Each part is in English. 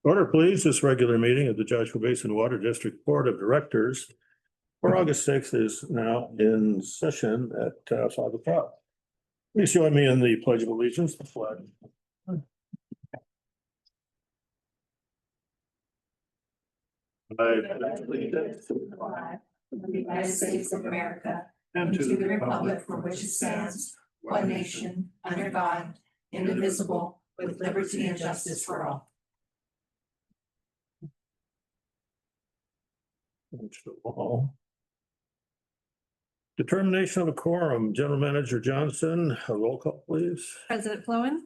Order, please. This regular meeting of the Joshua Basin Water District Board of Directors for August 6th is now in session at 5 o'clock. Please join me in the Pledge of Allegiance, the flag. I pledge allegiance to the flag of the United States of America and to the republic for which it stands, one nation, under God, indivisible, with liberty and justice for all. Determination of a quorum. General Manager Johnson, a roll call, please. President Flowen,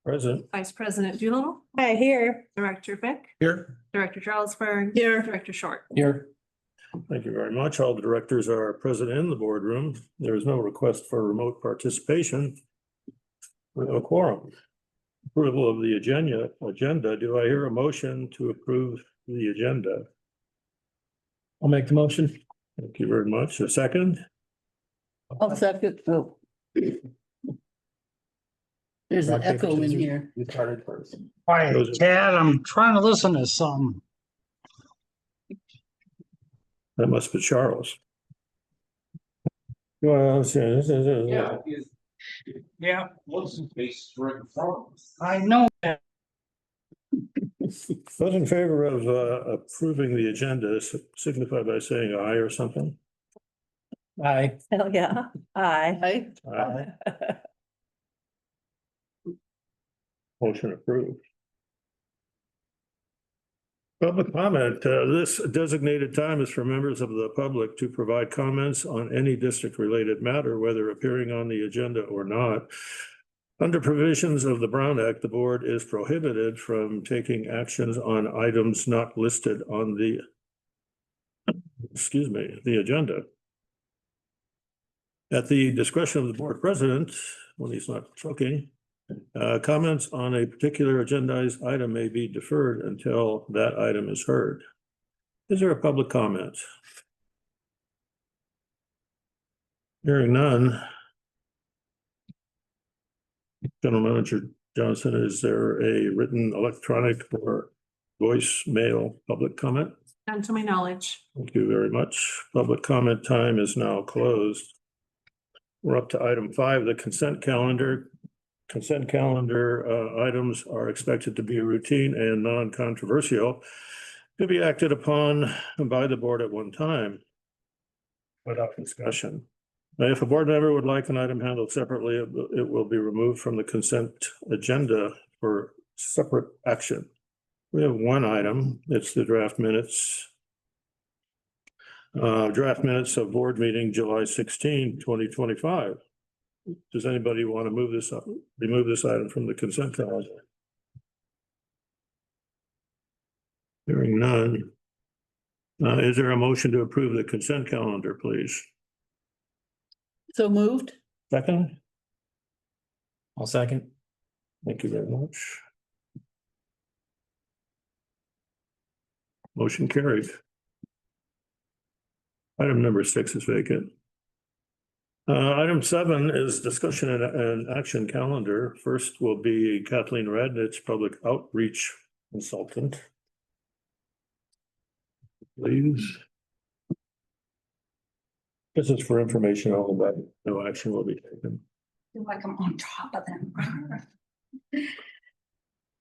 Present. Vice President Doolittle, Hi, here. Director Fick, Here. Director Charlesburg, Here. Director Short. Here. Thank you very much. All the directors are present in the boardroom. There is no request for remote participation. We have a quorum. Approval of the agenda. Do I hear a motion to approve the agenda? I'll make the motion. Thank you very much. A second? I'll second. Oh. There's an echo in here. You started first. Hi, Tad, I'm trying to listen to some. That must be Charles. Well, Yeah. I know that. those in favor of approving the agenda signify by saying aye or something. Aye. Hell yeah. Aye. Aye. Motion approved. Public comment. This designated time is for members of the public to provide comments on any district-related matter, whether appearing on the agenda or not. Under provisions of the Brown Act, the board is prohibited from taking actions on items not listed on the, the agenda. At the discretion of the board president, when he's not choking, comments on a particular agendized item may be deferred until that item is heard. Is there a public comment? Hearing none. General Manager Johnson, is there a written, electronic, or voicemail public comment? None to my knowledge. Thank you very much. Public comment time is now closed. We're up to item 5, the consent calendar. Consent calendar items are expected to be routine and non-controversial, to be acted upon by the board at one time without discussion. Now, if a board member would like an item handled separately, it will be removed from the consent agenda for separate action. We have one item. It's the draft minutes. Draft minutes of board meeting July 16, 2025. Does anybody want to remove this item from the consent calendar? Hearing none. Is there a motion to approve the consent calendar, please? So moved. Second? I'll second. Thank you very much. Motion carried. Item number 6 is vacant. Item 7 is discussion and action calendar. First will be Kathleen Radnich, public outreach consultant. Please. This is for information only, but no action will be taken. Feel like I'm on top of them.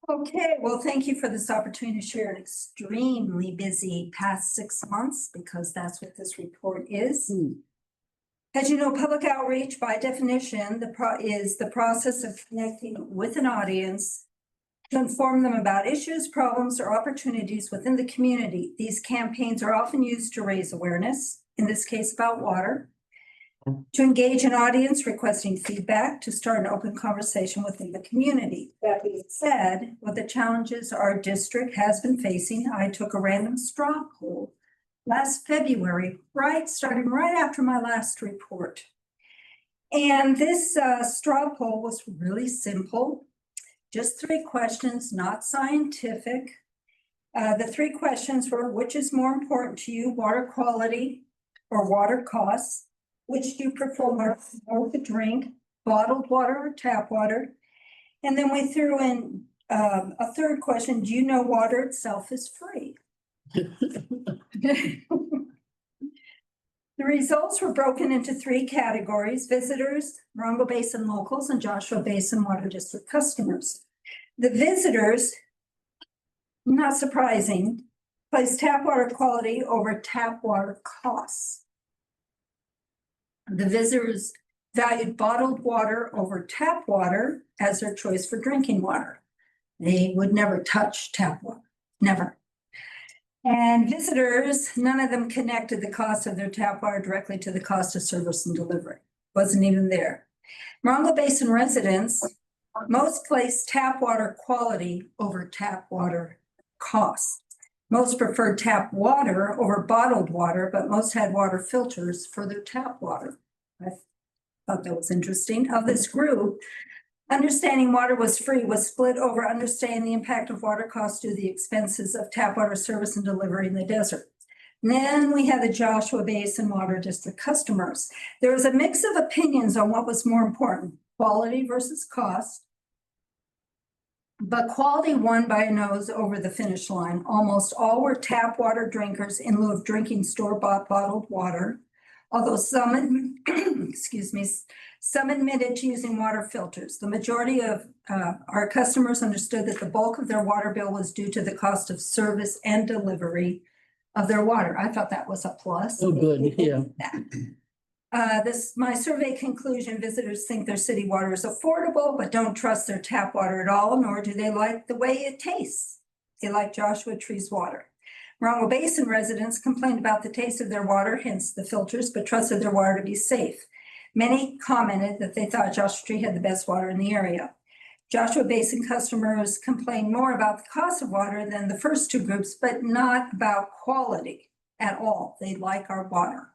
Okay, well, thank you for this opportunity to share an extremely busy past 6 months, because that's what this report is. As you know, public outreach by definition is the process of connecting with an audience to inform them about issues, problems, or opportunities within the community. These campaigns are often used to raise awareness, in this case about water, to engage an audience requesting feedback, to start an open conversation within the community. That being said, with the challenges our district has been facing, I took a random straw poll last February, starting right after my last report. And this straw poll was really simple. Just 3 questions, not scientific. The 3 questions were: which is more important to you, water quality or water costs? Which do you prefer more to drink, bottled water or tap water? And then we threw in A third question, do you know water itself is free? The results were broken into 3 categories: visitors, Morongo Basin locals, and Joshua Basin Water District customers. The visitors, not surprising, placed tap water quality over tap water costs. The visitors valued bottled water over tap water as their choice for drinking water. They would never touch tap water, never. And visitors, none of them connected the cost of their tap water directly to the cost of service and delivery. Wasn't even there. Morongo Basin residents, most placed tap water quality over tap water costs. Most preferred tap water over bottled water, but most had water filters for their tap water. I thought that was interesting. Of this group, understanding water was free was split over understanding the impact of water costs due to the expenses of tap water service and delivery in the desert. And then we had the Joshua Basin Water District customers. There was a mix of opinions on what was more important, quality versus cost. But quality won by a nose over the finish line. Almost all were tap water drinkers in lieu of drinking store-bought bottled water. Although some, excuse me, some admitted to using water filters. The majority of our customers understood that the bulk of their water bill was due to the cost of service and delivery of their water. I thought that was a plus. Oh, good, yeah. My survey conclusion, visitors think their city water is affordable, but don't trust their tap water at all, nor do they like the way it tastes. They like Joshua Tree's water. Morongo Basin residents complained about the taste of their water, hence the filters, but trusted their water to be safe. Many commented that they thought Joshua Tree had the best water in the area. Joshua Basin customers complained more about the cost of water than the first 2 groups, but not about quality at all. They like our water.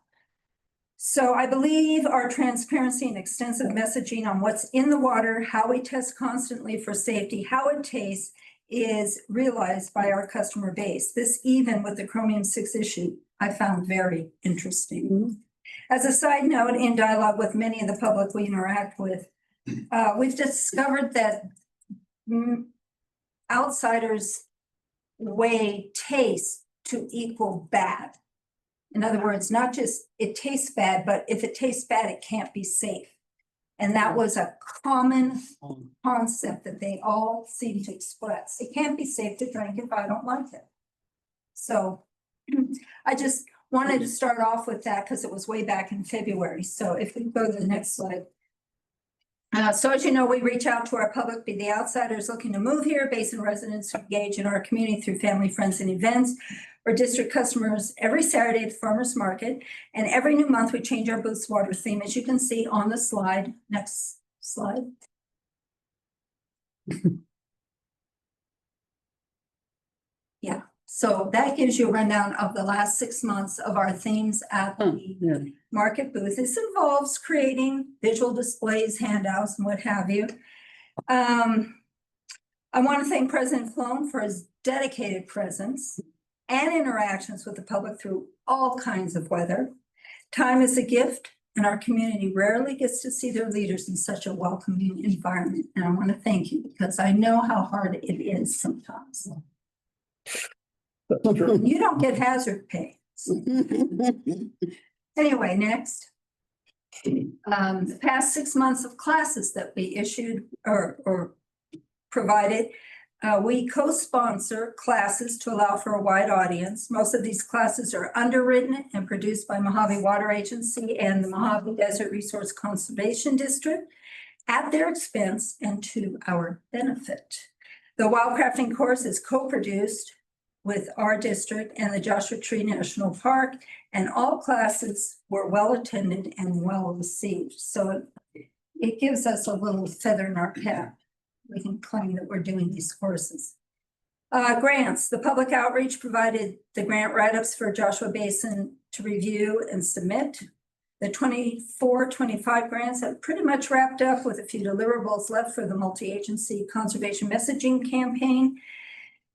So I believe our transparency and extensive messaging on what's in the water, how we test constantly for safety, how it tastes, is realized by our customer base. This, even with the chromium-6 issue, I found very interesting. As a side note, in dialogue with many of the public we interact with, we've discovered that outsiders weigh taste to equal bad. In other words, not just it tastes bad, but if it tastes bad, it can't be safe. And that was a common concept that they all seem to express. It can't be safe to drink if I don't like it. So I just wanted to start off with that because it was way back in February. So if we go to the next slide. So as you know, we reach out to our public, be the outsiders looking to move here, Basin residents who engage in our community through family, friends, and events, or district customers every Saturday at the farmers market. And every new month, we change our booth's water theme, as you can see on the slide. Next slide. Yeah, so that gives you a rundown of the last 6 months of our themes at the market booth. This involves creating visual displays, handouts, and what have you. I want to thank President Flown for his dedicated presence and interactions with the public through all kinds of weather. Time is a gift, and our community rarely gets to see their leaders in such a welcoming environment. And I want to thank you because I know how hard it is sometimes. You don't get hazard pay. Anyway, next. The past 6 months of classes that we issued or provided, we co-sponsor classes to allow for a wide audience. Most of these classes are underwritten and produced by Mojave Water Agency and the Mojave Desert Resource Conservation District at their expense and to our benefit. The Wildcrafting course is co-produced with our district and the Joshua Tree National Park, and all classes were well attended and well received. So it gives us a little feather in our cap. We can claim that we're doing these courses. Grants, the public outreach provided the grant write-ups for Joshua Basin to review and submit. The 24-25 grants have pretty much wrapped up with a few deliverables left for the multi-agency conservation messaging campaign.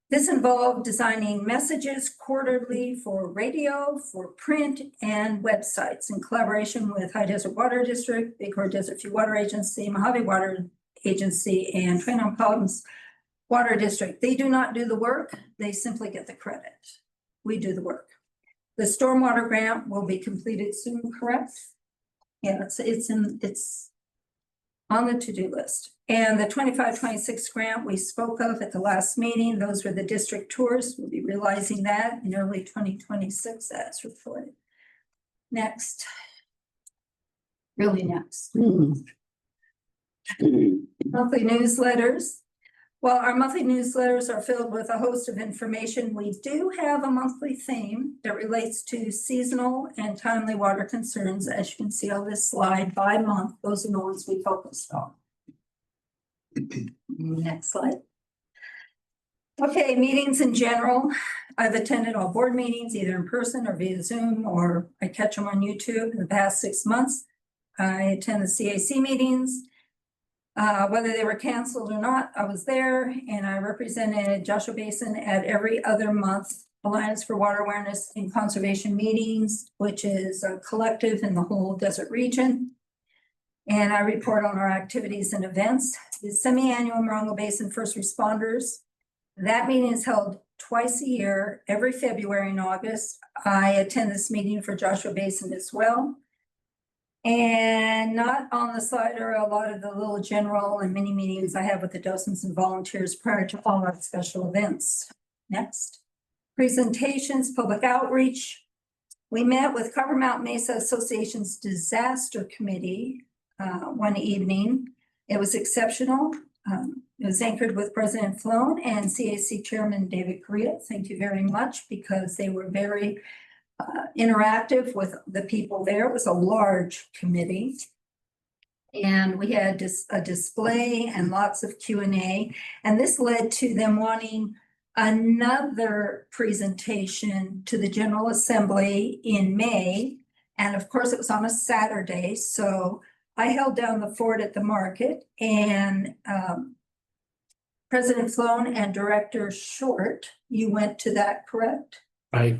This involved designing messages quarterly for radio, for print, and websites in collaboration with High Desert Water District, Bighorn Desert View Water Agency, Mojave Water Agency, and Train on Palms Water District, they do not do the work, they simply get the credit. We do the work. The stormwater grant will be completed soon, correct? Yeah, it's on the to-do list. And the 25-26 grant we spoke of at the last meeting, those were the district tours. We'll be realizing that in early 2026 as reported. Next. Really next. Monthly newsletters. While our monthly newsletters are filled with a host of information, we do have a monthly theme that relates to seasonal and timely water concerns. As you can see on this slide, by month, those are the ones we focused on. Next slide. Okay, meetings in general. I've attended all board meetings, either in person or via Zoom, or I catch them on YouTube in the past 6 months. I attend the CAC meetings. Whether they were canceled or not, I was there, and I represented Joshua Basin at every other month Alliance for Water Awareness and Conservation meetings, which is a collective in the whole desert region. And I report on our activities and events. The semi-annual Morongo Basin First Responders. That meeting is held twice a year, every February and August. I attend this meeting for Joshua Basin as well. And not on the slide are a lot of the little general and mini meetings I have with the docents and volunteers prior to all our special events. Next. Presentations, public outreach. We met with Cover Mountain Mesa Association's Disaster Committee one evening. It was exceptional. It was anchored with President Flown and CAC Chairman David Correa. Thank you very much, because they were very interactive with the people there. It was a large committee. And we had a display and lots of Q&A. And this led to them wanting another presentation to the General Assembly in May. And of course, it was on a Saturday. So I held down the fort at the market, and President Flown and Director Short, you went to that, correct? I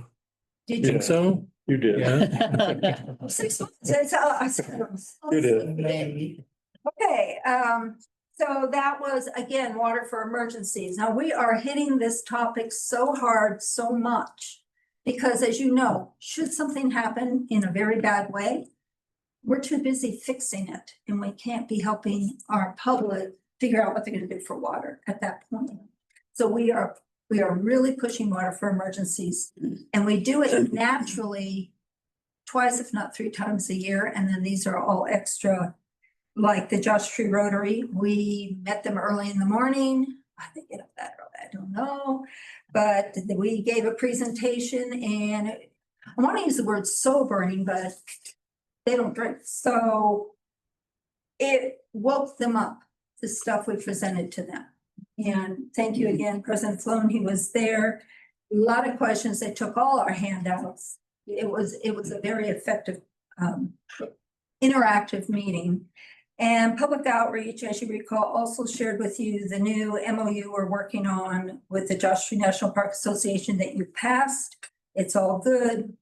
Did think you? so. You did. Yeah. 6 months. You did. Okay, so that was, again, water for emergencies. Now, we are hitting this topic so hard, so much, because as you know, should something happen in a very bad way, we're too busy fixing it, and we can't be helping our public figure out what they're going to do for water at that point. So we are really pushing water for emergencies, and we do it naturally twice, if not 3 times a year. And then these are all extra, like the Josh Tree Rotary. We met them early in the morning. I think get up that early, I don't know, but we gave a presentation, and I want to use the word sobering, but they don't drink. So it woke them up, the stuff we presented to them. And thank you again, President Flown. He was there. A lot of questions. They took all our handouts. It was a very effective, interactive meeting. And public outreach, as you recall, also shared with you the new MOU we're working on with the Joshua Tree National Park Association that you passed. It's all good.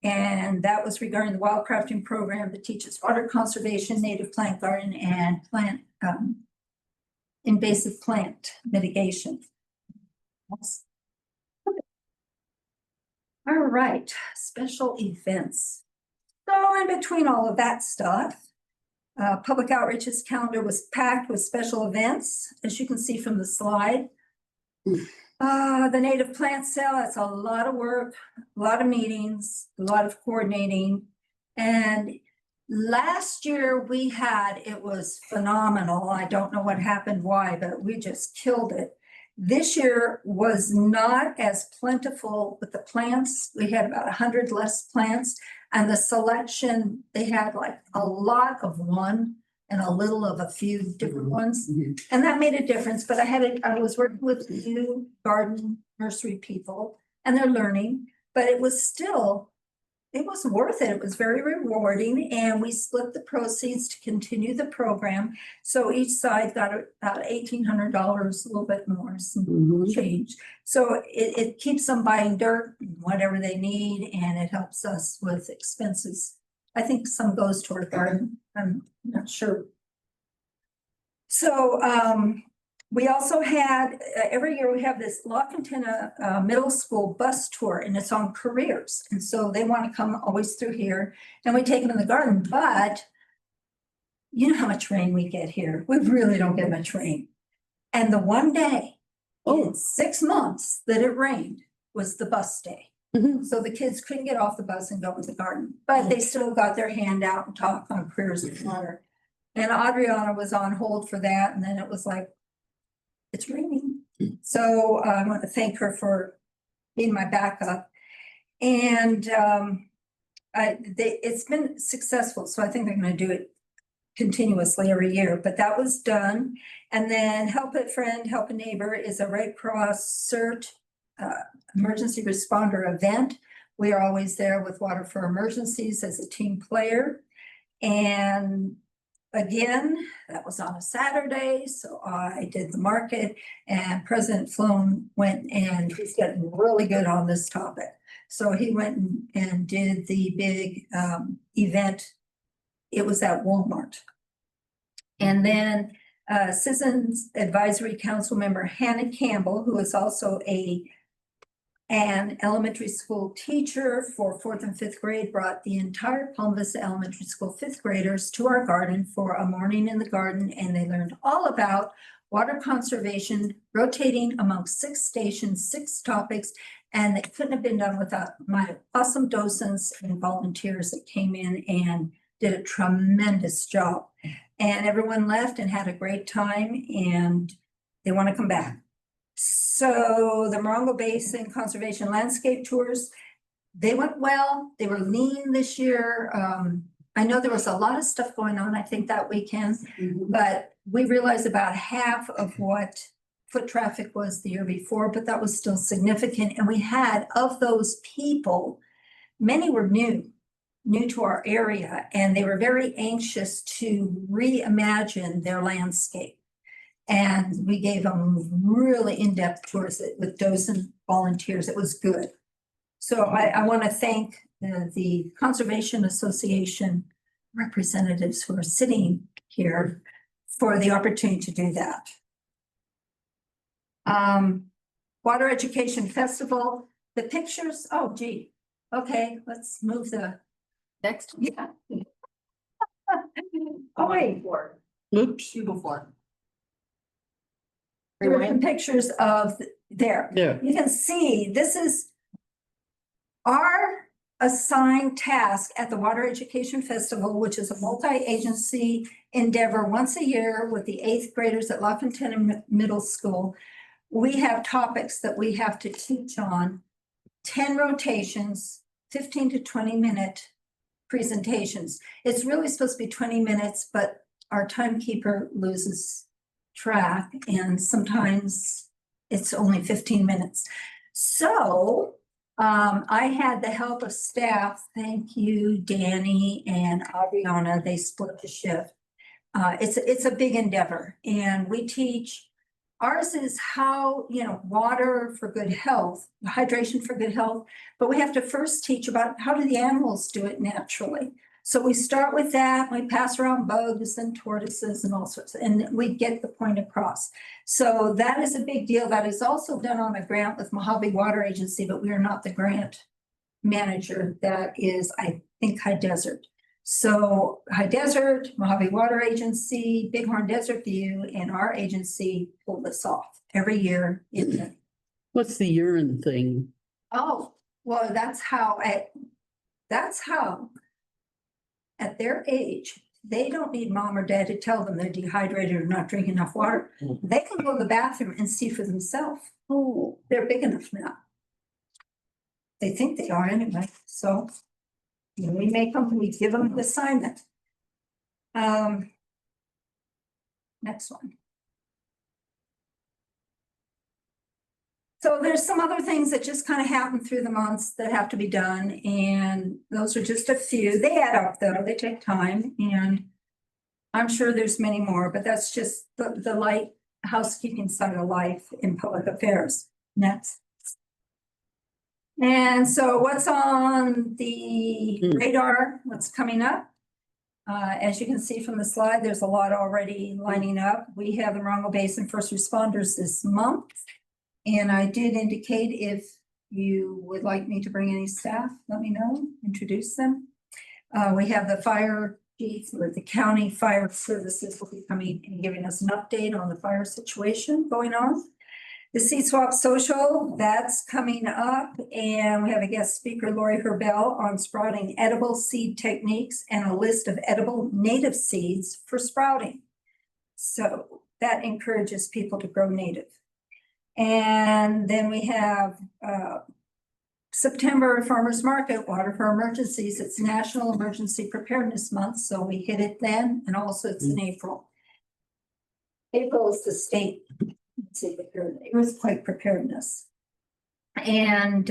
And that was regarding the wildcrafting program that teaches water conservation, native plant garden, and plant invasive plant mitigation. Yes. All right, special events. So in between all of that stuff, public outreach's calendar was packed with special events, as you can see from the slide. The native plant sale, that's a lot of work, a lot of meetings, a lot of coordinating. And last year it was phenomenal. I don't know what happened, why, but we just killed it. This year was not as plentiful with the plants. We had about 100 less plants, and the selection, they had like a lot of one and a little of a few different ones. And that made a difference, but I was working with new garden nursery people, and they're learning, but it was worth it. It was very rewarding, and we split the proceeds to continue the program. So each side got about $1,800, a little bit more, some change. So it keeps them buying dirt, whatever they need, and it helps us with expenses. I think some goes toward garden. I'm not sure. So We also had, every year we have this La Contina Middle School bus tour, and it's on careers. And so they want to come always through here, and we take them in the garden, but you know how much rain we get here. We really don't get much rain. And the one day in 6 months that it rained was the bus day. So the kids couldn't get off the bus and go to the garden, but they still got their hand out and talked on careers of water. And Adriana was on hold for that, and then it was like, it's raining. So I want to thank her for being my backup. And it's been successful, so I think they're going to do it continuously every year, but that was done. And then Help a Friend, Help a Neighbor is a Red Cross CERT emergency responder event. We are always there with Water for Emergencies as a team player. And again, that was on a Saturday, so I did the market, and President Sloan went, and he's getting really good on this topic. So he went and did the big event. It was at Walmart. And then Citizens Advisory Council member Hannah Campbell, who is also an elementary school teacher for 4th and 5th grade, brought the entire Palm Vista Elementary School 5th graders to our garden for a morning in the garden, and they learned all about water conservation, rotating among 6 stations, 6 topics, and it couldn't have been done without my awesome docents and volunteers that came in and did a tremendous job. And everyone left and had a great time, and they want to come back. So the Morongo Basin Conservation Landscape Tours, they went well. They were lean this year. I know there was a lot of stuff going on, I think, that weekend, but we realized about half of what foot traffic was the year before, but that was still significant. And we had, of those people, many were new to our area, and they were very anxious to reimagine their landscape. And we gave them really in-depth tours with docent volunteers. It was good. So I want to thank the Conservation Association representatives who are sitting here for the opportunity to do that. Water Education Festival, the pictures, oh gee, okay, let's move the next. Yeah. Oh wait. Oops. You before. There were some pictures of there. Yeah. You can see this is our assigned task at the Water Education Festival, which is a multi-agency endeavor once a year with the 8th graders at La Contina Middle School. We have topics that we have to teach on, 10 rotations, 15 to 20 minute presentations. It's really supposed to be 20 minutes, but our timekeeper loses track, and sometimes it's only 15 minutes. So I had the help of staff. Thank you, Danny and Adriana. They split the shift. It's a big endeavor, and we teach. Ours is how, water for good health, hydration for good health, but we have to first teach about how do the animals do it naturally. So we start with that, we pass around bugs and tortoises and all sorts, and we get the point across. So that is a big deal. That is also done on a grant with Mojave Water Agency, but we are not the grant manager. That is, I think, High Desert. So High Desert, Mojave Water Agency, Bighorn Desert View, and our agency pull this off every year. What's the urine thing? Oh, well, that's how at their age, they don't need mom or dad to tell them they're dehydrated or not drinking enough water. They can go to the bathroom and see for themselves. Oh, they're big enough now. They think they are anyway, so we give them the assignment. Next one. So there's some other things that just kind of happen through the months that have to be done, and those are just a few. They add up though, they take time, and I'm sure there's many more, but that's just the light housekeeping side of life in public affairs. Next. And so what's on the radar, what's coming up? As you can see from the slide, there's a lot already lining up. We have the Morongo Basin First Responders this month. And I did indicate if you would like me to bring any staff, let me know, introduce them. We have the fire chief or the county fire services will be coming and giving us an update on the fire situation going on. The Seed Swap Social, that's coming up, and we have a guest speaker, Lori Herbell, on sprouting edible seed techniques and a list of edible native seeds for sprouting. So that encourages people to grow native. And then we have September Farmers Market, Water for Emergencies. It's National Emergency Preparedness Month, so we hit it then, and also it's in April. April is the state earthquake preparedness. And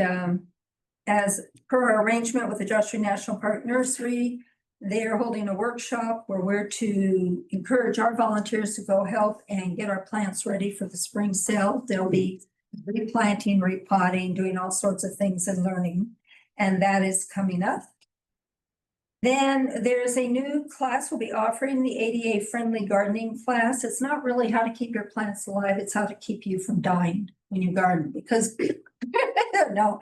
as per our arrangement with the Joshua National Park Nursery, they are holding a workshop where we're to encourage our volunteers to go help and get our plants ready for the spring sale. There'll be replanting, repotting, doing all sorts of things and learning, and that is coming up. Then there's a new class we'll be offering, the ADA friendly gardening class. It's not really how to keep your plants alive, it's how to keep you from dying when you garden, because no,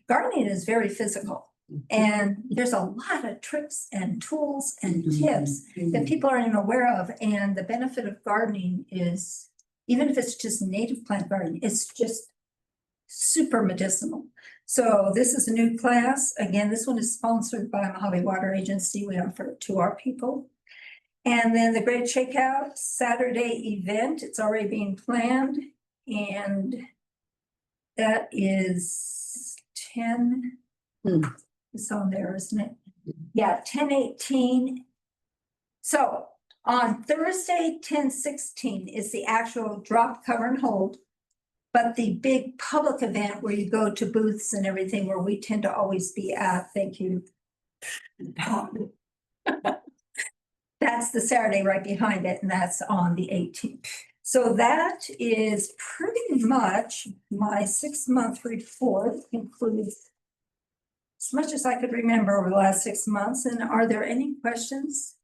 gardening is very physical. And there's a lot of tricks and tools and tips that people aren't even aware of. And the benefit of gardening is, even if it's just native plant gardening, it's just super medicinal. So this is a new class. Again, this one is sponsored by Mojave Water Agency. We offer it to our people. And then the Great Shakeout Saturday event, it's already being planned. And that is 10, it's on there, isn't it? Yeah, 10/18. So on Thursday, 10/16 is the actual drop, cover, and hold. But the big public event where you go to booths and everything, where we tend to always be at, thank you. That's the Saturday right behind it, and that's on the 18th. So that is pretty much my 6-month report. Includes as much as I could remember over the last 6 months. And are there any questions?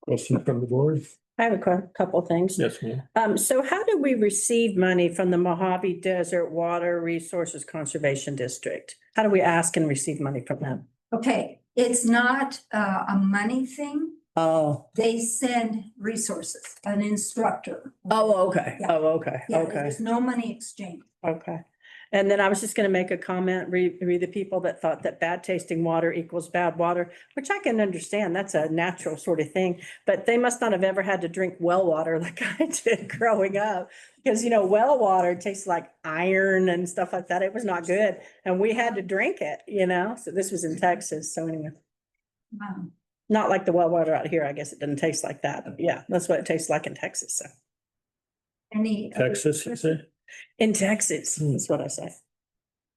Question from the board? I have a couple things. Yes, ma'am. So how do we receive money from the Mojave Desert Water Resources Conservation District? How do we ask and receive money from them? Okay, it's not a money thing. Oh, They send resources, an instructor. okay. Yeah. Oh, okay, Yeah, okay, there's no money exchange. okay. And then I was just gonna make a comment, read the people that thought that bad tasting water equals bad water, which I can understand. That's a natural sort of thing. But they must not have ever had to drink well water like I did growing up. Because, you know, well water tastes like iron and stuff like that. It was not good. And we had to drink it, you know? So this was in Texas. So anyway, not like the well water out here. I guess it doesn't taste like that. But yeah, that's what it tastes like in Texas. So Any other Texas, you questions? say? in Texas, that's what I say.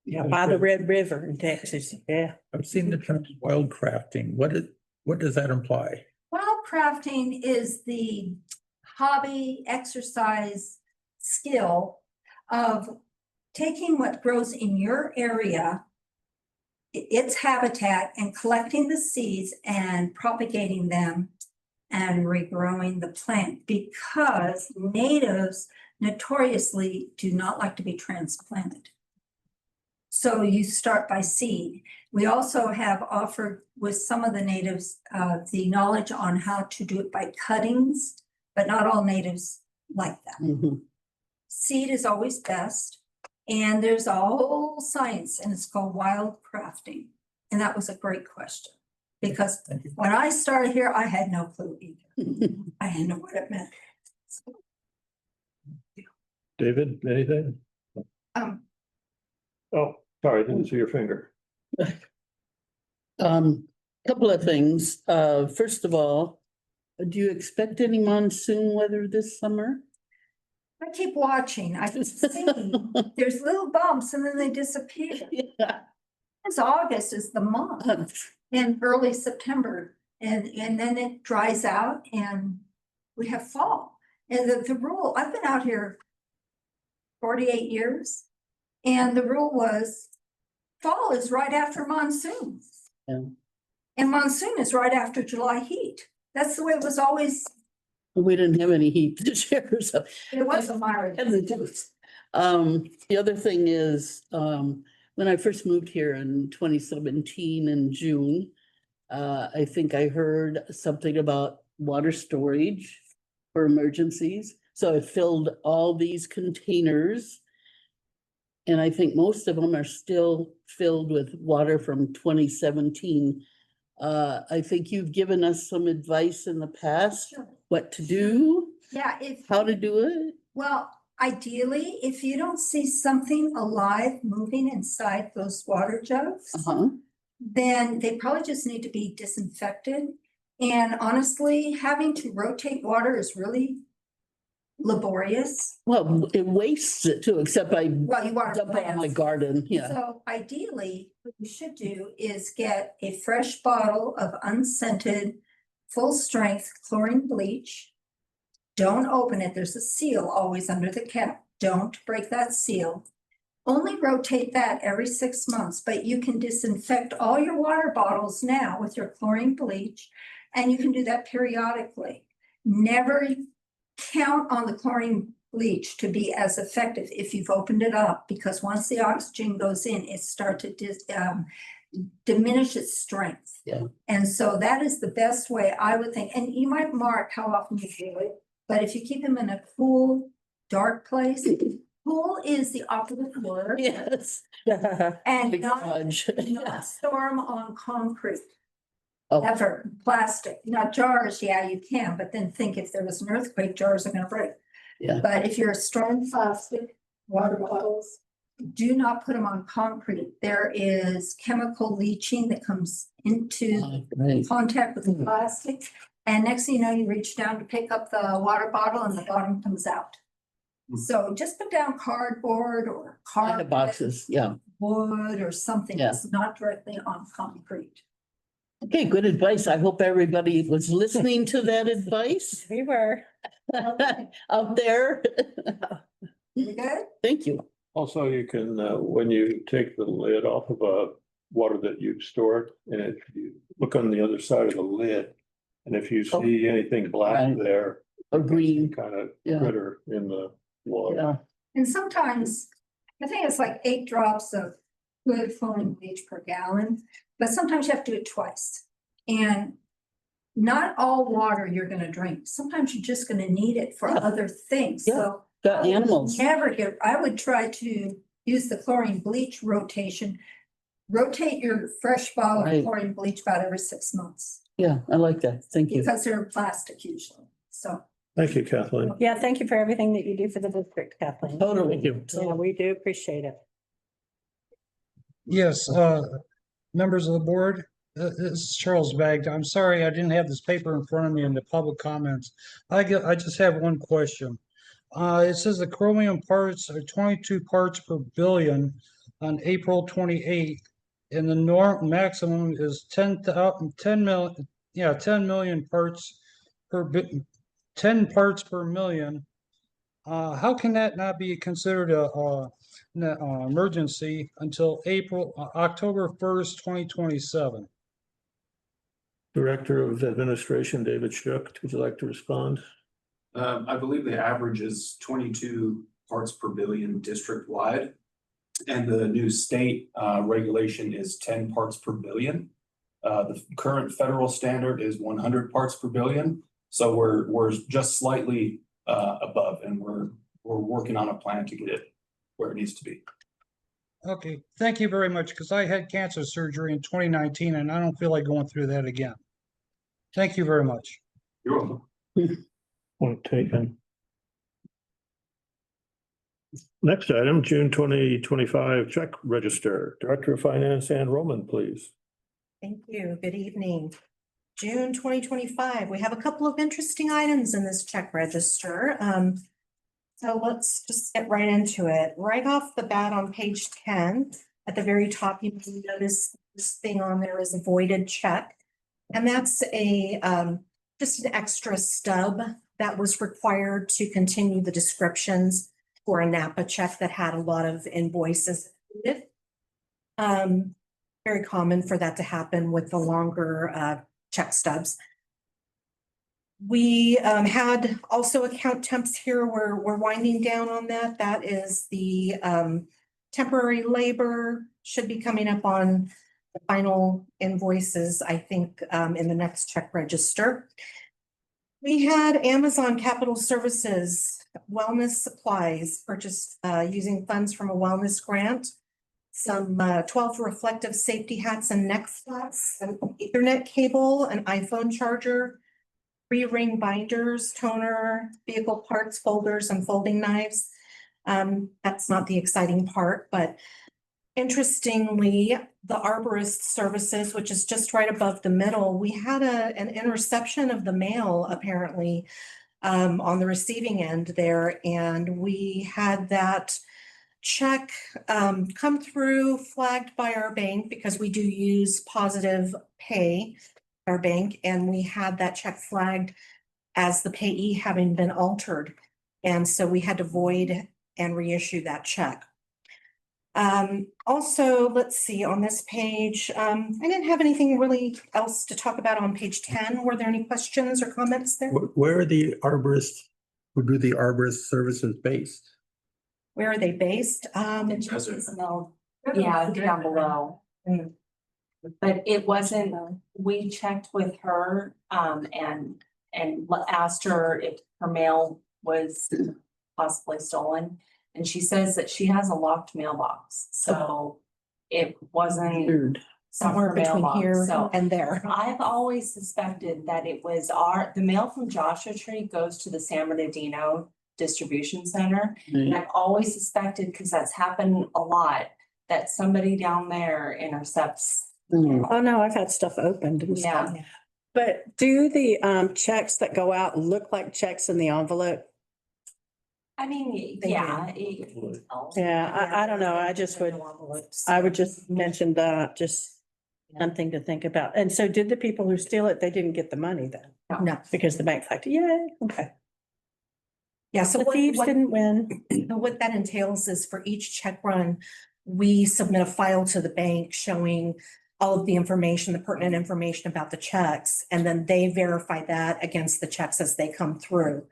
Yeah, by the Red River in Texas. Yeah. I've seen the term wildcrafting. What does that imply? Wildcrafting is the hobby exercise skill of taking what grows in your area, its habitat, and collecting the seeds and propagating them and regrowing the plant, because natives notoriously do not like to be transplanted. So you start by seed. We also have offered with some of the natives the knowledge on how to do it by cuttings, but not all natives like that. Seed is always best. And there's a whole science, and it's called wild crafting. And that was a great question, because when I started here, I had no clue either. I didn't know what it meant. David, anything? Oh, sorry, I didn't see your finger. Couple of things. First of all, do you expect any monsoon weather this summer? I keep watching. I can see there's little bumps and then they disappear. Yeah. It's August is the month, and early September, and then it dries out and we have fall. And the rule, I've been out here 48 years, and the rule was fall is right after monsoon. Yeah. And monsoon is right after July heat. That's the way it was always, We didn't have any heat this year, so. it was a Myra. The other thing is, when I first moved here in 2017 in June, I think I heard something about water storage for emergencies. So I filled all these containers. And I think most of them are still filled with water from 2017. I think you've given us some advice in the past, Sure. what to do, Yeah, if. how to do it. Well, ideally, if you don't see something alive moving inside those water jugs, Uh-huh. then they probably just need to be disinfected. And honestly, having to rotate water is really laborious. Well, it wastes it too, except I Well, you water dump it on my plants. garden, yeah. So ideally, what you should do is get a fresh bottle of unscented, full-strength chlorine bleach. Don't open it. There's a seal always under the cap. Don't break that seal. Only rotate that every 6 months, but you can disinfect all your water bottles now with your chlorine bleach, and you can do that periodically. Never count on the chlorine bleach to be as effective if you've opened it up, because once the oxygen goes in, it starts to diminish its strength. Yeah. And so that is the best way I would think. And you might mark how often you do it, but if you keep them in a cool, dark place, cool is the opposite word. Yes. And Big not fudge. store them on concrete. Oh. Ever, plastic, now jars, yeah, you can, but then think if there was an earthquake, jars are gonna break. Yeah. But if you're storing plastic water bottles, do not put them on concrete. There is chemical leaching that comes into Right. contact with the plastic. And next thing you know, you reach down to pick up the water bottle and the bottom comes out. So just put down cardboard or Kind cardboard, of boxes, yeah. wood or something Yeah. that's not directly on concrete. Okay, good advice. I hope everybody was listening to that advice We were. out there. You good? Thank you. Also, you can, when you take the lid off of a water that you've stored, and if you look on the other side of the lid, and if you Oh. see anything black Right. there, Or green, kind of Yeah. critter in the water. yeah. And sometimes, I think it's like 8 drops of good chlorine bleach per gallon, but sometimes you have to do it twice. And not all water you're gonna drink. Sometimes you're just gonna need it for Yeah. other things, Yeah. so. Got I would animals. I would try to use the chlorine bleach rotation. Rotate your fresh bottle of Right. chlorine bleach about every 6 months, Yeah, I like that. Thank you. because they're plastic usually, so. Thank you, Kathleen. Yeah, thank you for everything that you do for the district, Kathleen. Totally. Yeah, we do appreciate it. Yes, members of the board, this is Charles Bagg. I'm sorry, I didn't have this paper in front of me in the public comments. I just have one question. It says the chromium parts are 22 parts per billion on April 28th. And the maximum is 10 million parts per 10 parts per million. How can that not be considered an emergency until October 1st, 2027? Director of Administration, David Shook, would you like to respond? I believe the average is 22 parts per billion district-wide. And the new state regulation is 10 parts per billion. The current federal standard is 100 parts per billion. So we're just slightly above, and we're working on a plan to get it where it needs to be. Okay, thank you very much, because I had cancer surgery in 2019 and I don't feel like going through that again. Thank you very much. You're welcome. Point taken. Next item, June 2025 check register. Director of Finance, Ann Roman, please. Thank you. Good evening. June 2025, we have a couple of interesting items in this check register. So let's just get right into it. Right off the bat on page 10, at the very top, you can notice this thing on there is a voided check. And that's just an extra stub that was required to continue the descriptions for a Napa check that had a lot of invoices included. Very common for that to happen with the longer check stubs. We had also account temps here. We're winding down on that. That is the temporary labor should be coming up on the final invoices, I think, in the next check register. We had Amazon Capital Services Wellness Supplies purchased using funds from a wellness grant. Some 12 reflective safety hats and neck flaps, an Ethernet cable, an iPhone charger, 3 ring binders, toner, vehicle parts, folders, and folding knives. That's not the exciting part, but interestingly, the arborist services, which is just right above the middle, we had an interception of the mail apparently on the receiving end there, and we had that check come through flagged by our bank because we do use Positive Pay, our bank, and we had that check flagged as the payee having been altered. And so we had to void and reissue that check. Also, let's see, on this page, I didn't have anything really else to talk about on page 10. Were there any questions or comments there? Where are the arborists who do the arborist services based? Where are they based? Yeah, down below. Mm. But it wasn't, we checked with her, and asked her if her mail was possibly stolen. And she says that she has a locked mailbox, so it wasn't Weird. Somewhere between here so. and there. I've always suspected that it was the mail from Joshua Tree goes to the San Bernardino Distribution Center. And I've always suspected, because that's happened a lot, that somebody down there intercepts. Oh, no, I've had stuff opened and stuff. Yeah, But do the checks that go out look like checks in the envelope? I mean, They yeah. Yeah, I don't know. I would just mention that, just something to think about. And so did the people who steal it, they didn't get the money then? No. Because the bank like, yay, okay. Yeah, so The what thieves didn't win. what that entails is for each check run, we submit a file to the bank showing all of the information, the pertinent information about the checks, and then they verify that against the checks as they come through.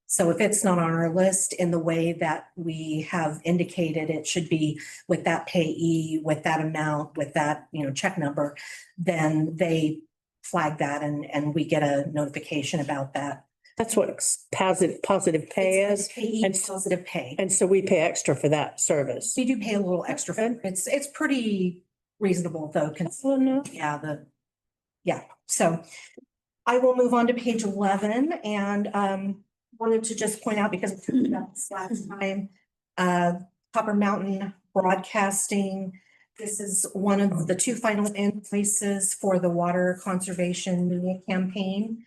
So if it's not on our list in the way that we have indicated, it should be with that payee, with that amount, with that, check number, then they flag that and we get a notification about that. That's what positive pay is. Payee And- positive pay. And so we pay extra for that service. We do pay a little extra for it. It's pretty reasonable though. Oh, no. So I will move on to page 11 and wanted to just point out, because we talked about this last time, Copper Mountain Broadcasting. This is one of the 2 final invoices for the water conservation media campaign.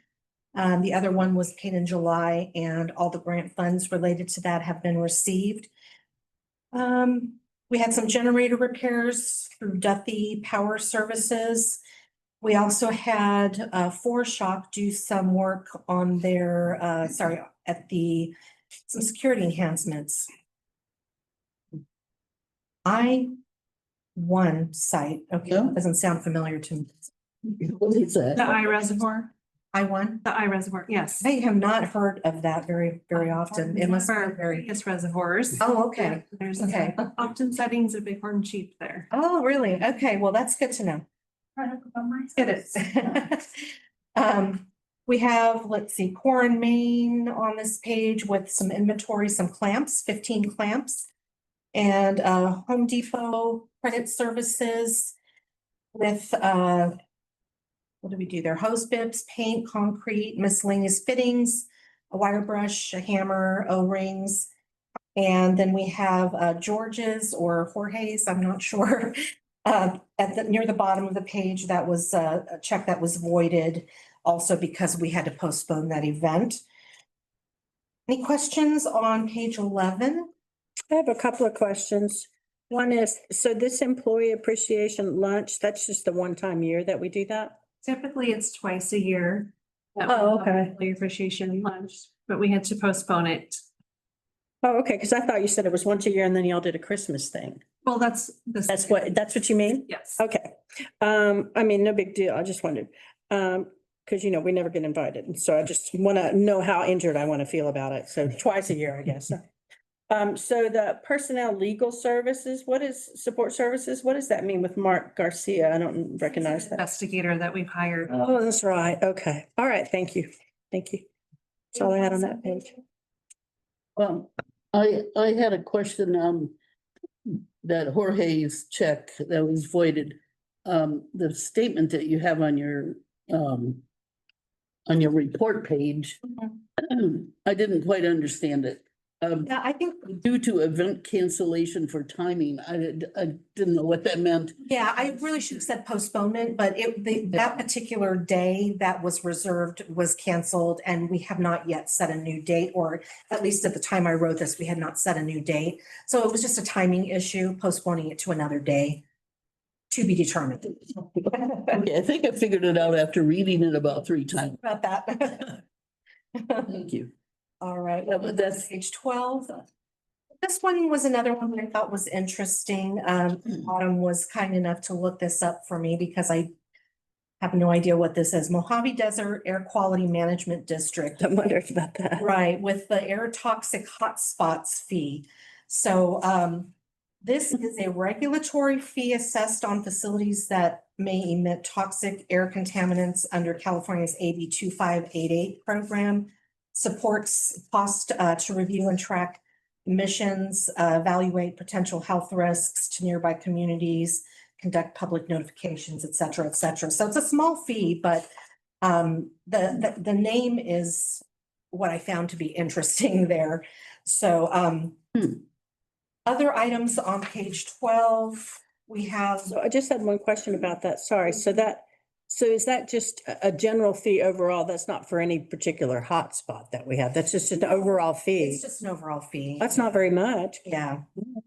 The other one was paid in July, and all the grant funds related to that have been received. We had some generator repairs through Duthie Power Services. We also had Foreshock do some work on their, some security enhancements. I-1 site, okay, Yeah. doesn't sound familiar to me. What is that? The I reservoir, I-1? the I reservoir, yes. I have not heard of that very, very often. It must be Our very, biggest reservoirs. oh, okay. There's Okay. often settings of Bighorn sheep there. Oh, really? Okay, well, that's good to know. It is. We have, let's see, Core and Main on this page with some inventory, some clamps, 15 clamps. And Home Depot Credit Services with what do we do there? Hose bibs, paint, concrete, miscellaneous fittings, a wire brush, a hammer, O-rings. And then we have George's or Jorge's, I'm not sure. Near the bottom of the page, that was a check that was voided also because we had to postpone that event. Any questions on page 11? I have a couple of questions. One is, so this employee appreciation lunch, that's just the one time a year that we do that? Typically, it's twice a year. that Oh, we'll have okay. employee appreciation lunch, but we had to postpone it. Oh, okay, because I thought you said it was once a year and then y'all did a Christmas thing. Well, that's. That's what you mean? Yes. Okay. I mean, no big deal. I just wondered. because we never get invited. And so I just want to know how injured I want to feel about it. So twice a year, I guess. So the personnel legal services, what is support services? What does that mean with Mark Garcia? I don't recognize that. Investigator that we've hired. Oh, that's right. Okay. All right. Thank you. Thank you. That's all I had on that page. Well, I had a question, that Jorge's check that was voided. The statement that you have on your report page, I didn't quite understand it. Yeah, I think, Due to event cancellation for timing, I didn't know what that meant. yeah, I really should have said postponement, but that particular day that was reserved was canceled and we have not yet set a new date, or at least at the time I wrote this, we had not set a new date. So it was just a timing issue, postponing it to another day to be determined. Okay, I think I figured it out after reading it about 3 times. About that. Thank you. All right, Yeah, but that's- page 12. This one was another one that I thought was interesting. Autumn was kind enough to look this up for me because I have no idea what this is. Mojave Desert Air Quality Management District. I wondered about that. Right, with the air toxic hotspots fee. So this is a regulatory fee assessed on facilities that may emit toxic air contaminants under California's AB 2588 program. Supports cost to review and track emissions, evaluate potential health risks to nearby communities, conduct public notifications, et cetera, et cetera. So it's a small fee, but the name is what I found to be interesting there. So other items on page 12, we have. So I just had one question about that. Sorry. So is that just a general fee overall? That's not for any particular hotspot that we have. That's just an overall fee. It's just an overall fee. That's not very much. Yeah.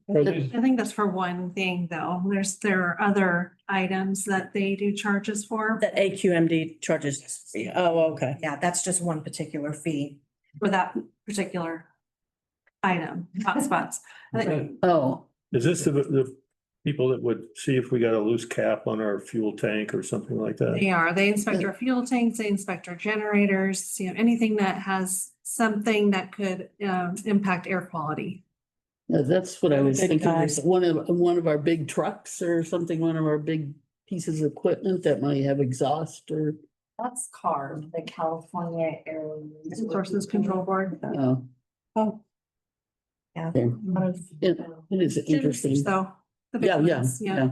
I think that's for one thing, though. There are other items that they do charges for, That AQMD charges. Oh, okay. Yeah, that's just one particular fee. for that particular item, hotspots. I think Oh, Is this the people that would see if we got a loose cap on our fuel tank or something like that? they inspect our fuel tanks, they inspect our generators, anything that has something that could impact air quality. yeah, that's what I was Big thinking. guys. Was one of our big trucks or something, one of our big pieces of equipment that might have exhaust or, That's CARB, the California Air Resources Control Board. Oh, Yeah. Okay. A lot of- it is interesting. So. the big Yeah, ones, yeah.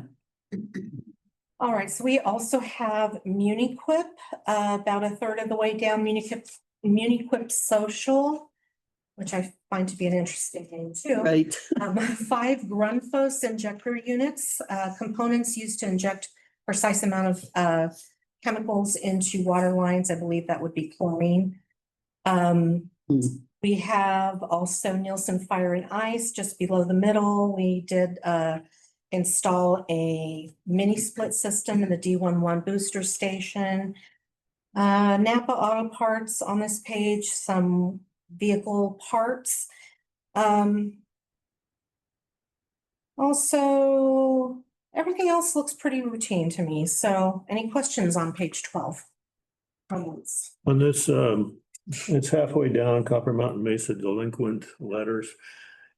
All right, so we also have MuniQuip, about a third of the way down, MuniQuip Social, which I find to be an interesting name too. Right. 5 Grundfos injector units, components used to inject precise amount of chemicals into water lines. I believe that would be chlorine. We have also Nielsen Fire and Ice just below the middle. We did install a mini split system in the D11 booster station. Napa Auto Parts on this page, some vehicle parts. Also, everything else looks pretty routine to me. So any questions on page 12? Comments? On this, it's halfway down, Copper Mountain Mesa delinquent letters.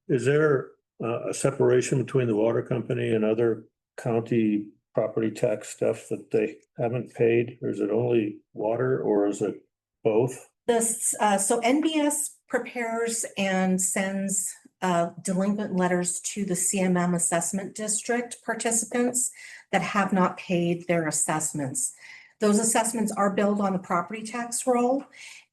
Is there a separation between the water company and other county property tax stuff that they haven't paid? Or is it only water or is it both? So NBS prepares and sends delinquent letters to the CMM assessment district participants that have not paid their assessments. Those assessments are billed on the property tax roll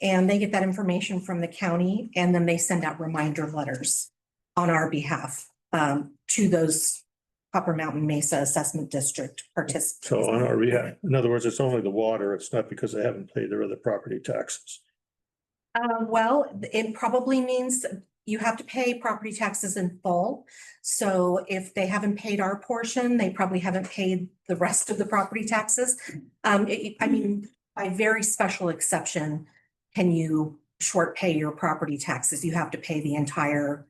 and they get that information from the county and then they send out reminder letters on our behalf to those Copper Mountain Mesa Assessment District participants. So on our behalf, in other words, it's only the water. It's not because they haven't paid their other property taxes. Well, it probably means you have to pay property taxes in full. So if they haven't paid our portion, they probably haven't paid the rest of the property taxes. I mean, by very special exception, can you short pay your property taxes? You have to pay the entire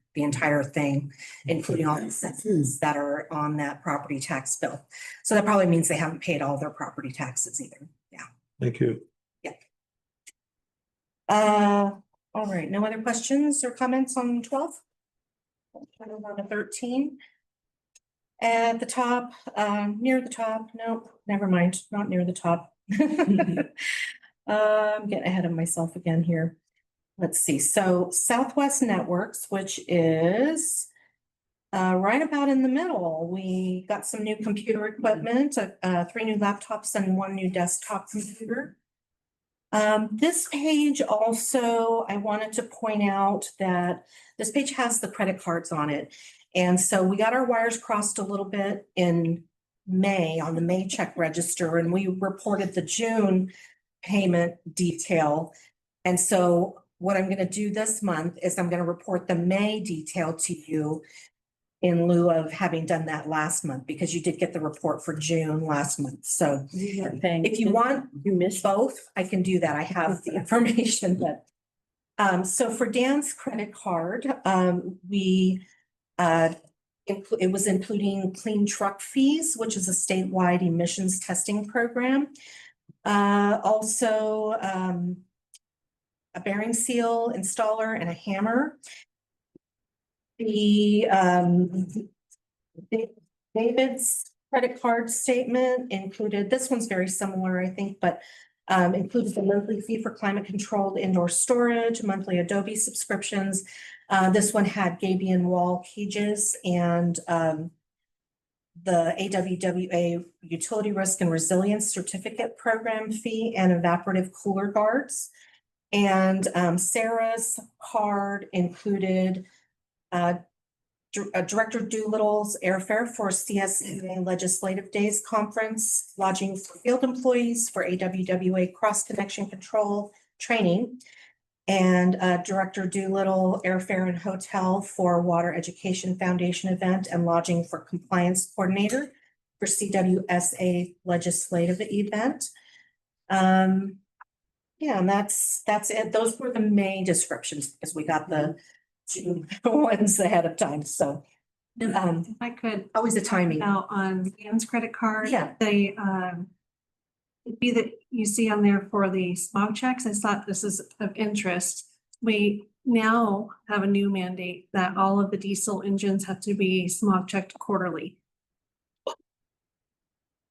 thing, including all the expenses that are on that property tax bill. So that probably means they haven't paid all their property taxes either. Yeah. Thank you. Yeah. All right, no other questions or comments on 12? Move on to 13. At the top, near the top, nope, never mind, not near the top. I'm getting ahead of myself again here. Let's see, so Southwest Networks, which is right about in the middle. We got some new computer equipment, 3 new laptops and 1 new desktop computer. This page also, I wanted to point out that this page has the credit cards on it. And so we got our wires crossed a little bit in May on the May check register, and we reported the June payment detail. And so what I'm going to do this month is I'm going to report the May detail to you in lieu of having done that last month, because you did get the report for June last month. So if you want, You missed both, I can do that. I have the information, but so for Dan's credit card, it was including clean truck fees, which is a statewide emissions testing program. Also, a bearing seal installer and a hammer. David's credit card statement included, this one's very similar, I think, but included the monthly fee for climate controlled indoor storage, monthly Adobe subscriptions. This one had Gabion wall cages and the AWWA utility risk and resilience certificate program fee and evaporative cooler guards. And Sarah's card included Director Doolittle's airfare for CSEA Legislative Days Conference, lodging for field employees for AWWA Cross Connection Control Training, and Director Doolittle airfare and hotel for Water Education Foundation event, and lodging for compliance coordinator for CWSA Legislative event. Yeah, and that's it. Those were the main descriptions because we got the June ones ahead of time. So If I could, always a timing. now on Dan's credit card. Yeah. They, it'd be that you see on there for the smog checks. I thought this is of interest. We now have a new mandate that all of the diesel engines have to be smog checked quarterly.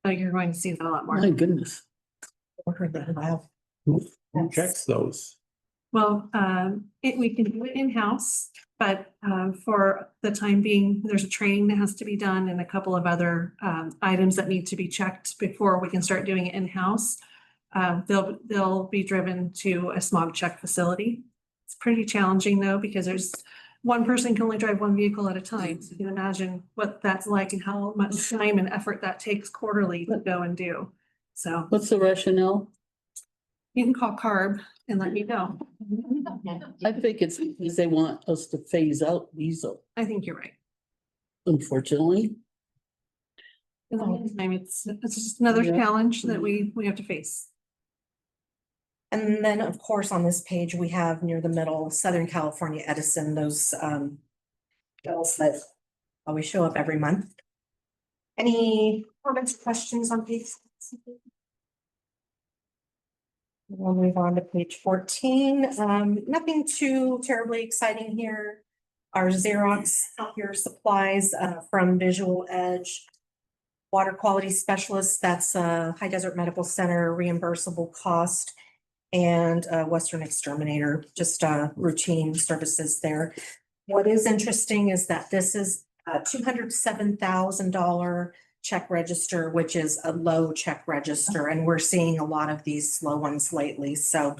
So you're going to see that a lot more. My goodness. Who checks those? Well, we can do it in-house, but for the time being, there's a training that has to be done and a couple of other items that need to be checked before we can start doing it in-house. They'll be driven to a smog check facility. It's pretty challenging though, because there's one person can only drive one vehicle at a time. So you can imagine what that's like and how much time and effort that takes quarterly to go and do. So What's the rationale? you can call CARB and let me know. I think it's because they want us to phase out diesel, I think you're right. unfortunately. In the meantime, it's just another Yeah. challenge that we have to face. And then, of course, on this page, we have near the middle, Southern California Edison, those bills that always show up every month. Any comments or questions on page? We'll move on to page 14. Nothing too terribly exciting here. Our Xerox copier supplies from Visual Edge. Water quality specialist, that's High Desert Medical Center reimbursable cost. And Western Exterminator, just routine services there. What is interesting is that this is a $207,000 check register, which is a low check register, and we're seeing a lot of these slow ones lately. So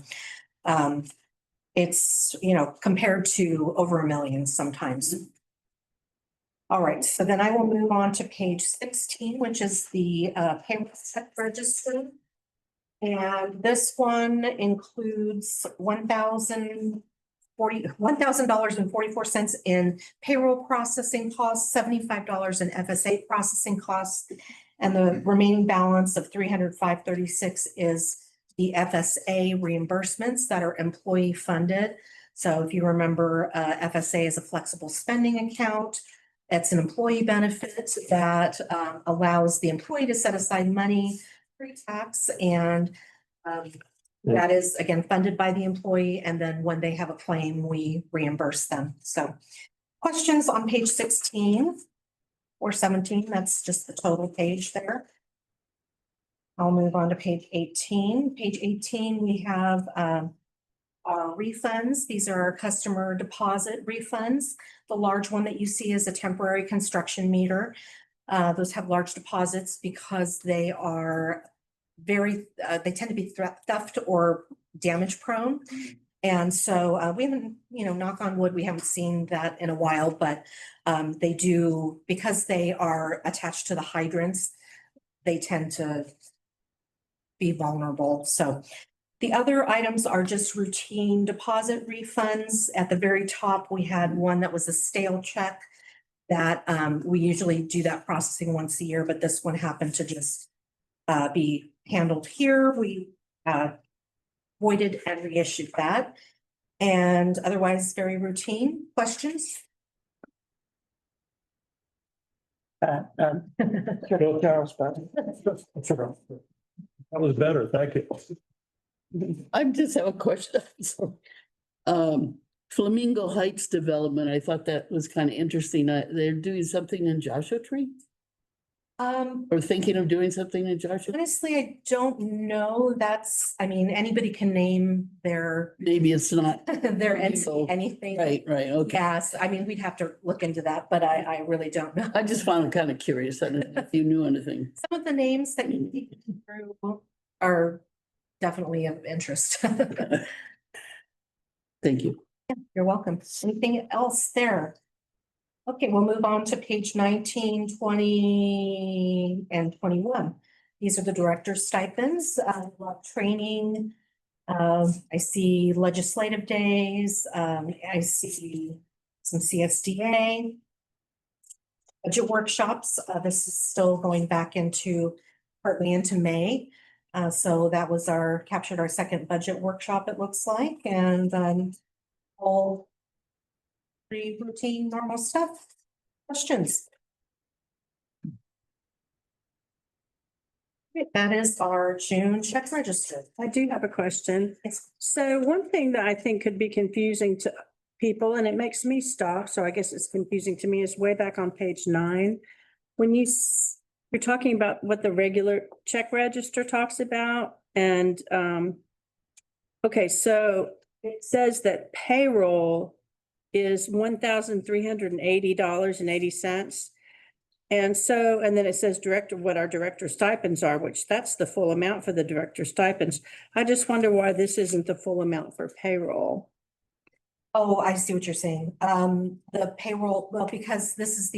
it's, compared to over $1 million sometimes. All right, so then I will move on to page 16, which is the payroll check register. And this one includes $1,000.44 in payroll processing costs, $75 in FSA processing costs, and the remaining balance of $305.36 is the FSA reimbursements that are employee funded. So if you remember, FSA is a flexible spending account. It's an employee benefit that allows the employee to set aside money pre-tax and That is, again, funded by the employee, and then when they have a claim, we reimburse them. So questions on page 16 or 17, that's just the total page there. I'll move on to page 18. Page 18, we have our refunds. These are our customer deposit refunds. The large one that you see is a temporary construction meter. Those have large deposits because they are very, they tend to be theft or damage prone. And so we haven't, knock on wood, we haven't seen that in a while, but they do, because they are attached to the hydrants, they tend to be vulnerable. So the other items are just routine deposit refunds. At the very top, we had one that was a stale check that we usually do that processing once a year, but this one happened to just be handled here. We voided and reissued that. And otherwise, very routine. Questions? Charles, That was better, thank you. I just have a question. So, Flamingo Heights development, I thought that was kind of interesting. They're doing something in Joshua Tree or thinking of doing something in Joshua? Honestly, I don't know. Anybody can name their Maybe it's not. their entity, So, anything. Right, okay. Yes, we'd have to look into that, but I really don't know. I just found it kind of curious. I don't know if you knew anything. Some of the names that you see through are definitely of interest. Thank you. You're welcome. Anything else there? Okay, we'll move on to page 19, 20, and 21. These are the director's stipends, training. I see legislative days. I see some CSDA. Budget workshops. This is still going back partly into May. So that was captured our second budget workshop, it looks like, and all pretty routine, normal stuff. Questions? Okay, that is our June check register. I do have a question. Yes. So one thing that I think could be confusing to people, and it makes me stop, so I guess it's confusing to me, is way back on page 9. When you're talking about what the regular check register talks about, and okay, so it says that payroll is $1,380.80. And then it says what our director stipends are, which that's the full amount for the director stipends. I just wonder why this isn't the full amount for payroll. Oh, I see what you're saying. The payroll, well, because this is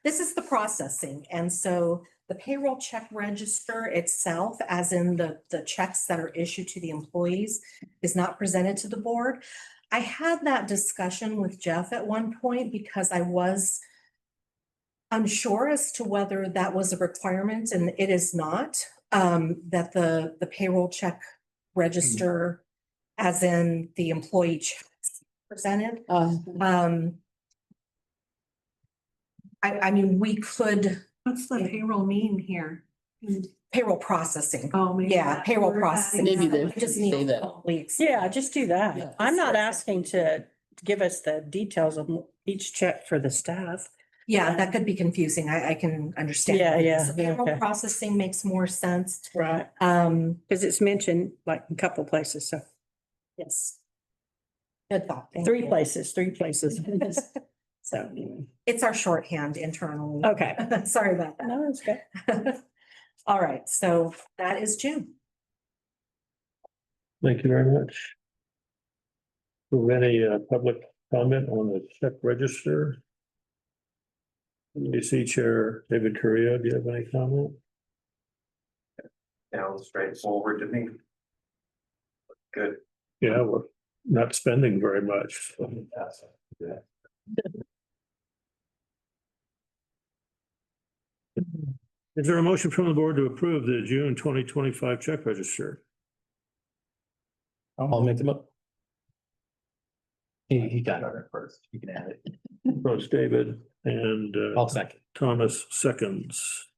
this is the processing. And so the payroll check register itself, as in the checks that are issued to the employees, is not presented to the board. I had that discussion with Jeff at one point because I was unsure as to whether that was a requirement, and it is not, that the payroll check register, as in the employee checks presented. We could. What's the payroll mean here? Payroll processing. Oh, maybe. Yeah, payroll processing. Maybe they Just say need that. weeks. Yeah, just do Yeah. that. I'm not asking to give us the details of each check for the staff. Yeah, that could be confusing. I can understand. Yeah, So Payroll okay. processing makes more sense. Right. Because it's mentioned like a couple places, so Yes. Good thought. Thank three you. places. So, It's our shorthand internally. okay. Sorry about that. No, that's good. All right, so that is June. Thank you very much. Do we have any public comment on the check register? NBC Chair David Correa, do you have any comment? Sounds straightforward to me. Good. Yeah, we're not spending very much. Yeah. Is there a motion from the board to approve the June 2025 check register? I'll make them up. He got it first. You can add it. First David and I'll second. Thomas seconds.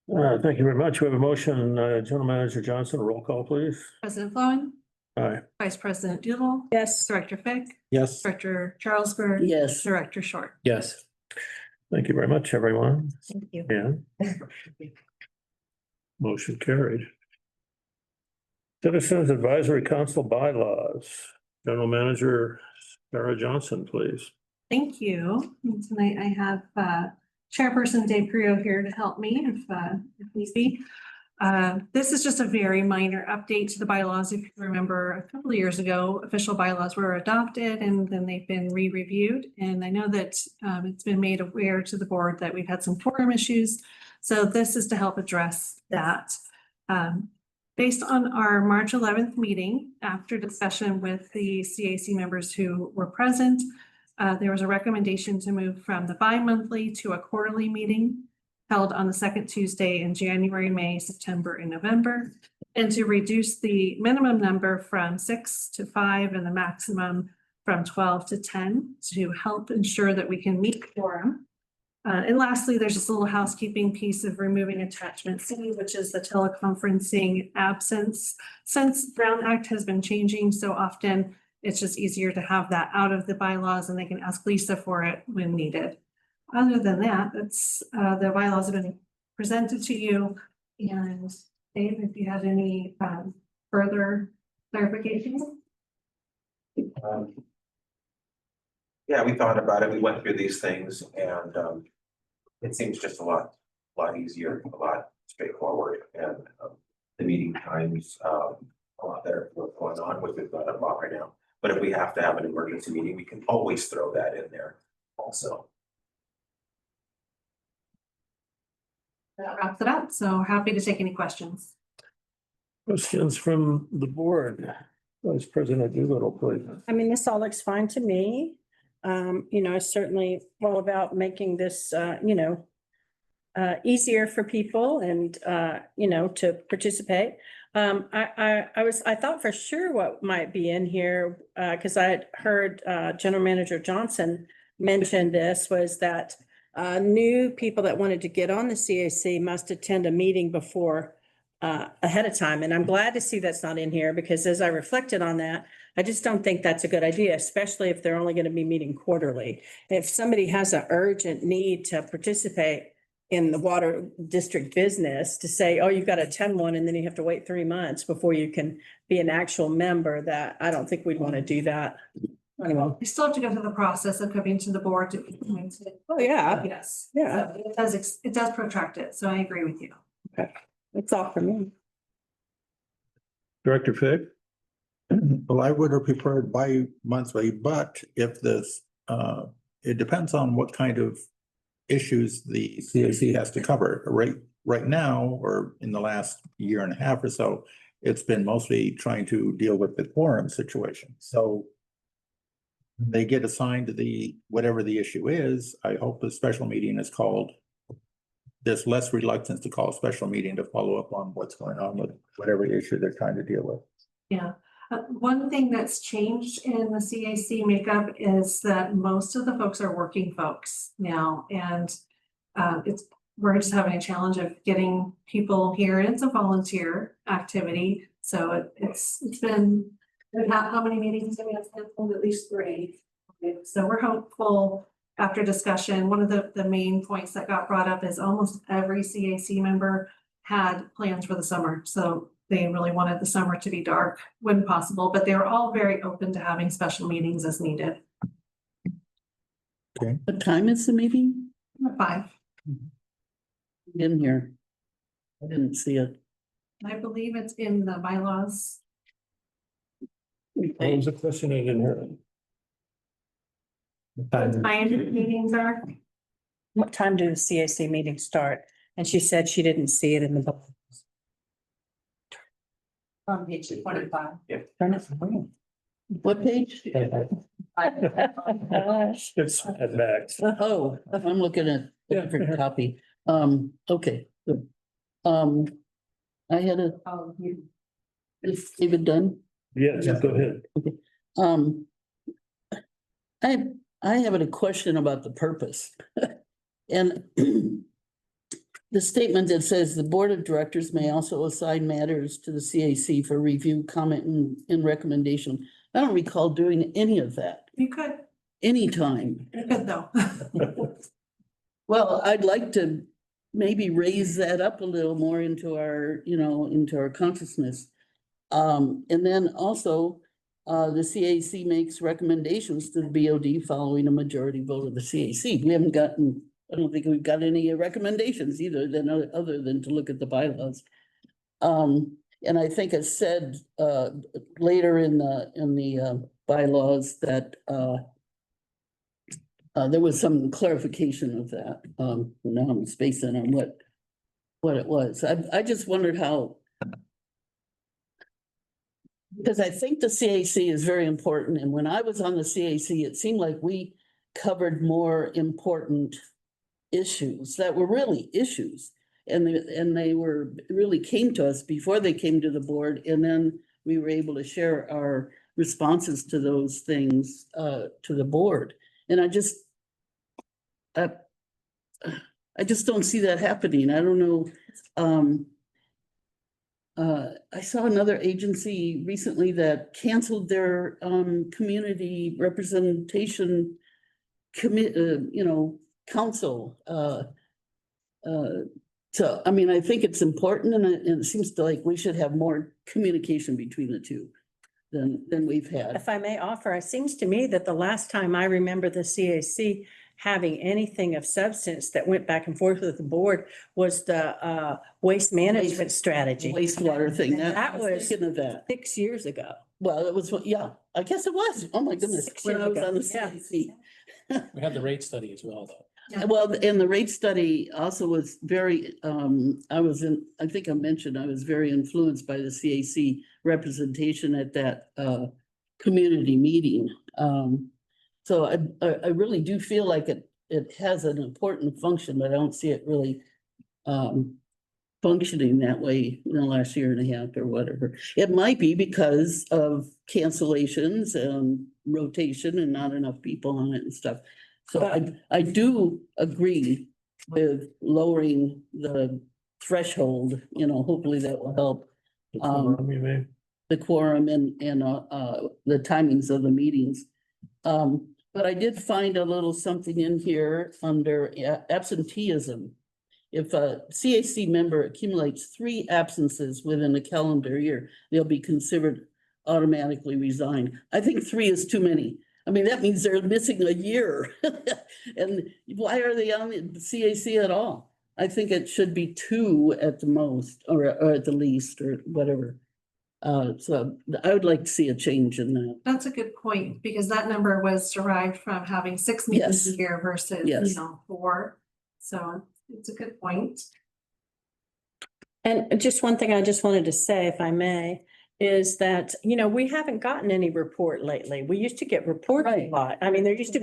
Thank you very much. We have a motion, General Manager Johnson, roll call, please. President Flowing, Aye. Vice President Doodle, Yes. Director Fick, Yes. Director Charlesburg. Yes. Director Short. Yes. Thank you very much, everyone. Thank you. Yeah. Motion carried. Citizens Advisory Council bylaws. General Manager Sarah Johnson, please. Thank you. And tonight I have Chairperson Dave Creo here to help me if needs be. This is just a very minor update to the bylaws. If you remember, a couple of years ago, official bylaws were adopted and then they've been re-reviewed. And I know that it's been made aware to the board that we've had some quorum issues. So this is to help address that. Based on our March 11th meeting, after discussion with the CAC members who were present, there was a recommendation to move from the bi-monthly to a quarterly meeting held on the second Tuesday in January, May, September, and November, and to reduce the minimum number from 6 to 5 and the maximum from 12 to 10 to help ensure that we can meet quorum. And lastly, there's this little housekeeping piece of removing attachment C, which is the teleconferencing absence. Since Brown Act has been changing so often, it's just easier to have that out of the bylaws and they can ask Lisa for it when needed. Other than that, that's the bylaws have been presented to you. And Dave, if you had any further clarifications? Yeah, we thought about it. We went through these things and it seems just a lot easier, a lot straightforward, and the meeting times a lot better for what's going on, which we've got about right now. But if we have to have an emergency meeting, we can always throw that in there also. That wraps it up. So happy to take any questions. Questions from the board. Vice President Doolittle, please. I mean, this all looks fine to me. You know, it's certainly all about making this, easier for people and, to participate. I thought for sure what might be in here, because I had heard General Manager Johnson mention this, was that new people that wanted to get on the CAC must attend a meeting before ahead of time. And I'm glad to see that's not in here, because as I reflected on that, I just don't think that's a good idea, especially if they're only going to be meeting quarterly. If somebody has an urgent need to participate in the water district business, to say, oh, you've got to attend one and then you have to wait 3 months before you can be an actual member, that I don't think we'd want to do that. Anyway. You still have to go through the process of coming to the board to. Oh, yeah. Yes. Yeah. So it does protract it. So I agree with you. Okay. That's all for me. Director Fick? Well, I would have preferred bi-monthly, but if this, it depends on what kind of issues the CAC has to cover. Right now, or in the last year and a half or so, it's been mostly trying to deal with the quorum situation. So they get assigned to the, whatever the issue is. I hope the special meeting is called. There's less reluctance to call a special meeting to follow up on what's going on with whatever issue they're trying to deal with. Yeah. One thing that's changed in the CAC makeup is that most of the folks are working folks now, and we're just having a challenge of getting people here. And it's a volunteer activity, so it's been how many meetings have we had? At least 3. So we're hopeful. After discussion, one of the main points that got brought up is almost every CAC member had plans for the summer. So they really wanted the summer to be dark when possible, but they were all very open to having special meetings as needed. Okay. What time is the meeting? 5. In here. I didn't see it. I believe it's in the bylaws. What was the question I didn't hear? Time meetings are. What time do the CAC meetings start? And she said she didn't see it in the book. On page 25. Turn it on. What page? It's at max. Oh, I'm looking at a different copy. Okay. Good. I had a, is David done? Yes, go ahead. I have a question about the purpose. And the statement that says the board of directors may also assign matters to the CAC for review, comment and recommendation. I don't recall doing any of that You could, anytime. you could though. Well, I'd like to maybe raise that up a little more into our, into our consciousness. And then also, the CAC makes recommendations to the BOD following a majority vote of the CAC. We haven't gotten, I don't think we've got any recommendations either other than to look at the bylaws. And I think it said, later in the bylaws that, there was some clarification of that. Now I'm spacing on what it was. I just wondered how. Because I think the CAC is very important, and when I was on the CAC, it seemed like we covered more important issues that were really issues. And they were really came to us before they came to the board, and then we were able to share our responses to those things to the board. And I just don't see that happening. I don't know. I saw another agency recently that canceled their community representation council. So, I mean, I think it's important, and it seems to like we should have more communication between the two than we've had. If I may offer, it seems to me that the last time I remember the CAC having anything of substance that went back and forth with the board was the waste management strategy. Wastewater thing. That I was was thinking of that. 6 years ago. Well, it was, yeah, I guess it was. Oh, my goodness. 6 When years I was ago. on the Yeah. CAC. We had the rate study as well, though. Well, and the rate study also was very, I think I mentioned, I was very influenced by the CAC representation at that community meeting. So I really do feel like it has an important function, but I don't see it really functioning that way in the last year and a half or whatever. It might be because of cancellations and rotation and not enough people on it and stuff. So I do agree with lowering the threshold, hopefully that will help. The quorum, you mean? The quorum and the timings of the meetings. But I did find a little something in here under absenteeism. If a CAC member accumulates 3 absences within a calendar year, they'll be considered automatically resigned. I think 3 is too many. I mean, that means they're missing a year. And why are they on the CAC at all? I think it should be 2 at the most, or at the least, or whatever. So I would like to see a change in that. That's a good point, because that number was derived from having 6 meetings a Yes. year versus, Yes. 4. So it's a good point. And just one thing I just wanted to say, if I may, is that, we haven't gotten any report lately. We used to get reports a Right. lot. I mean, there used to,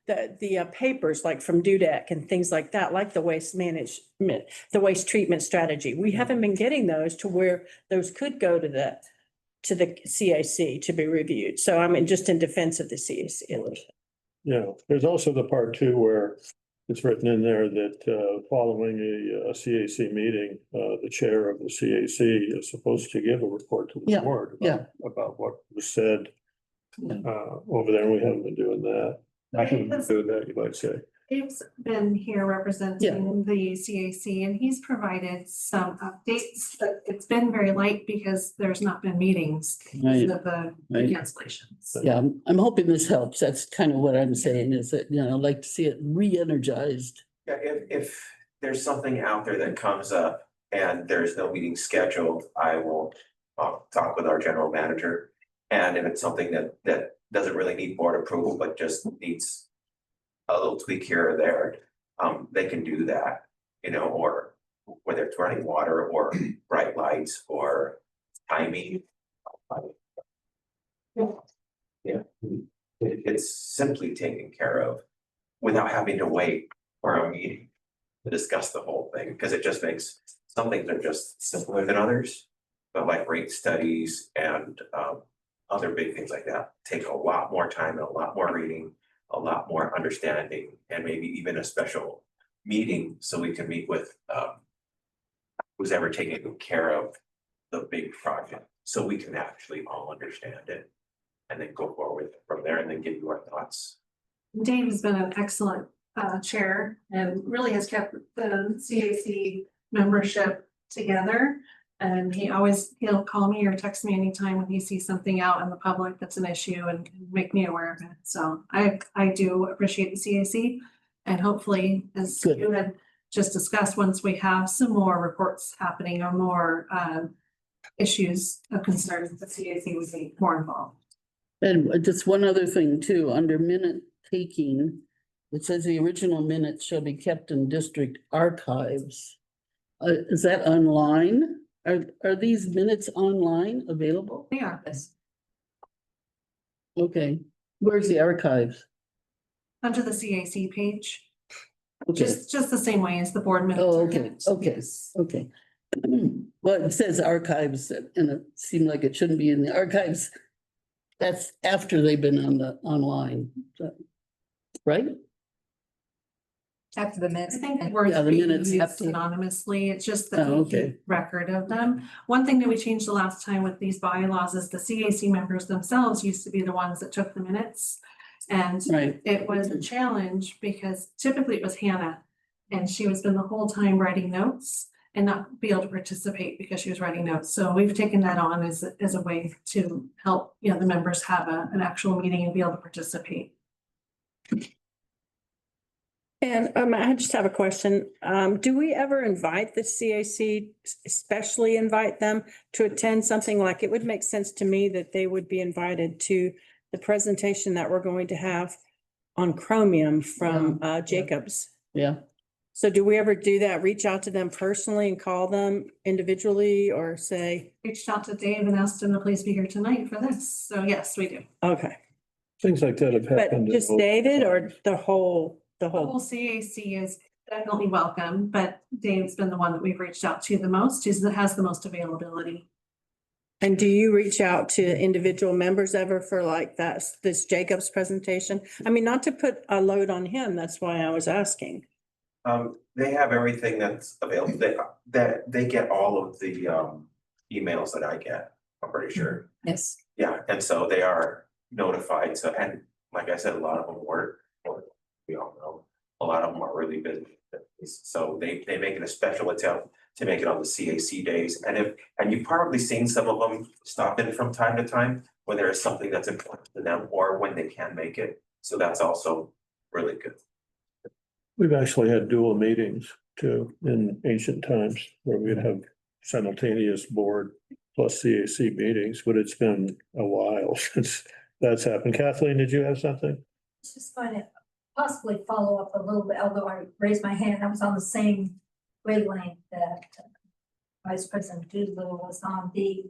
the papers like from Dudek and things like that, like the waste management, the waste treatment strategy. We haven't been getting those to where those could go to the CAC to be reviewed. So I mean, just in defense of the CAC. Yeah, there's also the part 2 where it's written in there that following a CAC meeting, the chair of the CAC is supposed to give a report to the Yeah, board yeah. about what was said Yeah. over there. We haven't been doing that. I haven't been doing that, you might say. Dave's been here representing the CAC, and he's provided some updates, but it's been very light because there's not been meetings Right. because of the Right. cancellations. Yeah, I'm hoping this helps. That's kind of what I'm saying is that, I'd like to see it re-energized. Yeah, if there's something out there that comes up and there's no meeting scheduled, I will talk with our general manager. And if it's something that doesn't really need board approval, but just needs a little tweak here or there, they can do that, or whether it's running water or bright lights or timing. Yeah, it's simply taken care of without having to wait for a meeting to discuss the whole thing, because it just makes, some things are just simpler than others. But like rate studies and other big things like that take a lot more time and a lot more reading, a lot more understanding, and maybe even a special meeting so we can meet with, who's ever taking care of the big project, so we can actually all understand it. And then go forward from there and then give you our thoughts. Dave has been an excellent chair and really has kept the CAC membership together. And he'll call me or text me anytime when he sees something out in the public that's an issue and make me aware of it. So I do appreciate the CAC. And hopefully, as Good. you had just discussed, once we have some more reports happening or more issues of concern, the CAC would be more involved. And just one other thing too, under minute taking, it says the original minutes shall be kept in district archives. Is that online? Are these minutes online available? They are. Okay, where's the archives? Under the CAC page, Okay, just the same way as the board minutes. oh, are okay, kept. okay, Yes. okay. Well, it says archives and it seemed like it shouldn't be in the archives. That's after they've been on the online, right? After the I minutes. think the words Yeah, the being minutes have used to- anonymously, it's just that Oh, we keep okay. record of them. One thing that we changed the last time with these bylaws is the CAC members themselves used to be the ones that took the minutes. And Right, it was a challenge because typically it was Hannah. And she was been the whole time writing notes and not be able to participate because she was writing notes. So we've taken that on as a way to help, the members have an actual meeting and be able to participate. And I just have a question. Do we ever invite the CAC, especially invite them to attend something like, it would make sense to me that they would be invited to the presentation that we're going to have on chromium from Jacobs. yeah. So do we ever do that? Reach out to them personally and call them individually or say, Reached out to Dave and asked him to please be here tonight for this. So yes, we do. okay, Things like that have but happened. just David or the whole? The whole CAC is definitely welcome, but Dave's been the one that we've reached out to the most, that has the most availability. And do you reach out to individual members ever for like this Jacobs presentation? I mean, not to put a load on him, that's why I was asking. They have everything that's available, they get all of the emails that I get, I'm pretty sure. Yes. Yeah, and so they are notified, so, and like I said, a lot of them work, we all know, a lot of them are really busy. So they make it a special attempt to make it on the CAC days, and you've probably seen some of them stop in from time to time when there is something that's important to them or when they can make it, so that's also really good. We've actually had dual meetings too in ancient times where we'd have simultaneous board plus CAC meetings, but it's been a while since that's happened. Kathleen, did you have something? Just going to possibly follow up a little bit, although I raised my hand, I was on the same wavelength that Vice President Doolittle was on. The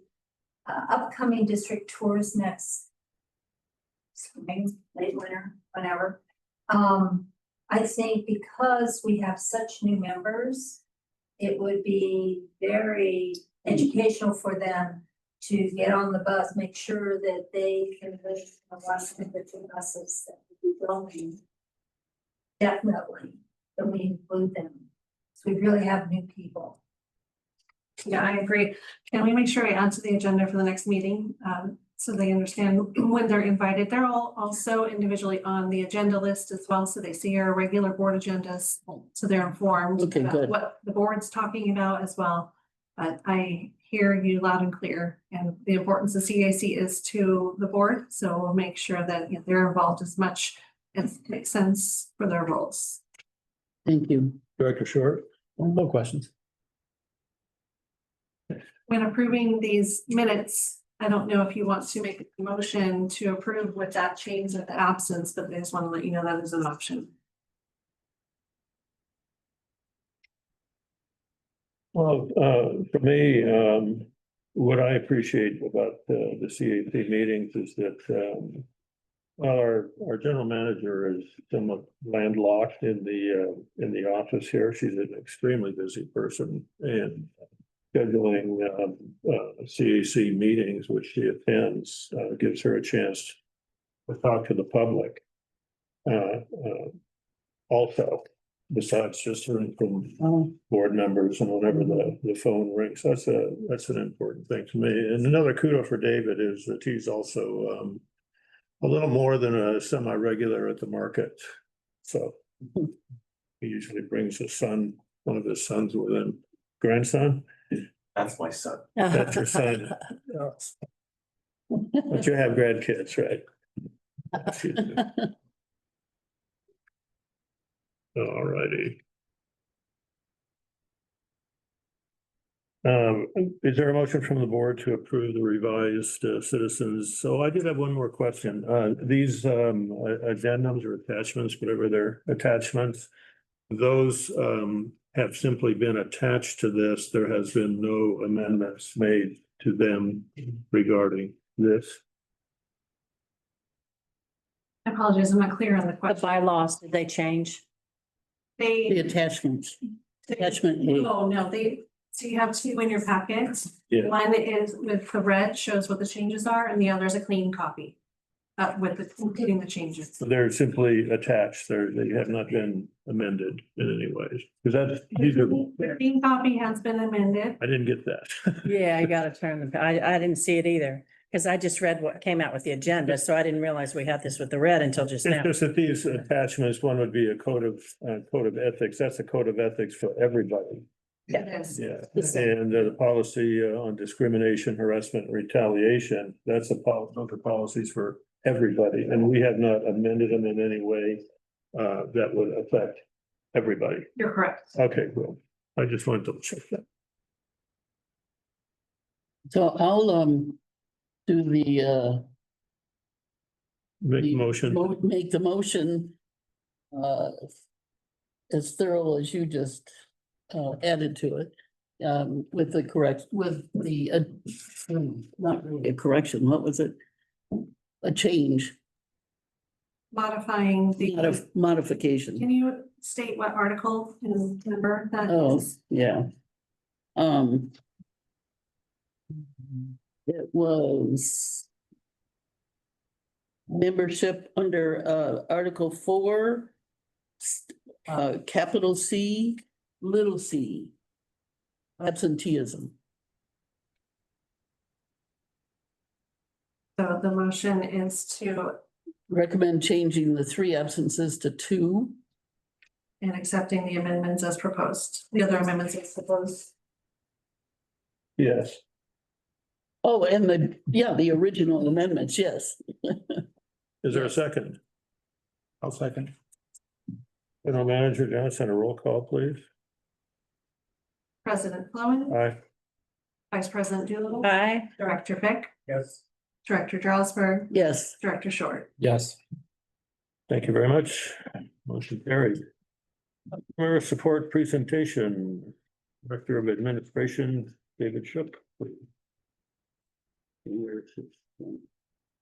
upcoming district tours next spring, late winter, whenever. I think because we have such new members, it would be very educational for them to get on the bus, make sure that they can live on one of the two buses that will be going. Definitely, that we include them. So we really have new people. Yeah, I agree. Can we make sure I add to the agenda for the next meeting? So they understand when they're invited. They're all also individually on the agenda list as well. So they see our regular board agendas. So they're informed Okay, about good. what the board's talking about as well. But I hear you loud and clear, and the importance of CAC is to the board. So we'll make sure that they're involved as much as it makes sense for their roles. Thank you. Director Short? No questions. When approving these minutes, I don't know if you want to make a motion to approve with that change of the absence, but I just want to let you know that is an option. Well, for me, what I appreciate about the CAC meetings is that our general manager is somewhat landlocked in the office here. She's an extremely busy person, and scheduling CAC meetings, which she attends, gives her a chance to talk to the public. Also, besides just hearing from Oh, board members and whenever the phone rings. That's an important thing to me. And another kudo for David is that he's also a little more than a semi-regular at the market. So he usually brings his son, one of his sons with him. Grandson? That's my son. That's your son. But you have grandkids, right? All righty. Is there a motion from the board to approve the revised citizens? So I did have one more question. These addendums or attachments, whatever they're attachments, those have simply been attached to this. There has been no amendments made to them regarding this. I apologize, I'm not clear on the The question. bylaws, did they change? the They, attachments, attachment A. oh, no, so you have two in your packet. Yeah. One is with the red shows what the changes are, and the other is a clean copy. Including the changes. So they're simply attached. They have not been amended in any way. Because The clean copy has been amended. I didn't get that. Yeah, I gotta turn I didn't see it either, because I just read what came out with the agenda, so I didn't realize we had this with the red until just It's now. just that these attachments, one would be a code of ethics. That's a code of ethics for everybody. Yes. Yeah, and the policy on discrimination, harassment, and retaliation, those are policies for everybody, and we have not amended them in any way that would affect everybody. You're correct. Okay, well, I just wanted to check that. So I'll do the Make a motion. make the motion as thorough as you just added to it, with the not really a correction, what was it? A change, Modifying the, modification. can you state what article and number that Oh, is? yeah. It was membership under Article 4, capital C, little c, absenteeism. So the motion is to, Recommend changing the 3 absences to 2. and accepting the amendments as proposed, the other amendments as proposed. Yes. Oh, and the original amendments, yes. Is there a second? I'll second. General Manager Johnson, a roll call, please. President Fluen, Aye. Vice President Doolittle. Aye. Director Pick, Yes. Director Jarlsberg, Yes. Director Short. Yes. Thank you very much. Motion carried. Customer support presentation, Director of Administration, David Shook. please.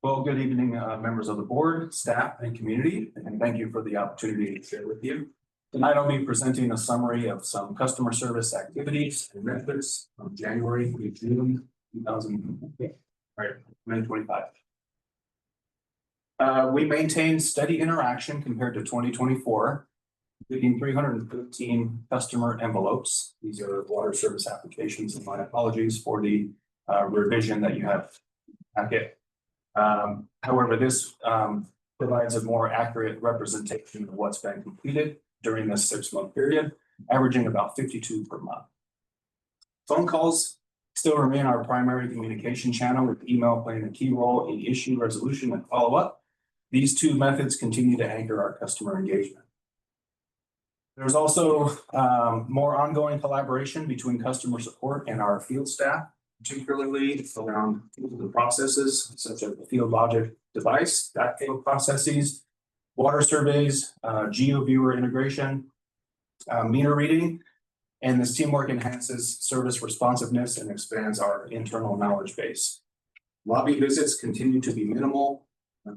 Well, good evening, members of the board, staff, and community, and thank you for the opportunity to share with you. Tonight, I'll be presenting a summary of some customer service activities and methods from January to June 2025. We maintained steady interaction compared to 2024, including 315 customer envelopes. These are water service applications, and my apologies for the revision that you have packet. However, this provides a more accurate representation of what's been completed during this 6-month period, averaging about 52 per month. Phone calls still remain our primary communication channel, with email playing a key role in issue resolution and follow-up. These 2 methods continue to anchor our customer engagement. There's also more ongoing collaboration between customer support and our field staff, particularly around the processes such as the field logic device, backfill processes, water surveys, GeoViewer integration, meter reading, and this teamwork enhances service responsiveness and expands our internal knowledge base. Lobby visits continue to be minimal,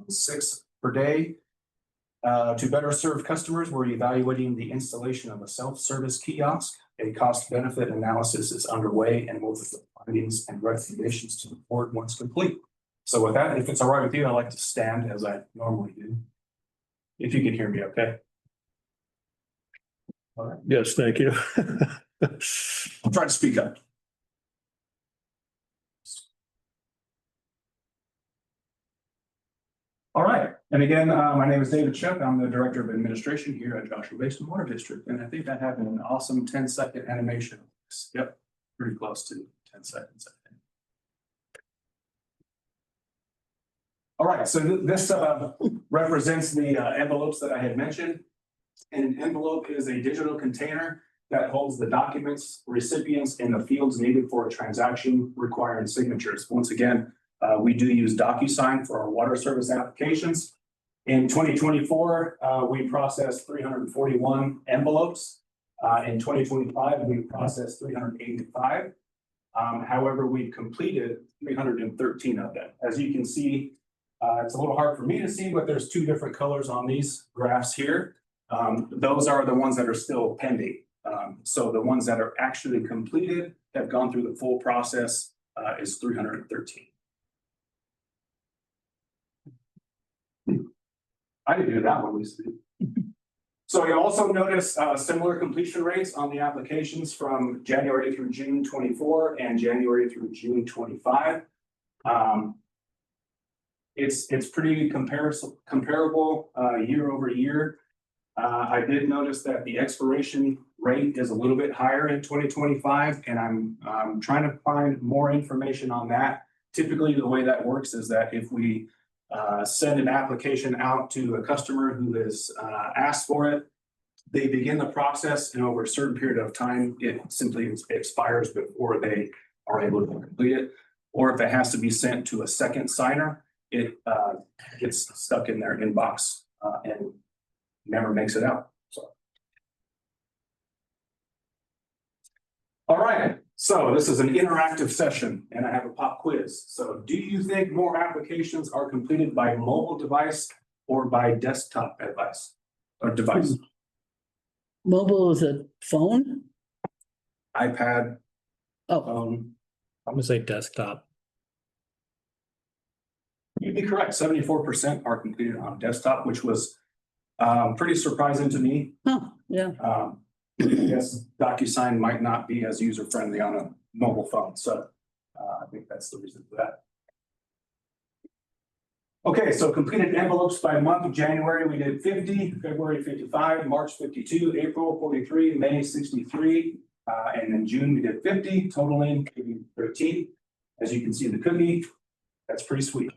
6 per day. To better serve customers, we're evaluating the installation of a self-service kiosk. A cost-benefit analysis is underway, and we'll put findings and recommendations to the board once complete. So with that, if it's all right with you, I'd like to stand as I normally do. If you can hear me okay. Yes, thank you. I'll try to speak up. All right, and again, my name is David Shook. I'm the Director of Administration here at Joshua Basin Water District, and I think I have an awesome 10-second animation. Yep, pretty close to 10 seconds, I think. All right, so this represents the envelopes that I had mentioned. And an envelope is a digital container that holds the documents, recipients, and the fields needed for a transaction requiring signatures. Once again, we do use DocuSign for our water service applications. In 2024, we processed 341 envelopes. In 2025, we processed 385. However, we completed 313 of them. As you can see, it's a little hard for me to see, but there's two different colors on these graphs here. Those are the ones that are still pending. So the ones that are actually completed, have gone through the full process, is 313. I didn't do that one, Lisa. So you also notice similar completion rates on the applications from January through June 24 and January through June 25. It's pretty comparable year over year. I did notice that the expiration rate is a little bit higher in 2025, and I'm trying to find more information on that. Typically, the way that works is that if we send an application out to a customer who has asked for it, they begin the process, and over a certain period of time, it simply expires before they are able to complete it. Or if it has to be sent to a second signer, it gets stuck in their inbox and never makes it out. So. All right, so this is an interactive session and I have a pop quiz. So do you think more applications are completed by mobile device or by desktop device? Mobile is a phone? iPad, Oh, phone. I'm gonna say desktop. You'd be correct, 74% are completed on desktop, which was pretty surprising to me. yeah. Yes, DocuSign might not be as user-friendly on a mobile phone, so I think that's the reason for that. Okay, so completed envelopes by month of January, we did 50, February 55, March 52, April 43, May 63, and in June we did 50, totaling 13. As you can see in the cookie, that's pretty sweet.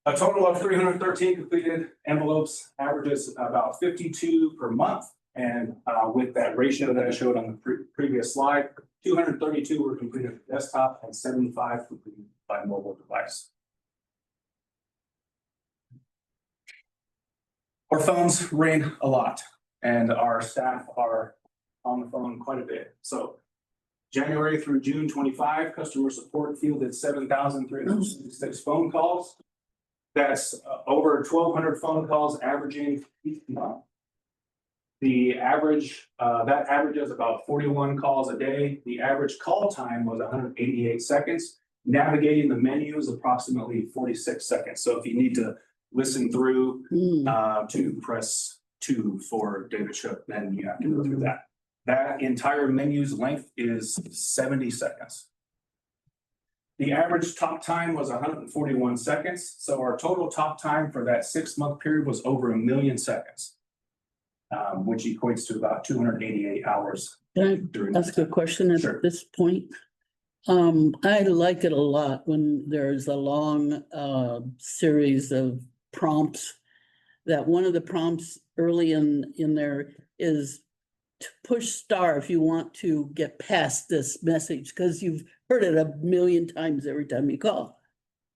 A total of 313 completed envelopes, averages about 52 per month. And with that ratio that I showed on the previous slide, 232 were completed on desktop and 75 completed by mobile device. Our phones ring a lot and our staff are on the phone quite a bit. So January through June 25, customer support fielded 7,366 phone calls. That's over 1,200 phone calls averaging each month. The average, that averages about 41 calls a day. The average call time was 188 seconds. Navigating the menu is approximately 46 seconds. So if you need to listen through to press 2 for David Shook, then you have to go through that. That entire menu's length is 70 seconds. The average talk time was 141 seconds. So our total talk time for that 6-month period was over 1 million seconds, which equates to about 288 hours. Can I ask a question at this point? I like it a lot when there's a long series of prompts. That one of the prompts early in there is to push star if you want to get past this message, because you've heard it 1 million times every time you call.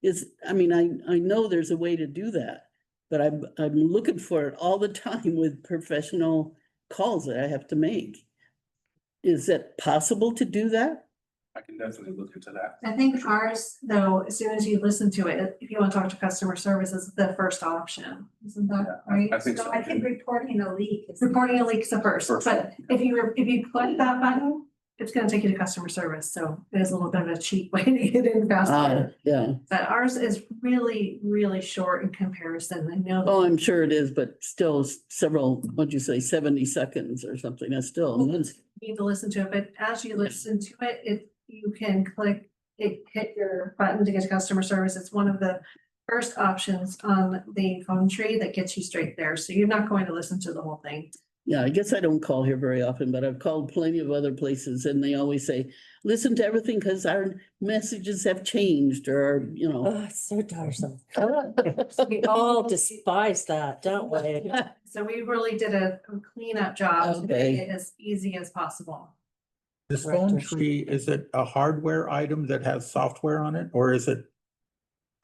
I know there's a way to do that, but I'm looking for it all the time with professional calls that I have to make. Is it possible to do that? I can definitely look into that. I think ours, though, as soon as you listen to it, if you want to talk to customer service, is the first option. Isn't that right? I think so. I think reporting a leak is. Reporting a leak is the first, but if you click that button, it's gonna take you to customer service, so it is a little bit of a cheap way to get in faster. Yeah. But ours is really, really short in comparison. I know. Oh, I'm sure it is, but still several, what'd you say, 70 seconds or something, that's still. Need to listen to it, but as you listen to it, you can hit your button to get to customer service. It's one of the first options on the phone tree that gets you straight there. So you're not going to listen to the whole thing. Yeah, I guess I don't call here very often, but I've called plenty of other places and they always say, listen to everything because our messages have changed or, you know. Oh, it's so tiresome. We all despise that, don't we? So we really did a cleanup job to Okay. make it as easy as possible. This phone tree, is it a hardware item that has software on it, or is it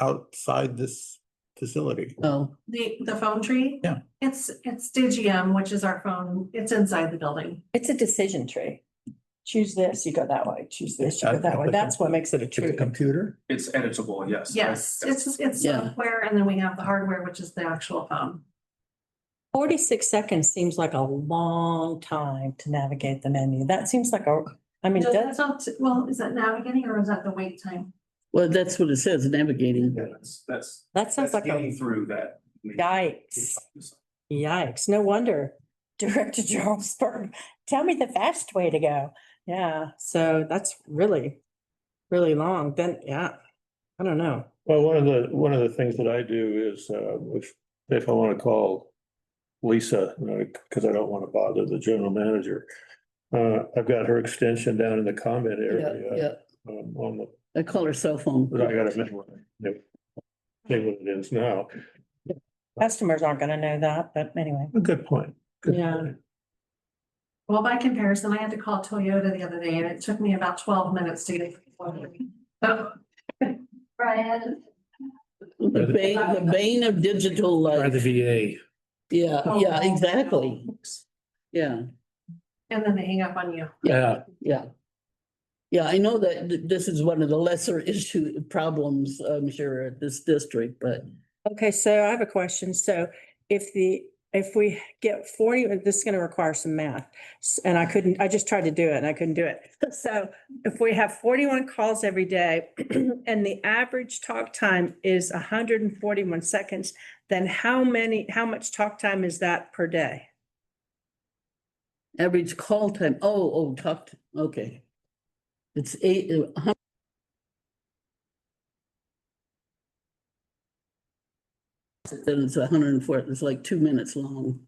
outside this facility? Oh, The phone tree? Yeah. It's Digium, which is our phone. It's inside the building. It's a decision tree. Choose this, you go that way. Choose this, you go that way. That's what makes it a It's a tree. computer? It's editable, yes. Yes, it's Yeah. software, and then we have the hardware, which is the actual phone. 46 seconds seems like a long time to navigate the menu. That seems like I mean, No, that's, that's not, well, is that navigating or is that the wait time? well, that's what it says, navigating. Yeah, that's that sounds like getting a through that. yikes. Yikes. No wonder. Director Jarlsberg, tell me the fast way to go. Yeah, so that's really, really long. Then, yeah, I don't know. Well, one of the things that I do is, if I want to call Lisa, because I don't want to bother the general manager. I've got her extension down in the comment Yeah, area. yeah. On the, I call her cell phone. but I gotta remember, say what it is now. Customers aren't gonna know that, but anyway. A good point. Good Yeah. point. Well, by comparison, I had to call Toyota the other day and it took me about 12 minutes to get. So, Brian. The bane of digital Try life. the VA. Yeah, exactly. Yeah, And then they hang up on you. Yeah. yeah. Yeah, I know that this is one of the lesser problems, I'm sure, at this district, but Okay, so I have a question. So if we get 40, this is gonna require some math. And I just tried to do it and I couldn't do it. So if we have 41 calls every day and the average talk time is 141 seconds, then how much talk time is that per day? average call time, okay. It's then it's 104, it's like 2 minutes long.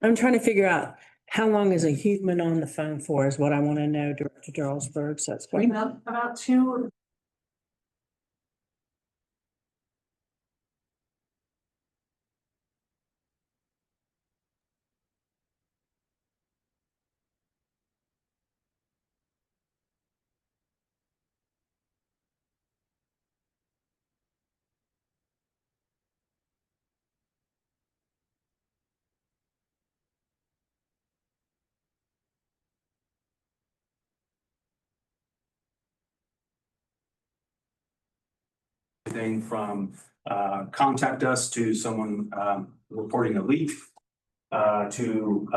I'm trying to figure out how long is a human on the phone for is what I want to know, Director Jarlsberg. So that's what. About 2. Thing from contact us to someone reporting a leak to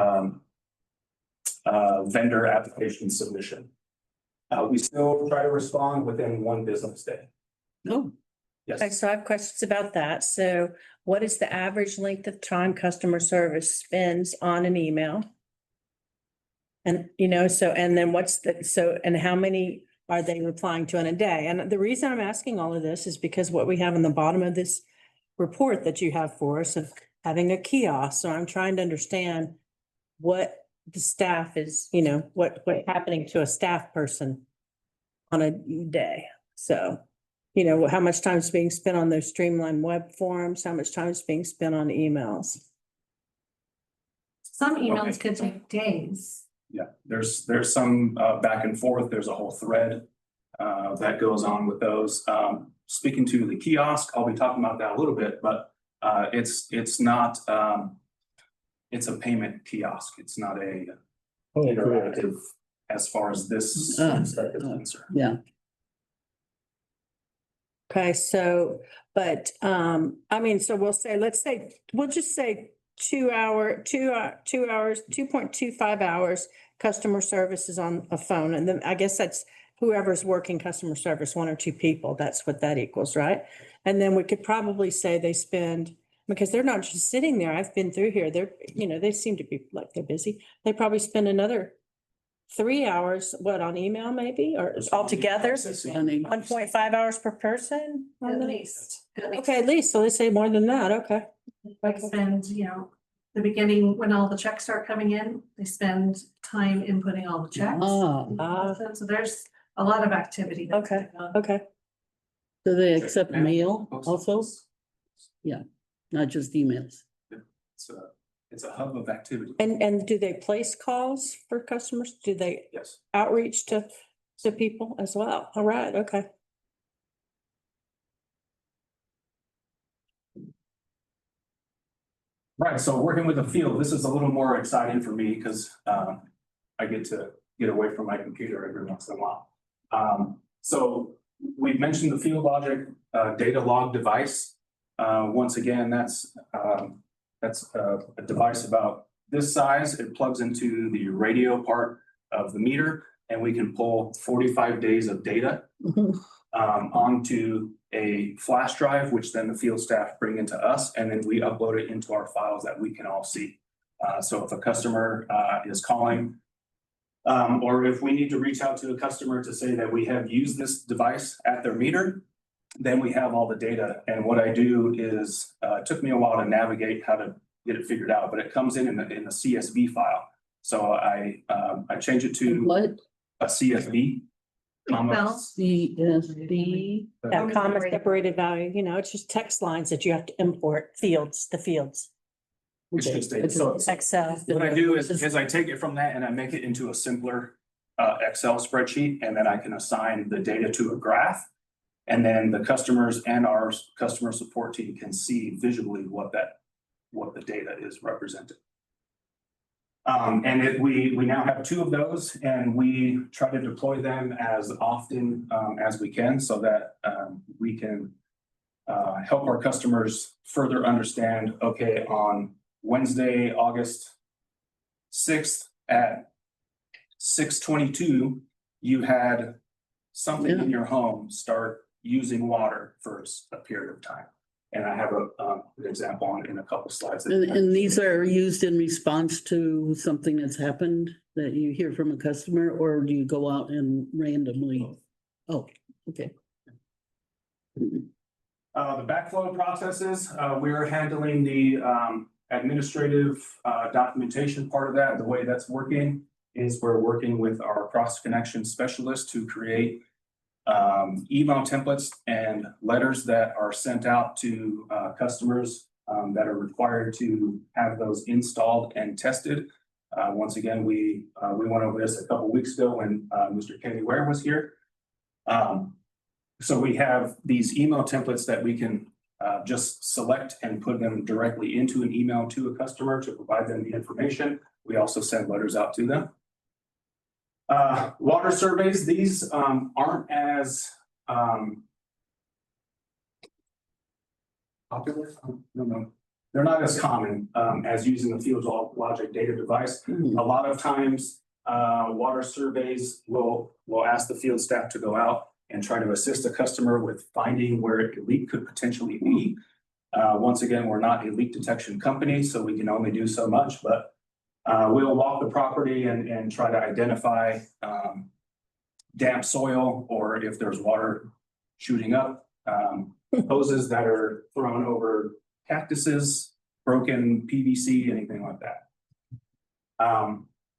vendor application submission. We still try to respond within 1 business day. Oh, Yes. Okay, so I have questions about that. So what is the average length of time customer service spends on an email? And, and then and how many are they replying to in a day? And the reason I'm asking all of this is because what we have in the bottom of this report that you have for us of having a kiosk. So I'm trying to understand what the staff is, what's happening to a staff person on a day. So, how much time is being spent on those streamlined web forms, how much time is being spent on emails? Some emails Okay. could take days. Yeah, there's some back and forth. There's a whole thread that goes on with those. Speaking to the kiosk, I'll be talking about that a little bit, but it's not it's a payment kiosk. It's not a interactive as far as this stuff is concerned. yeah. Okay, so, but, so we'll just say 2 hours, 2.25 hours, customer service is on a phone. And then I guess that's whoever's working customer service, 1 or 2 people, that's what that equals, right? And then we could probably say they spend, because they're not just sitting there. I've been through here. They're, they seem to be like they're busy. They probably spend another 3 hours, what, on email maybe, or altogether? 1.5 hours per person? At least. Okay, at least, so they say more than that, okay. They spend, the beginning, when all the checks start coming in, they spend time inputting all the checks. So there's a lot of activity. Okay, okay. Do they accept mail Post also? office. Yeah, not just emails. It's a hub of activity. And do they place calls for customers? Do they Yes. outreach to people as well? All right, okay. Right, so working with the field, this is a little more exciting for me because I get to get away from my computer every once in a while. So we've mentioned the Field Logic data log device. Once again, that's a device about this size. It plugs into the radio part of the meter, and we can pull 45 days of data onto a flash drive, which then the field staff bring into us, and then we upload it into our files that we can all see. So if a customer is calling, or if we need to reach out to a customer to say that we have used this device at their meter, then we have all the data. And what I do is, it took me a while to navigate how to get it figured out, but it comes in a CSV file. So I change it to What? a CSV. CSV. That comma separated value, it's just text lines that you have to import, the fields. It's just data. So Excel. what I do is I take it from that and I make it into a simpler Excel spreadsheet, and then I can assign the data to a graph. And then the customers and our customer support team can see visually what the data is represented. And we now have 2 of those, and we try to deploy them as often as we can so that we can help our customers further understand, okay, on Wednesday, August 6th at 6:22, you had something in your home start using water for a period of time. And I have an example in a couple slides. And these are used in response to something that's happened that you hear from a customer, or do you go out and randomly? Oh, okay. The backflow processes, we're handling the administrative documentation part of that. The way that's working is we're working with our cross connection specialist to create email templates and letters that are sent out to customers that are required to have those installed and tested. Once again, we went over this a couple weeks ago when Mr. Kenny Ware was here. So we have these email templates that we can just select and put them directly into an email to a customer to provide them the information. We also send letters out to them. Water surveys, these aren't as popular. No, they're not as common as using the Field Logic data device. A lot of times, water surveys will ask the field staff to go out and try to assist a customer with finding where a leak could potentially be. Once again, we're not a leak detection company, so we can only do so much, but we'll walk the property and try to identify damp soil, or if there's water shooting up, hoses that are thrown over cactuses, broken PVC, anything like that.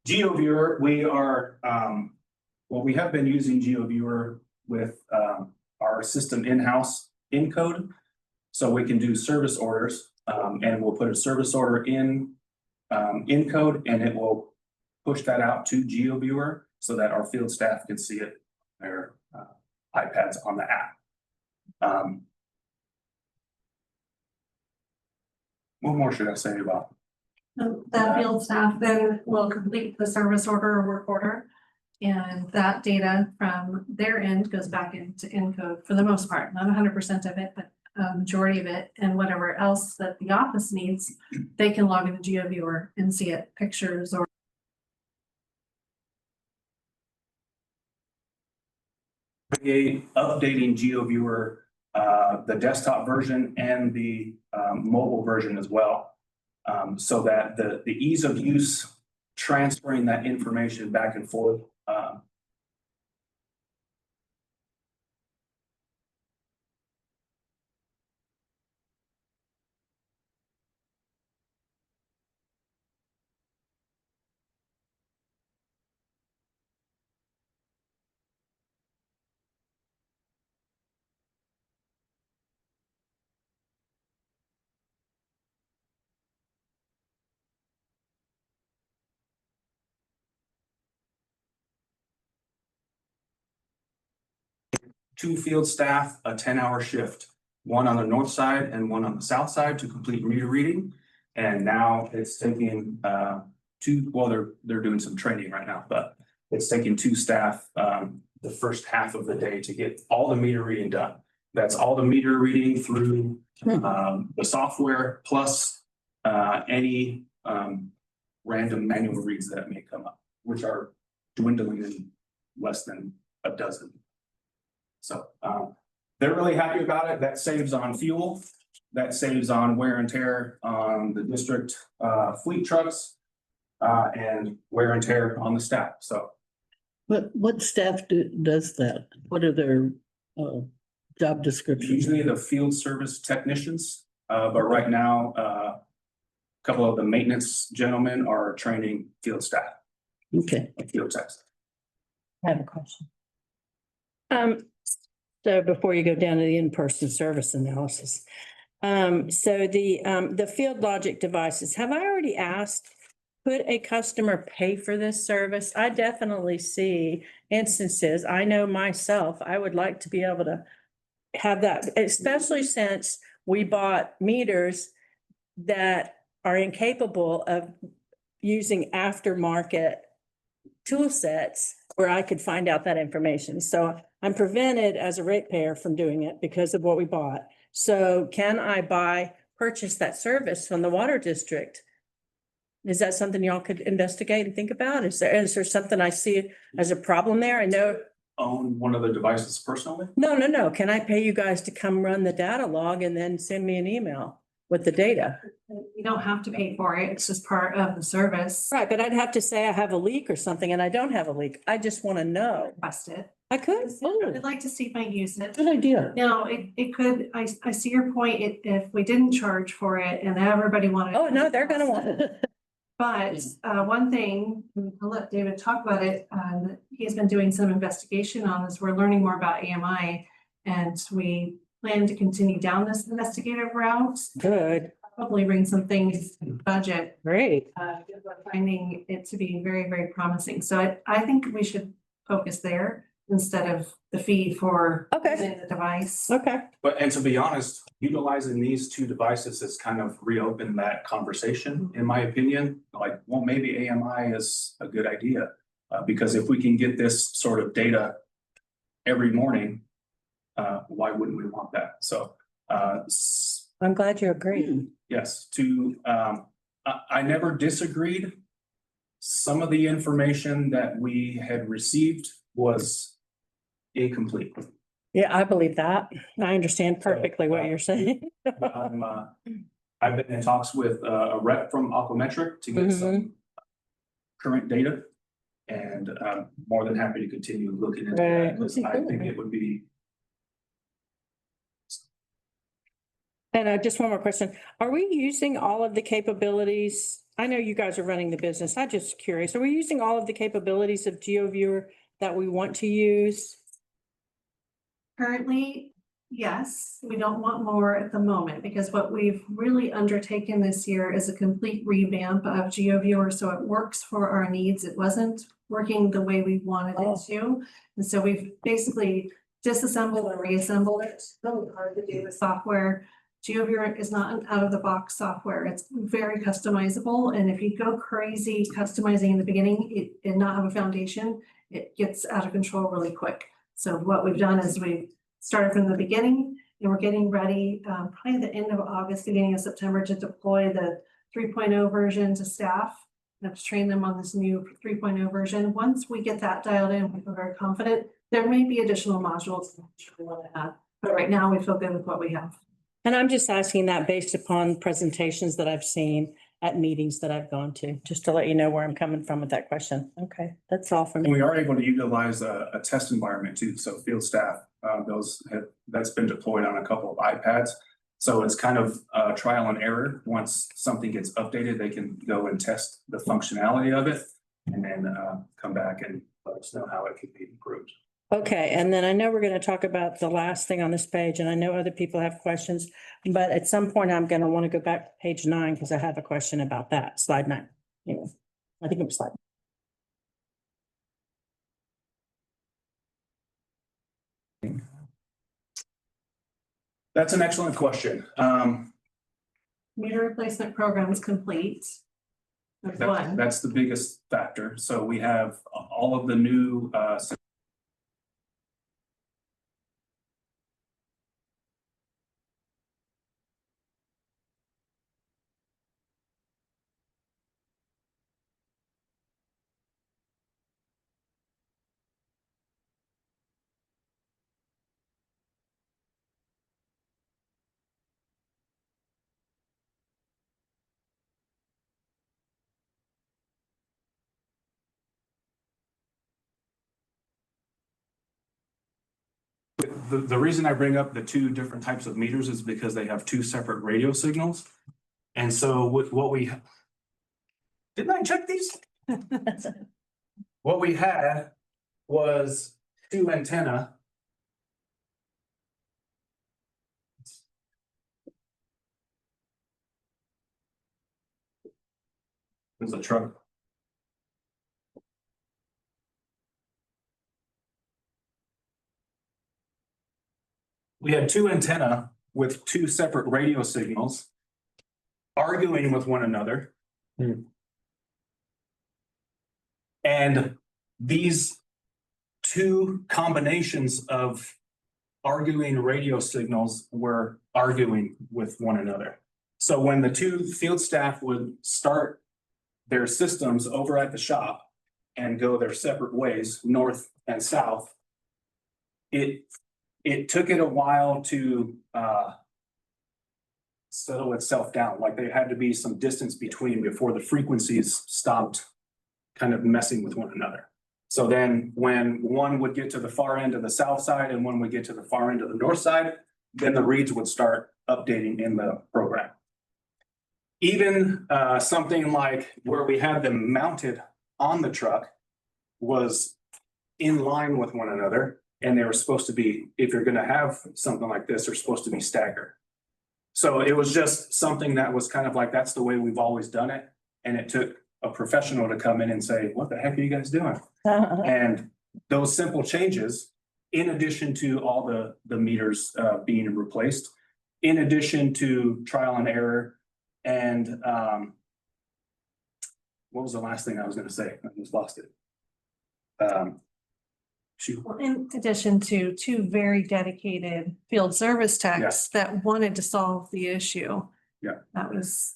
GeoViewer, we have been using GeoViewer with our system in-house Encode. So we can do service orders, and we'll put a service order in Encode, and it will push that out to GeoViewer so that our field staff can see it on their iPads on the app. What more should I say about? That field staff then will complete the service order or work order. And that data from their end goes back into Encode for the most part, not 100% of it, but majority of it, and whatever else that the office needs, they can log into GeoViewer and see it, pictures or. Updating GeoViewer, the desktop version and the mobile version as well. So that the ease of use, transferring that information back and forth. Two field staff, a 10-hour shift, one on the north side and one on the south side to complete meter reading. And now it's taking they're doing some training right now, but it's taking two staff the first half of the day to get all the meter reading done. That's all the meter reading through the software plus any random manual reads that may come up, which are dwindling in less than a dozen. So they're really happy about it. That saves on fuel. That saves on wear and tear on the district fleet trucks and wear and tear on the staff. So. What staff does that? What are their job descriptions? Usually the field service technicians, but right now, a couple of the maintenance gentlemen are training field staff. Okay. Field techs. I have a question. So before you go down to the in-person service analysis, so the field logic devices, have I already asked, could a customer pay for this service? I definitely see instances, I know myself, I would like to be able to have that, especially since we bought meters that are incapable of using aftermarket tool sets where I could find out that information. So I'm prevented as a ratepayer from doing it because of what we bought. So can I purchase that service from the water district? Is that something y'all could investigate and think about? Is there something I see as a problem there? I know. Own one of the devices personally? No. Can I pay you guys to come run the data log and then send me an email with the data? You don't have to pay for it. It's just part of the service. Right, but I'd have to say I have a leak or something and I don't have a leak. I just want to know. Request it. I could. I'd like to see if I use it. Good idea. Now, it could, I see your point, if we didn't charge for it and everybody wanted. Oh, no, they're gonna want it. But one thing, I'll let David talk about it, he's been doing some investigation on this. We're learning more about AMI and we plan to continue down this investigative route. Good. Probably bring some things to the budget. Great. Because we're finding it to be very, very promising. So I think we should focus there instead of the fee for using the device. Okay. And to be honest, utilizing these two devices has kind of reopened that conversation, in my opinion. Like, well, maybe AMI is a good idea because if we can get this sort of data every morning, why wouldn't we want that? So I'm glad you agree. yes, I never disagreed. Some of the information that we had received was incomplete. Yeah, I believe that. I understand perfectly what you're saying. I've been in talks with a rep from Aquametric to get some current data. And I'm more than happy to continue looking into that because I think it would be. And just one more question. Are we using all of the capabilities? I know you guys are running the business. I'm just curious. Are we using all of the capabilities of GeoViewer that we want to use? Currently, yes, we don't want more at the moment because what we've really undertaken this year is a complete revamp of GeoViewer so it works for our needs. It wasn't working the way we wanted it to. And so we've basically disassembled and reassembled it. It's really hard to do with software. GeoViewer is not an out-of-the-box software. It's very customizable. And if you go crazy customizing in the beginning and not have a foundation, it gets out of control really quick. So what we've done is we've started from the beginning And we're getting ready, probably the end of August, beginning of September, to deploy the 3.0 version to staff. We have to train them on this new 3.0 version. Once we get that dialed in, we feel very confident. There may be additional modules that we want to add, but right now we feel good with what we have. And I'm just asking that based upon presentations that I've seen at meetings that I've gone to, just to let you know where I'm coming from with that question. Okay, that's all from And me. we are able to utilize a test environment too, so field staff, that's been deployed on a couple of iPads. So it's kind of trial and error. Once something gets updated, they can go and test the functionality of it and then come back and let us know how it can be improved. Okay, and then I know we're going to talk about the last thing on this page, and I know other people have questions, but at some point I'm going to want to go back to page 9 because I have a question about that, slide 9. Anyway, I think it was slide. That's an excellent question. Meter replacement program is complete. That's one. That's the biggest factor. So we have all of the new the reason I bring up the two different types of meters is because they have two separate radio signals. And so with what we, didn't I check these? What we had was two antenna. There's a truck. We had two antenna with two separate radio signals arguing with one another. And these two combinations of arguing radio signals were arguing with one another. So when the two field staff would start their systems over at the shop and go their separate ways, north and south, it took it a while to settle itself down. Like there had to be some distance between before the frequencies stopped kind of messing with one another. So then when one would get to the far end of the south side and one would get to the far end of the north side, then the reads would start updating in the program. Even something like where we had them mounted on the truck was in line with one another. And they were supposed to be, if you're gonna have something like this, they're supposed to be staggered. So it was just something that was kind of like, that's the way we've always done it. And it took a professional to come in and say, what the heck are you guys doing? And those simple changes, in addition to all the meters being replaced, in addition to trial and error, and what was the last thing I was gonna say? I just lost it. Well, in addition to two very dedicated field service techs that wanted to solve the issue. Yeah. That was.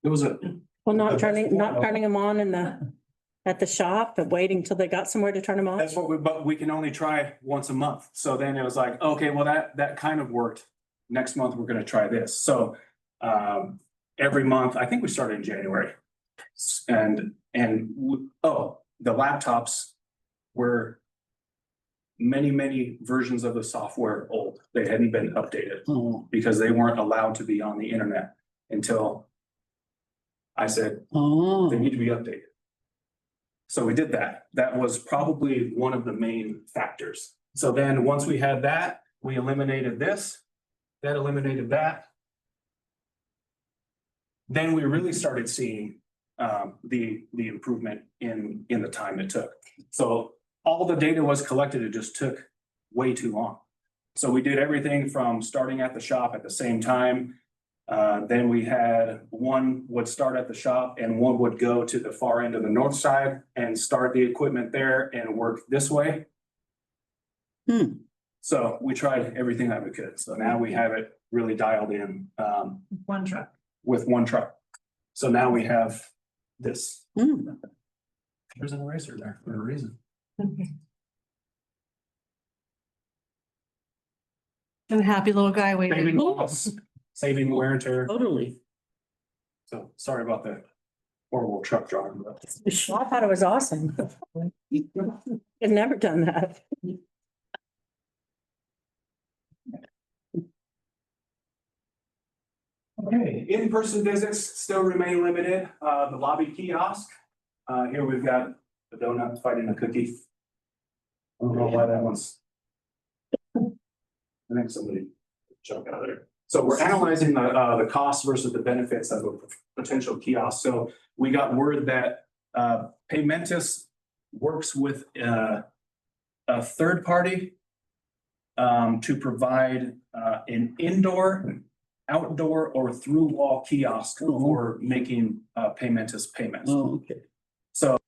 It was a. Well, not turning them on at the shop, but waiting till they got somewhere to turn them on. That's what but we can only try once a month. So then it was like, okay, well, that kind of worked. Next month, we're gonna try this. So every month, I think we started in January. And the laptops were many versions of the software old. They hadn't been updated because they weren't allowed to be on the internet until I said, they need to be updated. So we did that. That was probably one of the main factors. So then once we had that, we eliminated this, that eliminated that. Then we really started seeing the improvement in the time it took. So all the data was collected, it just took way too long. So we did everything from starting at the shop at the same time. Then we had one would start at the shop and one would go to the far end of the north side and start the equipment there and work this way. So we tried everything that we could. So now we have it really dialed in, One truck. with one truck. So now we have this. Hmm. There's an eraser there for a reason. And a happy little guy Saving waving. costs, saving wear and tear. Totally. So sorry about the horrible truck driving, but. Well, I thought it was awesome. I've never done that. Okay, in-person visits still remain limited. The lobby kiosk. Here we've got the donut fighting a cookie. I don't know why that one's. I think somebody jumped out of there. So we're analyzing the costs versus the benefits of a potential kiosk. So we got word that Paymentus works with a third party to provide an indoor, outdoor, or through wall kiosk for making Paymentus payments. Oh, okay. So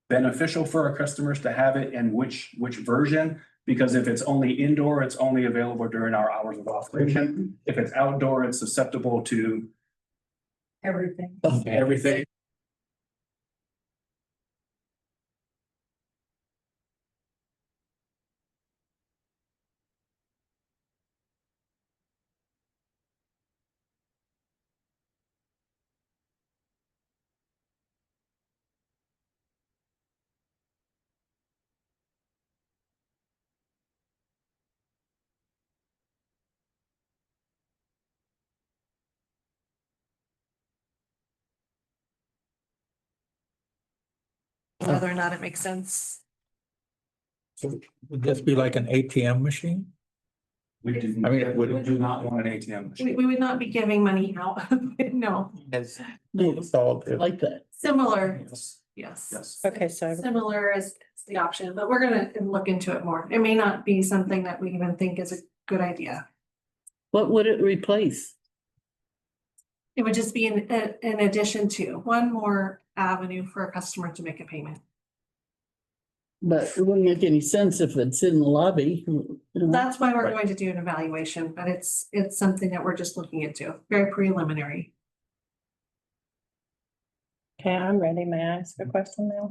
beneficial for our customers to have it and which version, because if it's only indoor, it's only available during our hours of operation. If it's outdoor, it's susceptible to Everything. everything. Whether or not it makes sense. So would this be like an ATM machine? We do, I mean, we do not want an ATM machine. We would not be giving money out. No, Has No, installed, I like that. similar, Yes, yes. yes. Okay, so Similar is the option, but we're gonna look into it more. It may not be something that we even think is a good idea. What would it replace? It would just be in addition to one more avenue for a customer to make a payment. But it wouldn't make any sense if it's in the lobby. You know. That's why we're Right. going to do an evaluation, but it's something that we're just looking into, very preliminary. okay, I'm ready. May I ask a question now?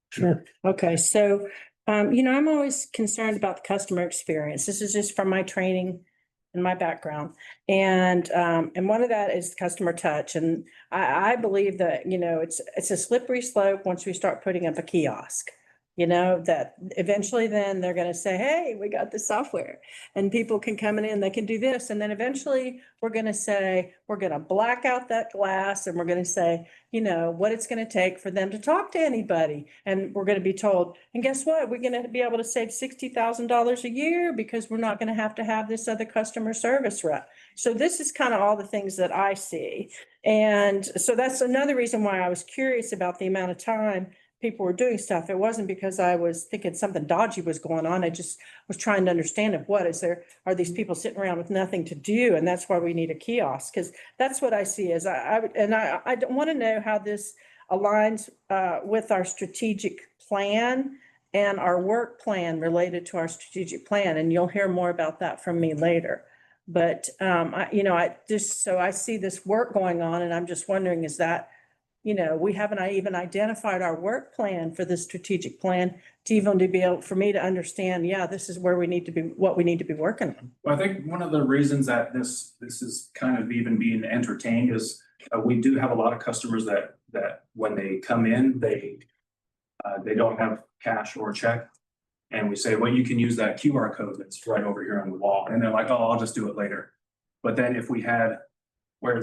Sure. Okay, so, I'm always concerned about the customer experience. This is just from my training and my background. And one of that is customer touch. And I believe that, it's a slippery slope once we start putting up a kiosk. That eventually then they're gonna say, hey, we got the software and people can come in and they can do this. And then eventually we're gonna say, we're gonna black out that glass and we're gonna say, what it's gonna take for them to talk to anybody. And we're gonna be told, and guess what? We're gonna be able to save $60,000 a year because we're not gonna have to have this other customer service rep. So this is kind of all the things that I see. And so that's another reason why I was curious about the amount of time people were doing stuff. It wasn't because I was thinking something dodgy was going on. I just was trying to understand are these people sitting around with nothing to do? And that's why we need a kiosk, because that's what I see as I don't want to know how this aligns with our strategic plan and our work plan related to our strategic plan. And you'll hear more about that from me later. But I see this work going on and I'm just wondering, is that, we haven't even identified our work plan for the strategic plan to even to be able for me to understand, this is where we need to be, what we need to be working on. Well, I think one of the reasons that this is kind of even being entertained is we do have a lot of customers that when they come in, they don't have cash or check. And we say, well, you can use that QR code that's right over here on the wall. And they're like, oh, I'll just do it later. But then if we had where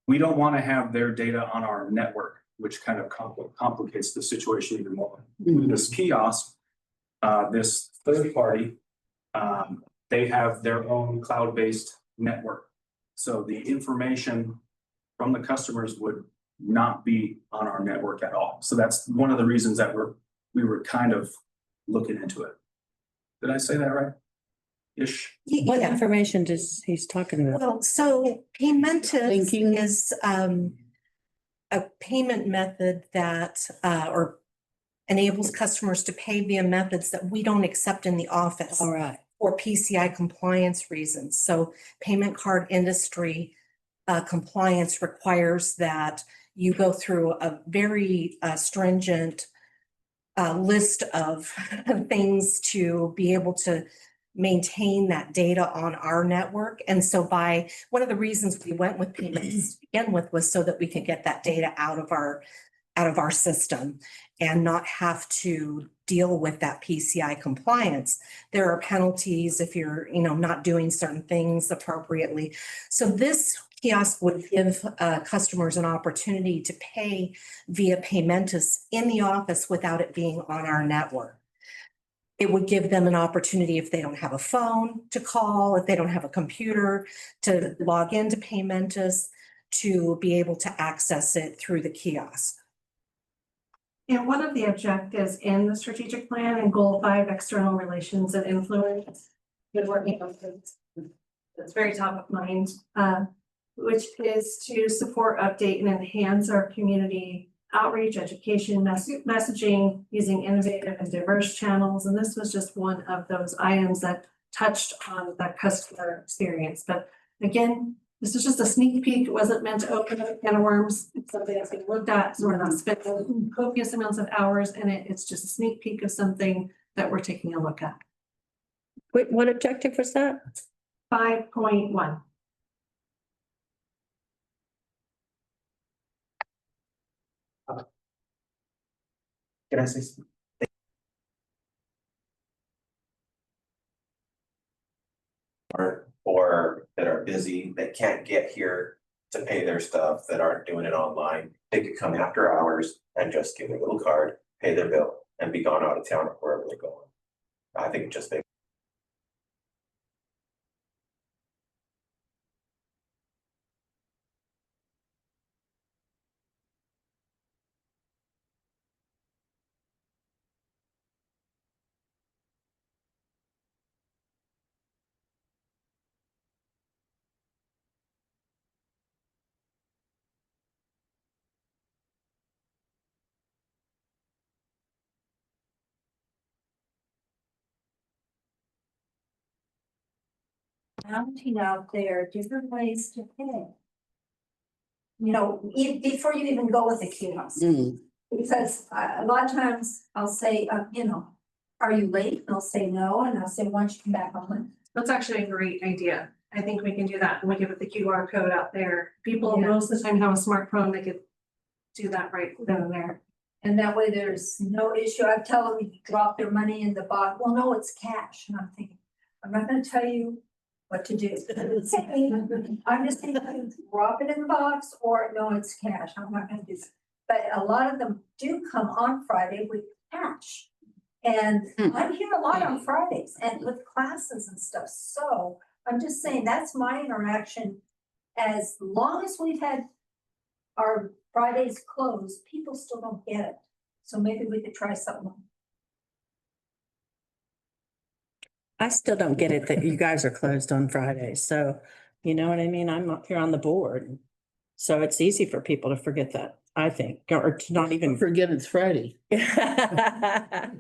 we don't want to have their data on our network, which kind of complicates the situation even more. With this kiosk, this third party, they have their own cloud-based network. So the information from the customers would not be on our network at all. So that's one of the reasons that we were kind of looking into it. Did I say that right? Ish. What Yeah. information does he's talking about? Well, so Paymentus Thinking. is a payment method that, or enables customers to pay via methods that we don't accept in the office All right. for PCI compliance reasons. So payment card industry compliance requires that you go through a very stringent list of things to be able to maintain that data on our network. And so one of the reasons we went with payments to begin with was so that we could get that data out of our system and not have to deal with that PCI compliance. There are penalties if you're, not doing certain things appropriately. So this kiosk would give customers an opportunity to pay via Paymentus in the office without it being on our network. It would give them an opportunity if they don't have a phone to call, if they don't have a computer to log into Paymentus, to be able to access it through the kiosk. And one of the objectives in the strategic plan and goal 5, external relations and influence, been working on this. It's very top of mind, which is to support, update, and enhance our community outreach, education, messaging using innovative and diverse channels. And this was just one of those items that touched on that customer experience. But again, this is just a sneak peek. It wasn't meant to open up a can of worms. It's something that's being looked at. So we're not spending copious amounts of hours in it. It's just a sneak peek of something that we're taking a look at. Wait, what objective was that? 5.1. Can I say something? Or that are busy, that can't get here to pay their stuff, that aren't doing it online, they could come after hours and just give a little card, pay their bill, and be gone out of town or wherever they're going. I think it just makes. Counting out there, different ways to pay. Before you even go with the kiosk. Because a lot of times I'll say, are you late? And they'll say no, and I'll say, why don't you come back on? That's actually a great idea. I think we can do that. And we give it the QR code out there. People Yeah. most of the time have a smartphone. They could do that right then and there. And that way there's no issue. I tell them you drop their money in the box. Well, no, it's cash. And I'm thinking, I'm not gonna tell you what to do. I'm just thinking, drop it in the box or no, it's cash. I'm not gonna do that. But a lot of them do come on Friday with cash. And I'm here a lot on Fridays and with classes and stuff. So I'm just saying that's my interaction. As long as we've had our Fridays closed, people still don't get it. So maybe we could try something. I still don't get it that you guys are closed on Fridays. So, you know what I mean? I'm up here on the board. So it's easy for people to forget that, I think, or to not even. Forget it's Friday. I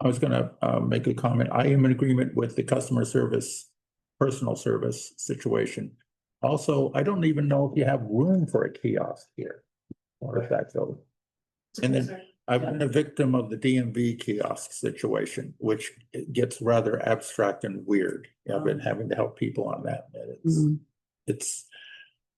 was gonna make a comment. I am in agreement with the customer service, personal service situation. Also, I don't even know if you have room for a kiosk here. Or if that's over. And then I've been a victim of the DMV kiosk situation, which it gets rather abstract and weird. I've been having to help people on that. And it's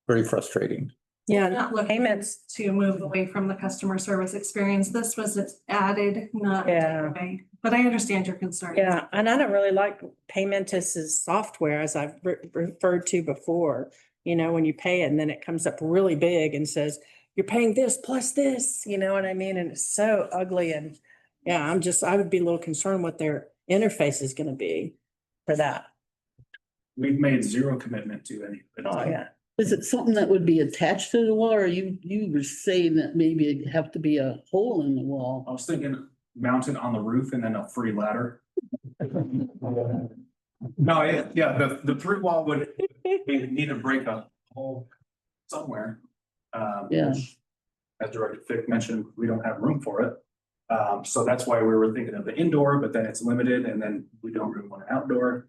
very frustrating. Yeah, Not looking payments. to move away from the customer service experience. This was added, not Yeah. taken away. But I understand your concern. Yeah, and I don't really like Paymentus's software, as I've referred to before. When you pay it and then it comes up really big and says, you're paying this plus this, you know what I mean? And it's so ugly. And yeah, I would be a little concerned what their interface is gonna be for that. We've made zero commitment to any. Oh, yeah. Is it something that would be attached to the wall, or you were saying that maybe it'd have to be a hole in the wall? I was thinking mounted on the roof and then a free ladder. No, yeah, the through wall would, we need to break a hole somewhere. Yeah. Which, as Director Fick mentioned, we don't have room for it. So that's why we were thinking of the indoor, but then it's limited and then we don't really want an outdoor.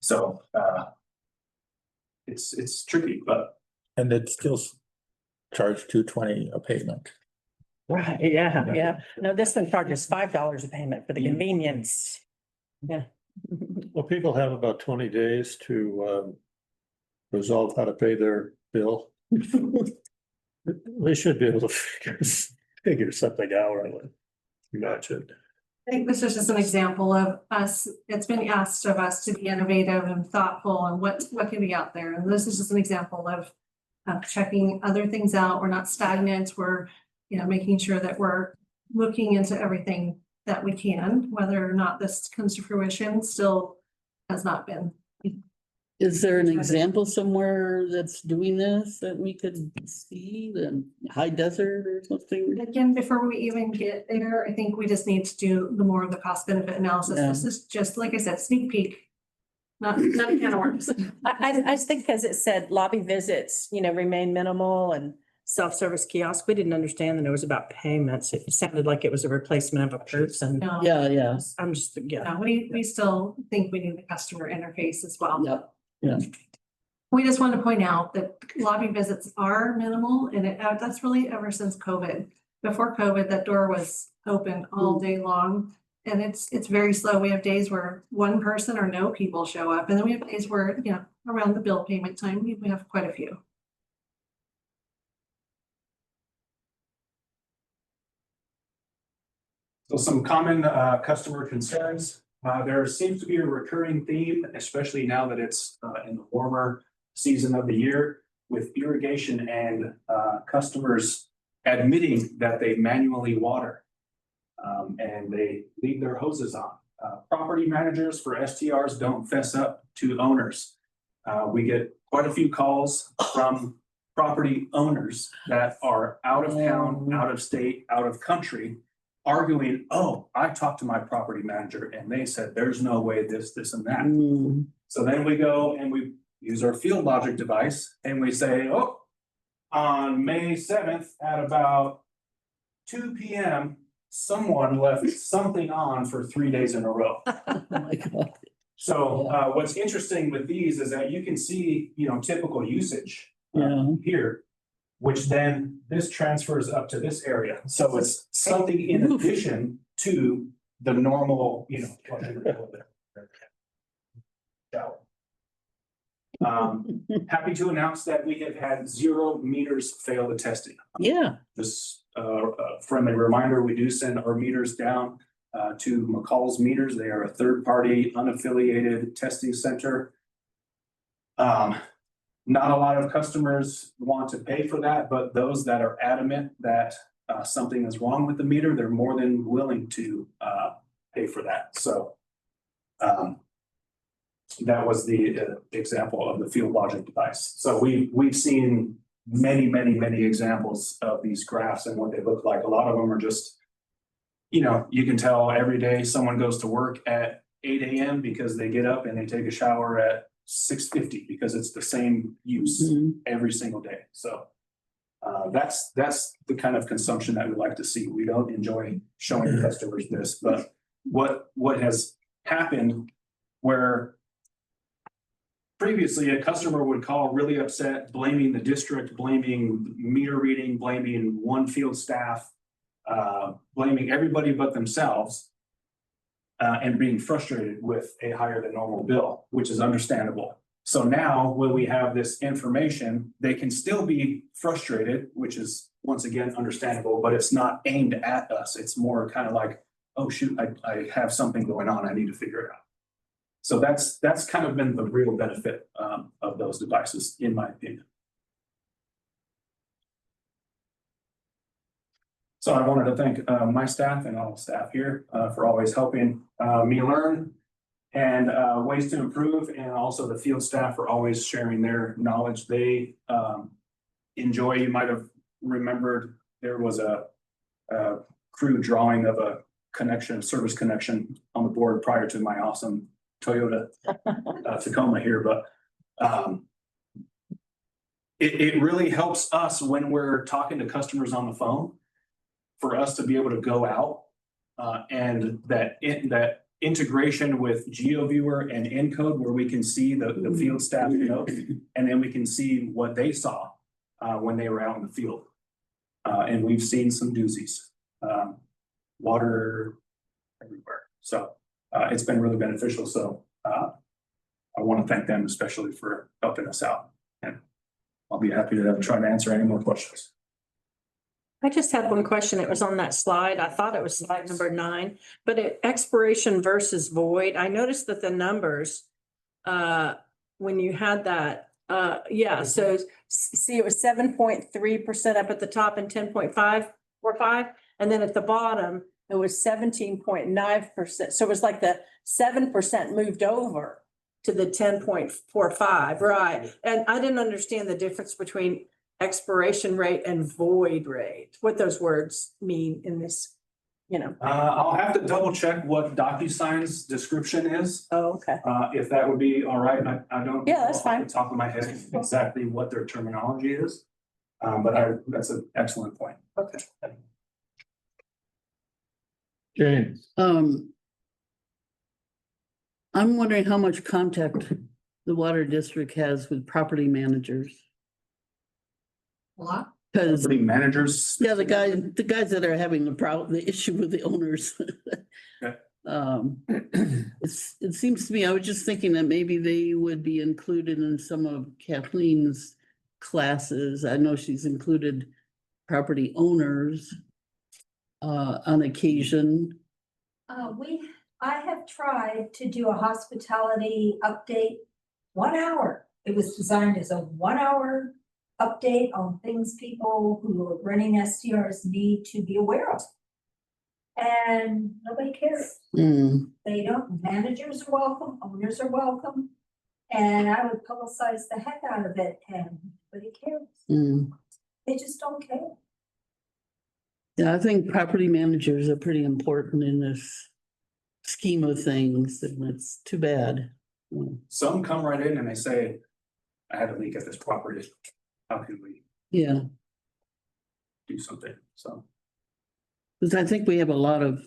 So, it's tricky, but And it's still charge $220 a payment. Right, yeah. No, this one charges $5 a payment for the convenience. Yeah. Well, people have about 20 days to resolve how to pay their bill. They should be able to figure something out, I would imagine. I think this is just an example of us, it's been asked of us to be innovative and thoughtful and what can be out there. And this is just an example of checking other things out. We're not stagnant. We're, making sure that we're looking into everything that we can, whether or not this comes to fruition still has not been. Is there an example somewhere that's doing this that we could see, the high desert or something? Again, before we even get there, I think we just need to do the more of the cost benefit analysis. Yeah. This is just, like I said, sneak peek. Not a can of worms. I think because it said lobby visits, remain minimal and self-service kiosk. We didn't understand that it was about payments. It sounded like it was a replacement of a person. No. Yeah. I'm just, No, we still think we need the customer interface as well. Yep. Yeah. We just want to point out that lobby visits are minimal and that's really ever since COVID. Before COVID, that door was open all day long and it's very slow. We have days where one person or no people show up. And then we have days where, around the bill payment time, we have quite a few. So some common customer concerns. There seems to be a recurring theme, especially now that it's in the warmer season of the year, with irrigation and customers admitting that they manually water and they leave their hoses on. Property managers for STRs don't fess up to owners. We get quite a few calls from property owners that are out of town, out of state, out of country, arguing, oh, I talked to my property manager and they said, there's no way this, and that. So then we go and we use our field logic device and we say, oh, on May 7th at about 2 p.m., someone left something on for 3 days in a row. Oh my God. So what's interesting with these is that you can see, typical usage Yeah. here, which then this transfers up to this area. So it's something in addition to the normal, happy to announce that we have had 0 meters fail the testing. Yeah. Just a friendly reminder, we do send our meters down to McCall's Meters. They are a third-party unaffiliated testing center. Not a lot of customers want to pay for that, but those that are adamant that something is wrong with the meter, they're more than willing to pay for that. So that was the example of the field logic device. So we've seen many examples of these graphs and what they look like. A lot of them are just, you can tell every day someone goes to work at 8 a.m. because they get up and they take a shower at 6:50 because it's the same use every single day. So that's the kind of consumption that we like to see. We don't enjoy showing customers this, but what has happened where previously a customer would call really upset, blaming the district, blaming meter reading, blaming one field staff, blaming everybody but themselves. And being frustrated with a higher than normal bill, which is understandable. So now when we have this information, they can still be frustrated, which is once again understandable, but it's not aimed at us. It's more kind of like, oh shoot, I have something going on. I need to figure it out. So that's kind of been the real benefit of those devices, in my opinion. So I wanted to thank my staff and all staff here for always helping me learn and ways to improve, and also the field staff for always sharing their knowledge. They enjoy, you might have remembered, there was a crew drawing of a connection, service connection on the board prior to my awesome Toyota Tacoma here, but it really helps us when we're talking to customers on the phone for us to be able to go out and that integration with GeoViewer and Encode where we can see the field staff notes, and then we can see what they saw when they were out in the field. And we've seen some doozies, water everywhere. So it's been really beneficial. So I want to thank them especially for helping us out. And I'll be happy to try to answer any more questions. I just had one question. It was on that slide. I thought it was slide number 9, but expiration versus void. I noticed that the numbers, when you had that, yeah, so see, it was 7.3% up at the top and 10.545. And then at the bottom, it was 17.9%. So it was like the 7% moved over to the 10.45, right? And I didn't understand the difference between expiration rate and void rate, what those words mean in this, you know. I'll have to double check what DocuSign's description is. Oh, okay. If that would be all right. I don't. Yeah, that's know off fine. the top of my head exactly what their terminology is. But that's an excellent point. Okay. Jane, I'm wondering how much contact the water district has with property managers. What? Because, Property managers. yeah, the guys that are having the issue with the owners. Okay. It seems to me, I was just thinking that maybe they would be included in some of Kathleen's classes. I know she's included property owners on occasion. I have tried to do a hospitality update, 1 hour. It was designed as a 1 hour update on things people who are running STRs need to be aware of. And nobody cares. They don't, managers are welcome, owners are welcome. And I would publicize the heck out of it and nobody cares. They just don't care. Yeah, I think property managers are pretty important in this scheme of things, and it's too bad. Some come right in and they say, I had a leak at this property. How can we Yeah, do something? So. because I think we have a lot of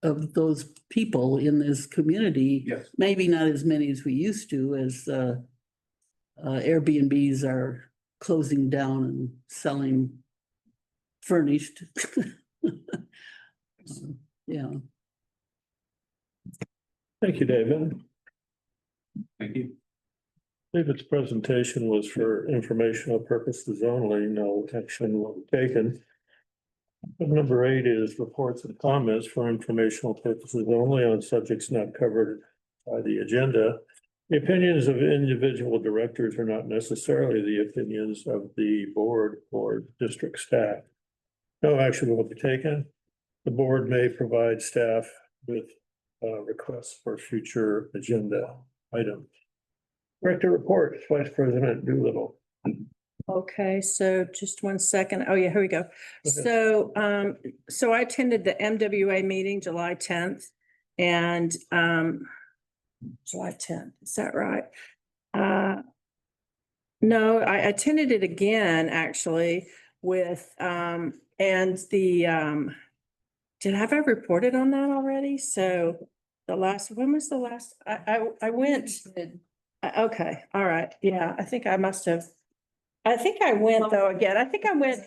those people in this community. Yes. Maybe not as many as we used to, as Airbnbs are closing down and selling furnished. Yeah. thank you, David. Thank you. David's presentation was for informational purposes only. No action will be taken. Number 8 is reports and comments for informational purposes only on subjects not covered by the agenda. The opinions of individual directors are not necessarily the opinions of the board or district staff. No action will be taken. The board may provide staff with requests for future agenda items. Director reports, Vice President Doolittle. Okay, so just 1 second. Oh, yeah, here we go. So, so I attended the MWA meeting July 10th and, July 10th, is that right? No, I attended it again, actually, with, and the, did I have I reported on that already? So the last, when was the last, I went. Okay, all right, yeah, I think I must have. I think I went though again, I think I went.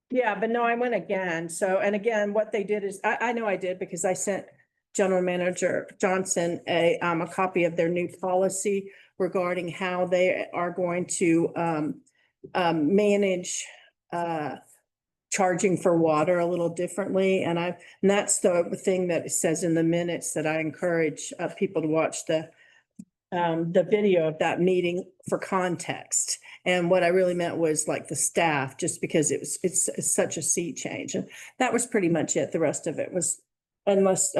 Yeah, but no, I went again, so, and again, what they did is, I know I did because I sent General Manager Johnson a copy of their new policy regarding how they are going to manage charging for water a little differently, and that's the thing that it says in the minutes that I encourage people to watch the video of that meeting for context. And what I really meant was like the staff, just because it's such a sea change. And that was pretty much it. The rest of it was, unless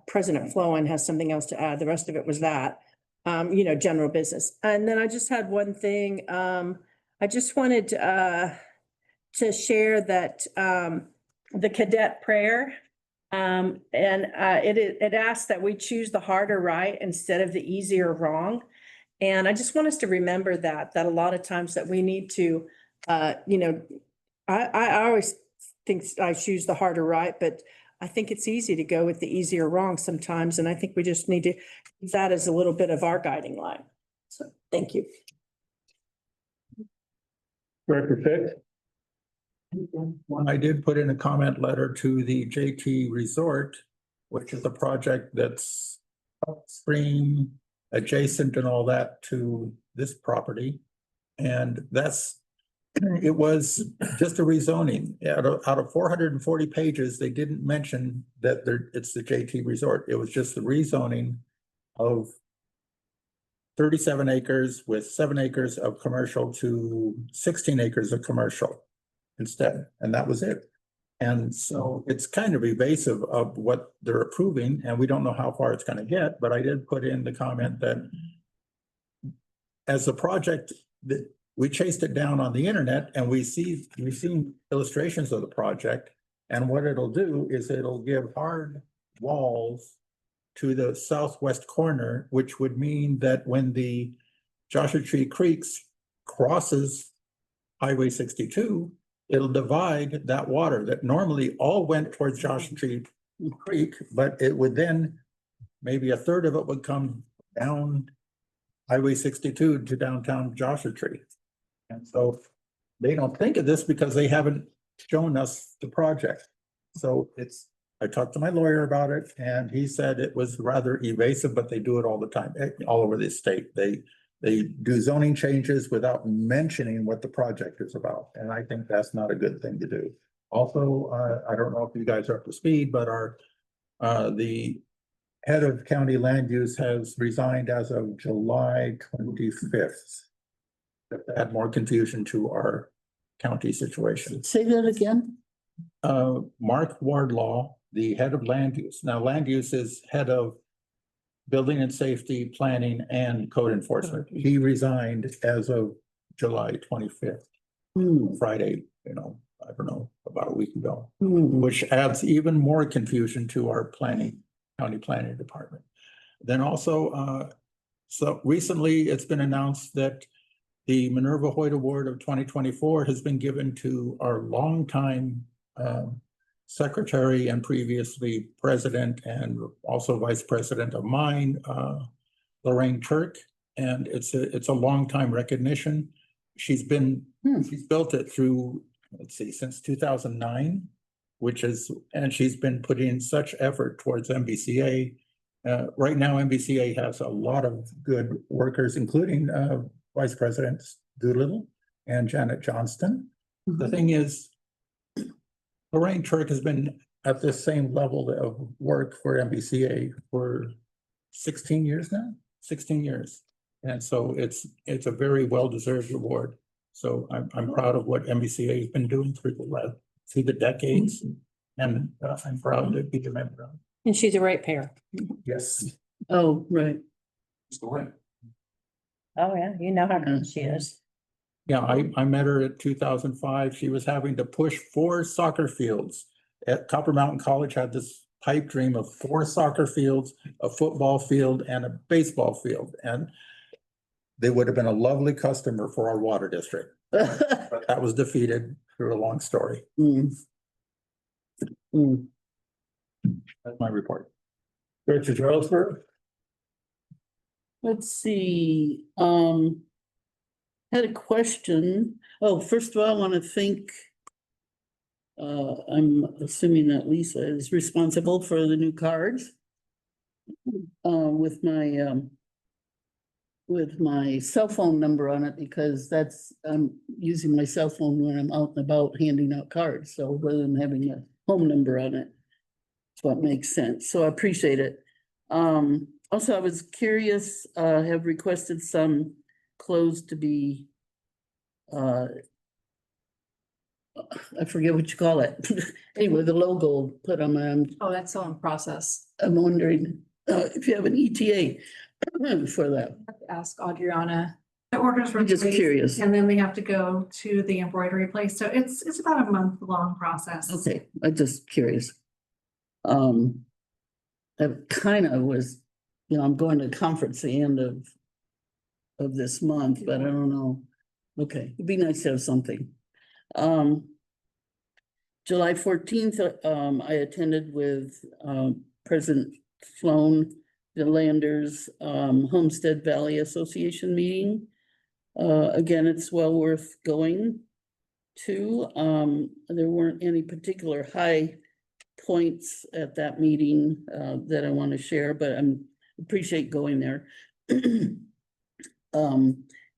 President Flowen has something else to add, the rest of it was that, general business. And then I just had one thing. I just wanted to share that the cadet prayer It asks that we choose the harder right instead of the easier wrong. And I just want us to remember that a lot of times that we need to, I always think I choose the harder right, but I think it's easy to go with the easier wrong sometimes. And I think we just need to use that as a little bit of our guiding line. So thank you. Director Fick? When I did put in a comment letter to the JT Resort, which is a project that's upstream, adjacent and all that to this property. And it was just a rezoning. Out of 440 pages, they didn't mention that it's the JT Resort. It was just the rezoning of 37 acres with 7 acres of commercial to 16 acres of commercial instead, and that was it. And so it's kind of evasive of what they're approving, and we don't know how far it's going to get, but I did put in the comment that as the project, that we chased it down on the internet and we've seen illustrations of the project, and what it'll do is it'll give hard walls to the southwest corner, which would mean that when the Joshua Tree Creeks crosses Highway 62, it'll divide that water that normally all went towards Joshua Tree Creek, but it would then, maybe a third of it would come down Highway 62 to downtown Joshua Tree. And so they don't think of this because they haven't shown us the project. So I talked to my lawyer about it and he said it was rather evasive, but they do it all the time, all over the state. They do zoning changes without mentioning what the project is about. And I think that's not a good thing to do. Also, I don't know if you guys are up to speed, but the head of county land use has resigned as of July 25th. To add more confusion to our county situation. Say that again? Mark Wardlaw, the head of land use. Now, land use is head of building and safety, planning, and code enforcement. He resigned as of July 25th, Friday, I don't know, about a week ago, which adds even more confusion to our county planning department. Then also, so recently it's been announced that the Minerva Hoyt Award of 2024 has been given to our longtime secretary and previously president and also vice president of mine, Lorraine Turk. And it's a long time recognition. She's built it through, let's see, since 2009, and she's been putting such effort towards MBCA. Right now, MBCA has a lot of good workers, including Vice President Doolittle and Janet Johnston. The thing is, Lorraine Turk has been at this same level of work for MBCA for 16 years now, 16 years. And so it's a very well-deserved award. So I'm proud of what MBCA has been doing through the decades. And I'm proud to be a member of it. And she's a ratepayer. Yes. Oh, right. Oh, yeah, you know how good she is. Yeah, I met her at 2005. She was having to push 4 soccer fields. At Copper Mountain College had this pipe dream of 4 soccer fields, a football field, and a baseball field. And they would have been a lovely customer for our water district. But that was defeated through a long story. That's my report. Director Charlesburg? Let's see, had a question. Oh, first of all, I want to thank, I'm assuming that Lisa is responsible for the new cards. With my cell phone number on it, because I'm using my cell phone when I'm out and about handing out cards. So rather than having a home number on it, that's what makes sense. So I appreciate it. Also, I was curious, have requested some clothes to be, I forget what you call it. Anyway, the logo put on my, Oh, that's still in process. I'm wondering if you have an ETA for that. Ask Adriana. The orders were I'm just placed, curious. and then we have to go to the embroidery place. So it's about a month-long process. Okay, I'm just curious. That kind of was, I'm going to conference the end of this month, but I don't know. Okay, it'd be nice to have something. July 14th, I attended with President Sloan DeLander's Homestead Valley Association meeting. Again, it's well worth going to. There weren't any particular high points at that meeting that I want to share, but I appreciate going there.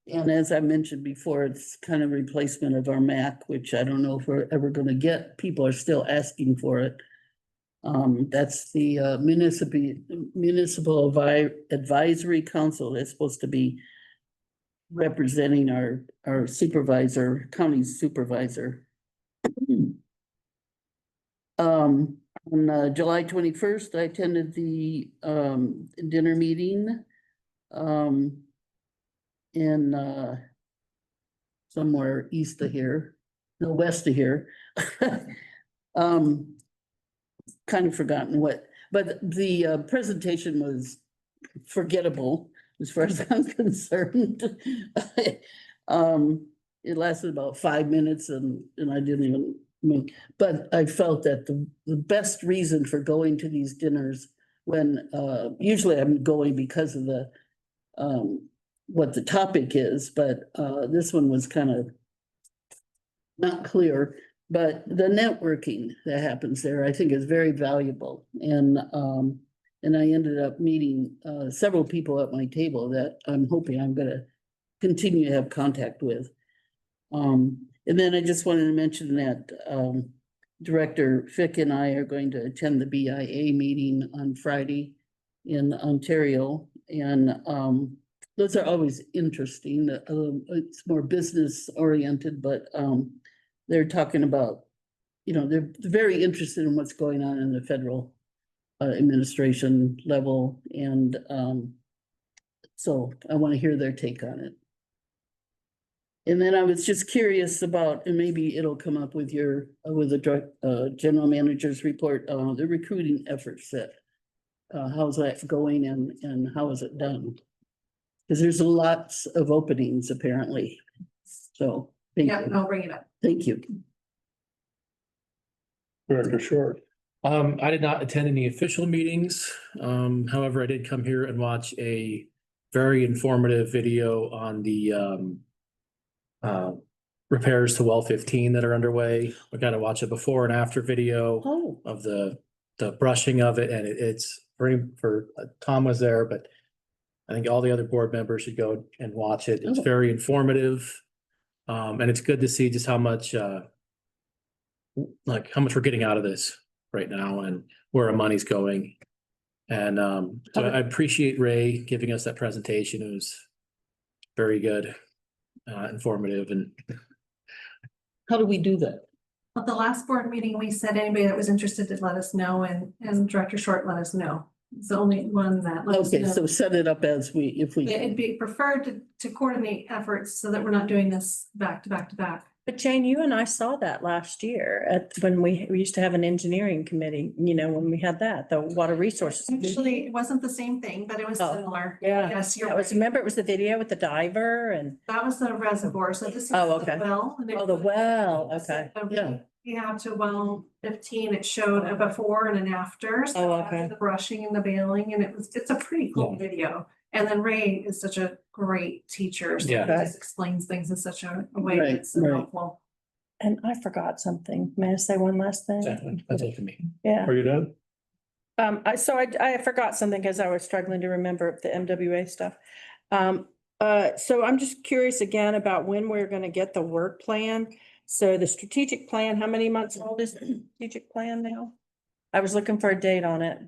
And as I mentioned before, it's kind of replacement of our MAC, which I don't know if we're ever going to get. People are still asking for it. That's the Municipal Advisory Council that's supposed to be representing our supervisor, county supervisor. On July 21st, I attended the dinner meeting in somewhere east of here, no, west of here. Kind of forgotten what, but the presentation was forgettable as far as I'm concerned. It lasted about 5 minutes and I didn't even, but I felt that the best reason for going to these dinners when usually I'm going because of the what the topic is, but this one was kind of not clear. But the networking that happens there, I think, is very valuable. And I ended up meeting several people at my table that I'm hoping I'm going to continue to have contact with. And then I just wanted to mention that Director Fick and I are going to attend the BIA meeting on Friday in Ontario. And those are always interesting. It's more business oriented, but they're talking about, they're very interested in what's going on in the federal administration level. And so I want to hear their take on it. And then I was just curious about, and maybe it'll come up with the general manager's report, the recruiting efforts that, how's that going and how is it done? Because there's lots of openings apparently. So thank you. I'll bring it up. Thank you. Director Short. I did not attend any official meetings. However, I did come here and watch a very informative video on the repairs to well 15 that are underway. We got to watch a before and after video of the brushing of it, and it's for Tom was there, but I think all the other board members should go and watch it. It's very informative. And it's good to see just how much we're getting out of this right now and where our money's going. And so I appreciate Ray giving us that presentation. It was very good, informative. And how do we do that? At the last board meeting, we said anybody that was interested to let us know, and Director Short let us know. It's the only one that. Okay, so set it up as if we. It'd be preferred to coordinate efforts so that we're not doing this back to back to back. But Jane, you and I saw that last year when we used to have an engineering committee, when we had the water resources. Actually, it wasn't the same thing, but it was similar. Yeah. Yes, you're That was, right. remember it was the video with the diver and. That was the reservoir. So this is Oh, the okay. well. The well, okay. Yeah. We have to well 15, it showed a before and an after. So okay. after the brushing and the baling, and it's a pretty cool video. And then Ray is such a great teacher. So he just explains things in such a way that's helpful. And I forgot something. May I say one last thing? That's it for me. Yeah. Are you done? I forgot something because I was struggling to remember the MWA stuff. So I'm just curious again about when we're going to get the work plan. So the strategic plan, how many months old is the strategic plan now? I was looking for a date on it.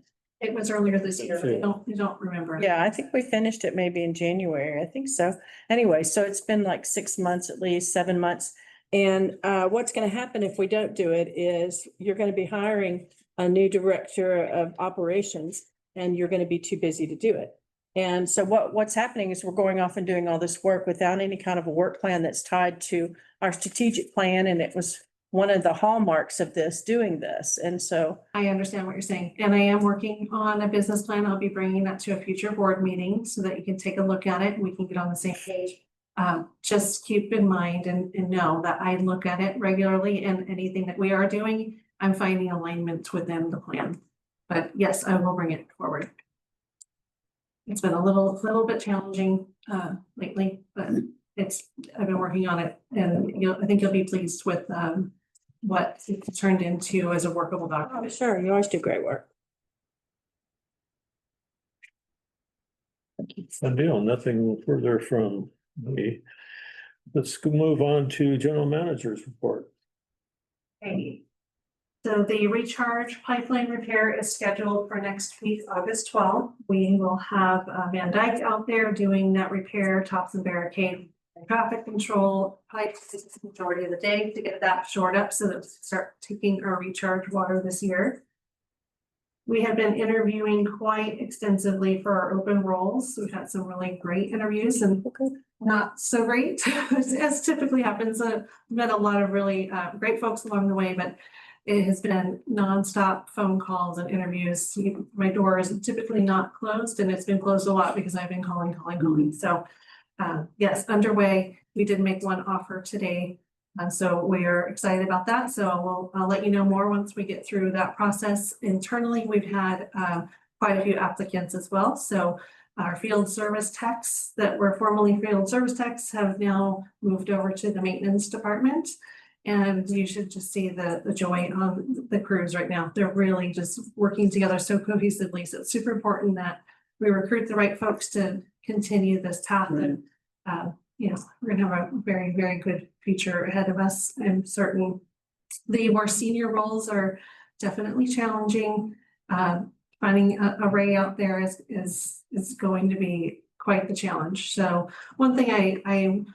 It was earlier this year. You don't remember. Yeah, I think we finished it maybe in January. I think so. Anyway, so it's been like 6 months, at least 7 months. And what's going to happen if we don't do it is you're going to be hiring a new director of operations and you're going to be too busy to do it. And so what's happening is we're going off and doing all this work without any kind of a work plan that's tied to our strategic plan. And it was one of the hallmarks of this, doing this. And so, I understand what you're saying, and I am working on a business plan. I'll be bringing that to a future board meeting so that you can take a look at it and we can get on the same page. Just keep in mind and know that I look at it regularly, and anything that we are doing, I'm finding alignment within the plan. But yes, I will bring it forward. It's been a little bit challenging lately, but I've been working on it, and I think you'll be pleased with what it's turned into as a workable I'm document. sure you always do great work. Good deal. Nothing further from me. Let's move on to general manager's report. Okay. So the recharge pipeline repair is scheduled for next week, August 12th. We will have Van Dyke out there doing that repair, tops and barricade, and traffic control pipes the majority of the day to get that shored up so that we start taking our recharge water this year. We have been interviewing quite extensively for our open roles. We've had some really great interviews and not so great, as typically happens. Met a lot of really great folks along the way, but it has been nonstop phone calls and interviews. My door is typically not closed, and it's been closed a lot because I've been calling. So yes, underway. We did make one offer today. So we are excited about that. So I'll let you know more once we get through that process. Internally, we've had quite a few applicants as well. So our field service techs that were formerly field service techs have now moved over to the maintenance department. And you should just see the joy on the crews right now. They're really just working together so cohesively. So it's super important that we recruit the right folks to continue this path. And we're gonna have a very, very good future ahead of us. I'm certain the more senior roles are definitely challenging. Finding a Ray out there is going to be quite the challenge. So one thing I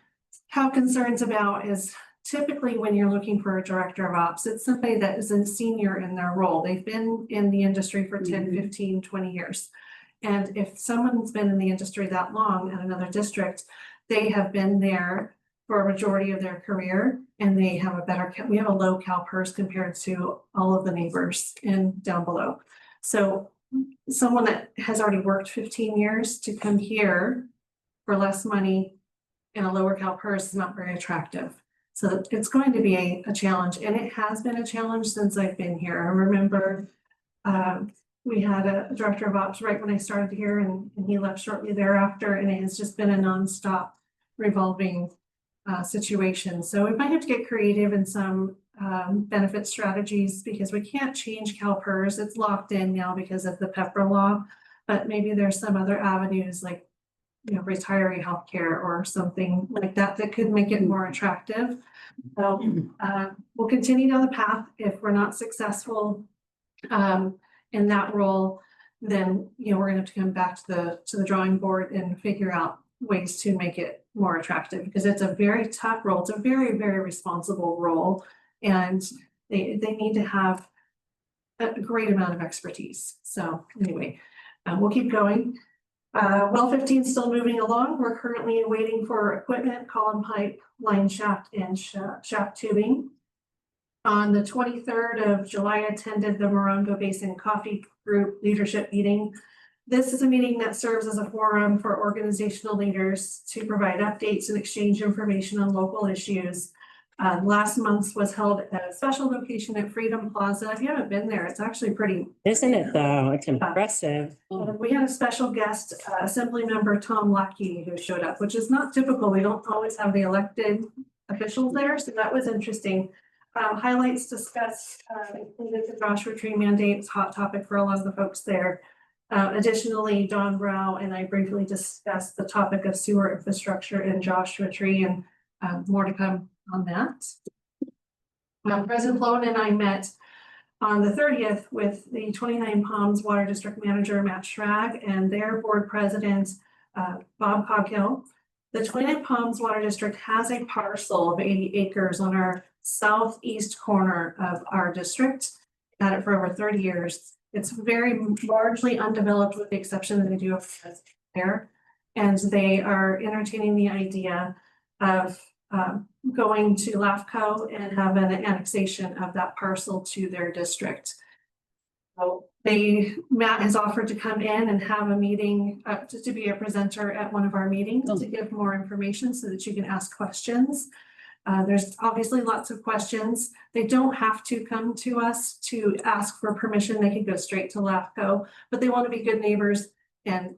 have concerns about is typically when you're looking for a director of ops, it's somebody that is a senior in their role. They've been in the industry for 10, 15, 20 years. And if someone's been in the industry that long at another district, they have been there for a majority of their career, and they have we have a low CalPERS compared to all of the neighbors down below. So someone that has already worked 15 years to come here for less money and a lower CalPERS is not very attractive. So it's going to be a challenge, and it has been a challenge since I've been here. I remember we had a director of ops right when I started here, and he left shortly thereafter, and it has just been a nonstop revolving situation. So we might have to get creative in some benefit strategies because we can't change CalPERS. It's locked in now because of the PEPRA law, but maybe there's some other avenues like retiree healthcare or something like that that could make it more attractive. So we'll continue down the path. If we're not successful in that role, then we're gonna have to come back to the drawing board and figure out ways to make it more attractive, because it's a very tough role. It's a very, very responsible role, and they need to have a great amount of expertise. So anyway, we'll keep going. Well 15 is still moving along. We're currently waiting for equipment, column pipe, line shaft, and shaft tubing. On the 23rd of July, I attended the Morongo Basin Coffee Group leadership meeting. This is a meeting that serves as a forum for organizational leaders to provide updates and exchange information on local issues. Last month's was held at a special location at Freedom Plaza. If you haven't been there, it's actually pretty. Isn't it though? It's impressive. We had a special guest, Assembly Member Tom Lackey, who showed up, which is not typical. We don't always have the elected officials there, so that was interesting. Highlights discussed included the Joshua Tree mandate. It's a hot topic for a lot of the folks there. Additionally, Don Rao and I briefly discussed the topic of sewer infrastructure in Joshua Tree, and more to come on that. President Lowen and I met on the 30th with the 29 Palms Water District Manager, Matt Schrag, and their board president, Bob Coghill. The 29 Palms Water District has a parcel of 80 acres on our southeast corner of our district. Had it for over 30 years. It's very largely undeveloped with the exception that they do have there. And they are entertaining the idea of going to LAFCO and have an annexation of that parcel to their district. So Matt has offered to come in and have a meeting, to be a presenter at one of our meetings to give more information so that you can ask questions. There's obviously lots of questions. They don't have to come to us to ask for permission. They can go straight to LAFCO, but they want to be good neighbors and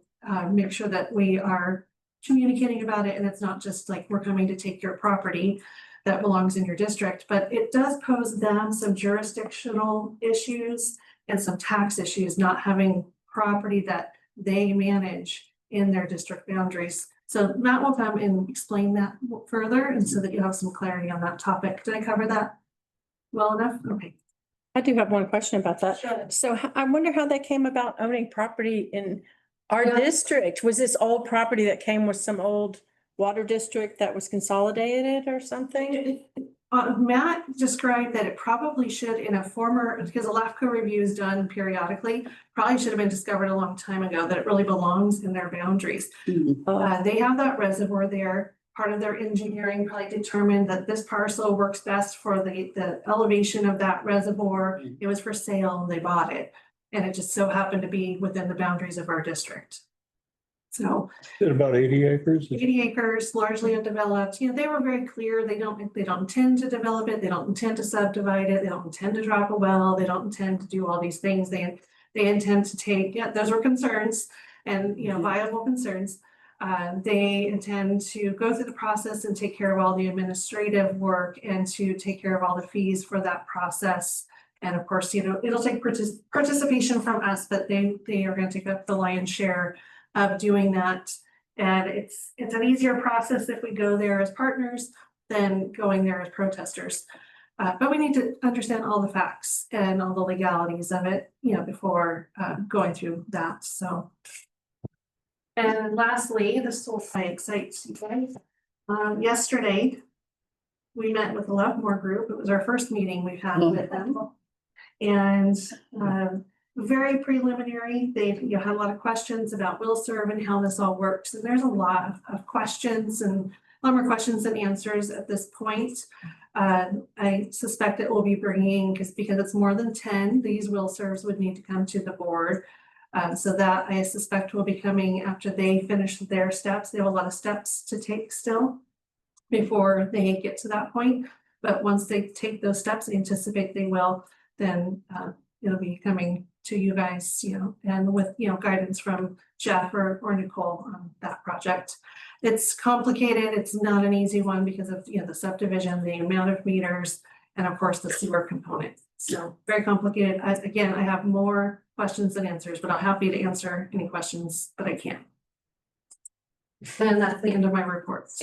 make sure that we are communicating about it. And it's not just like we're coming to take your property that belongs in your district, but it does pose them some jurisdictional issues and some tax issues, not having property that they manage in their district boundaries. So Matt will come and explain that further, and so that you have some clarity on that topic. Did I cover that well enough? Okay. I do have one question about that. Sure. So I wonder how they came about owning property in our Yeah. district. Was this old property that came with some old water district that was consolidated or something? Matt described that it probably should in a former, because a LAFCO review is done periodically, probably should have been discovered a long time ago that it really belongs in their boundaries. They have that reservoir there. Part of their engineering probably determined that this parcel works best for the elevation of that reservoir. It was for sale, they bought it. And it just so happened to be within the boundaries of our district. So Is it about 80 acres? 80 acres, largely undeveloped. You know, they were very clear. They don't intend to develop it. They don't intend to subdivide it. They don't intend to drop a well. They don't intend to do all these things. They intend to take, yeah, those were concerns and, you know, viable concerns. They intend to go through the process and take care of all the administrative work and to take care of all the fees for that process. And of course, you know, it'll take participation from us, but they are going to take up the lion's share of doing that. And it's an easier process if we go there as partners than going there as protesters. But we need to understand all the facts and all the legalities of it, you know, before going through that. So. And lastly, this will excite you guys. Yesterday, we met with the Lovemore Group. It was our first meeting we've had with them. And very preliminary. They had a lot of questions about will serve and how this all works. And there's a lot of questions and a lot more questions than answers at this point. I suspect it will be bringing, because it's more than 10, these will serves would need to come to the board. So that I suspect will be coming after they finish their steps. They have a lot of steps to take still before they get to that point. But once they take those steps, I anticipate they will, then it'll be coming to you guys, you know, and with, you know, guidance from Jeff or Nicole on that project. It's complicated. It's not an easy one because of, you know, the subdivision, the amount of meters, and of course the sewer component. So very complicated. Again, I have more questions than answers, but I'm happy to answer any questions that I can. And that's the end of my reports.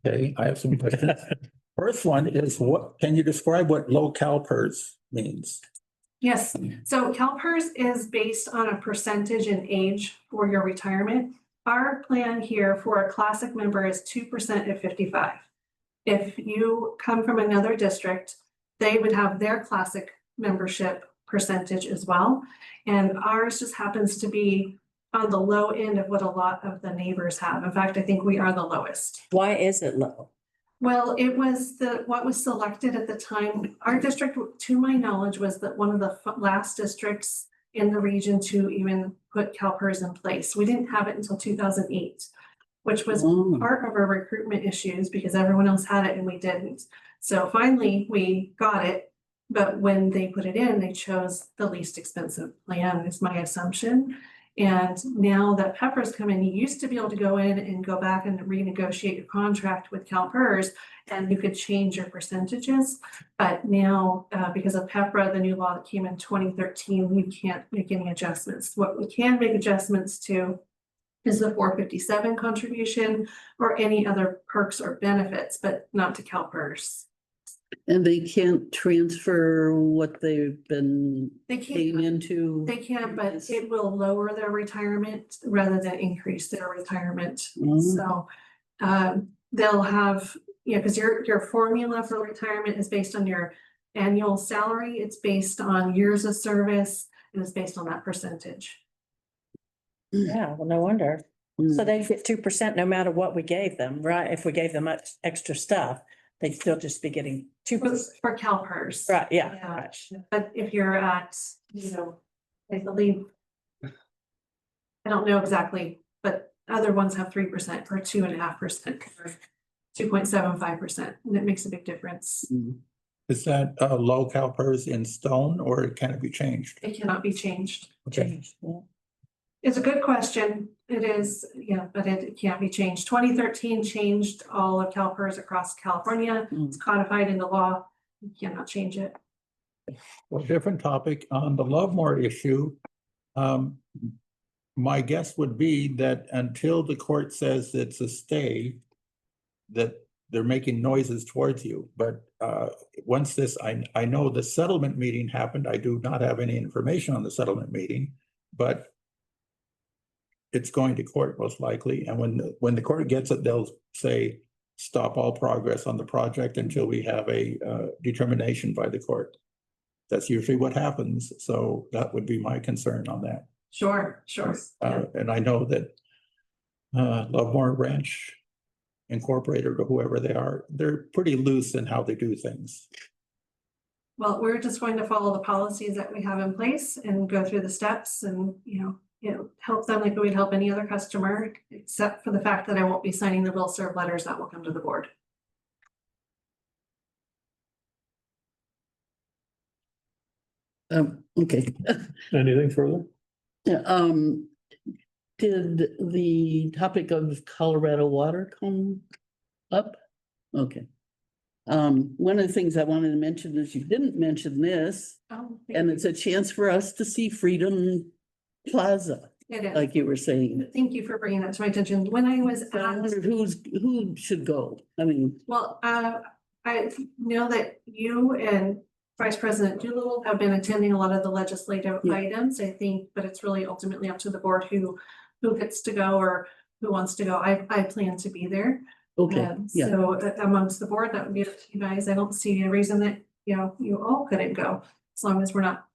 Okay, I have some questions. First one is can you describe what low CalPERS means? Yes, so CalPERS is based on a percentage in age for your retirement. Our plan here for a classic member is 2% at 55. If you come from another district, they would have their classic membership percentage as well. And ours just happens to be on the low end of what a lot of the neighbors have. In fact, I think we are the lowest. Why is it low? Well, it was what was selected at the time. Our district, to my knowledge, was that one of the last districts in the region to even put CalPERS in place. We didn't have it until 2008, which was part of our recruitment issues because everyone else had it and we didn't. So finally we got it, but when they put it in, they chose the least expensive plan is my assumption. And now that Pepper's come in, you used to be able to go in and go back and renegotiate your contract with CalPERS and you could change your percentages. But now, because of PEPRA, the new law that came in 2013, you can't make any adjustments. What we can make adjustments to is the 457 contribution or any other perks or benefits, but not to CalPERS. And they can't transfer what they've been paying into. They can, but it will lower their retirement rather than increase their retirement. Mhm. So they'll have, you know, because your formula for retirement is based on your annual salary. It's based on years of service and it's based on that percentage. Yeah, well, no wonder. So Mm. they get 2% no matter what we gave them, right? If we gave them much extra stuff, they'd still just be getting 2%. For CalPERS. Right, yeah. Yeah. Right. But if you're at, you know, I believe. I don't know exactly, but other ones have 3% or 2.5%, or 2.75%, and it makes a big difference. Mm. Is that low CalPERS in stone or can it be changed? It cannot be changed. Changed, yeah. It's a good question. It is, yeah, but it can't be changed. 2013 changed all of CalPERS across California. It's codified in the law. You cannot change it. Well, different topic on the Lovemore issue. My guess would be that until the court says it's a stay, that they're making noises towards you. But once this, I know the settlement meeting happened. I do not have any information on the settlement meeting, but it's going to court most likely. And when the court gets it, they'll say, stop all progress on the project until we have a determination by the court. That's usually what happens. So that would be my concern on that. Sure, sure. And I know that Lovemore Ranch Incorporated or whoever they are, they're pretty loose in how they do things. Well, we're just going to follow the policies that we have in place and go through the steps and, help them like we would help any other customer, except for the fact that I won't be signing the will serve letters that will come to the board. Okay. Anything further? Yeah, did the topic of Colorado water come up? Okay. One of the things I wanted to mention is you didn't mention this, and it's a chance for us to see Freedom Plaza, It is. like you were saying. Thank you for bringing that to my attention. When I was I at, wondered who should go? I mean, well, I know that you and Vice President Doolittle have been attending a lot of the legislative Yeah. items, I think, but it's really ultimately up to the board who gets to go or who wants to go. I plan to be there. okay, yeah, So amongst the board, that would be up to you guys. I don't see a reason that, you all couldn't go, as long as we're not,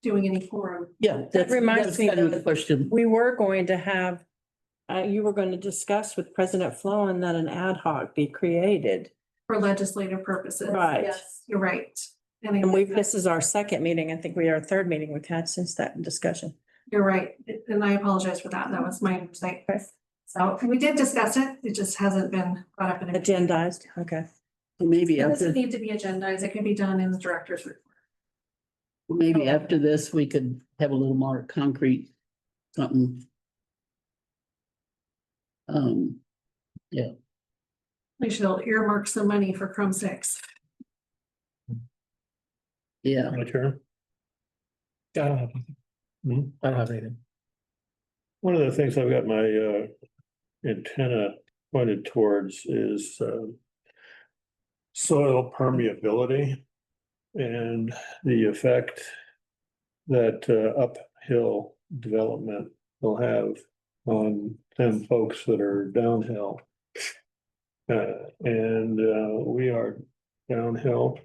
doing any forum. yeah. That's reminds me kind of that- the question. We were going to have, you were going to discuss with President Flowen that an ad hoc be created. For legislative purposes. Right. Yes, you're right. And this is our second meeting. I think we are our third meeting we've had since that discussion. You're right, and I apologize for that. That was my mistake. Okay. So we did discuss it. It just hasn't been brought up in a. Agendized, okay. Maybe It after, doesn't need to be agendized. It can be done in the director's report. maybe after this, we could have a little more concrete something. Yeah. We should earmark some money for Chrome 6. Yeah. My turn. I don't have, Hmm? I don't have anything. One of the things I've got my antenna pointed towards is soil permeability and the effect that uphill development will have on them folks that are downhill. And we are downhill,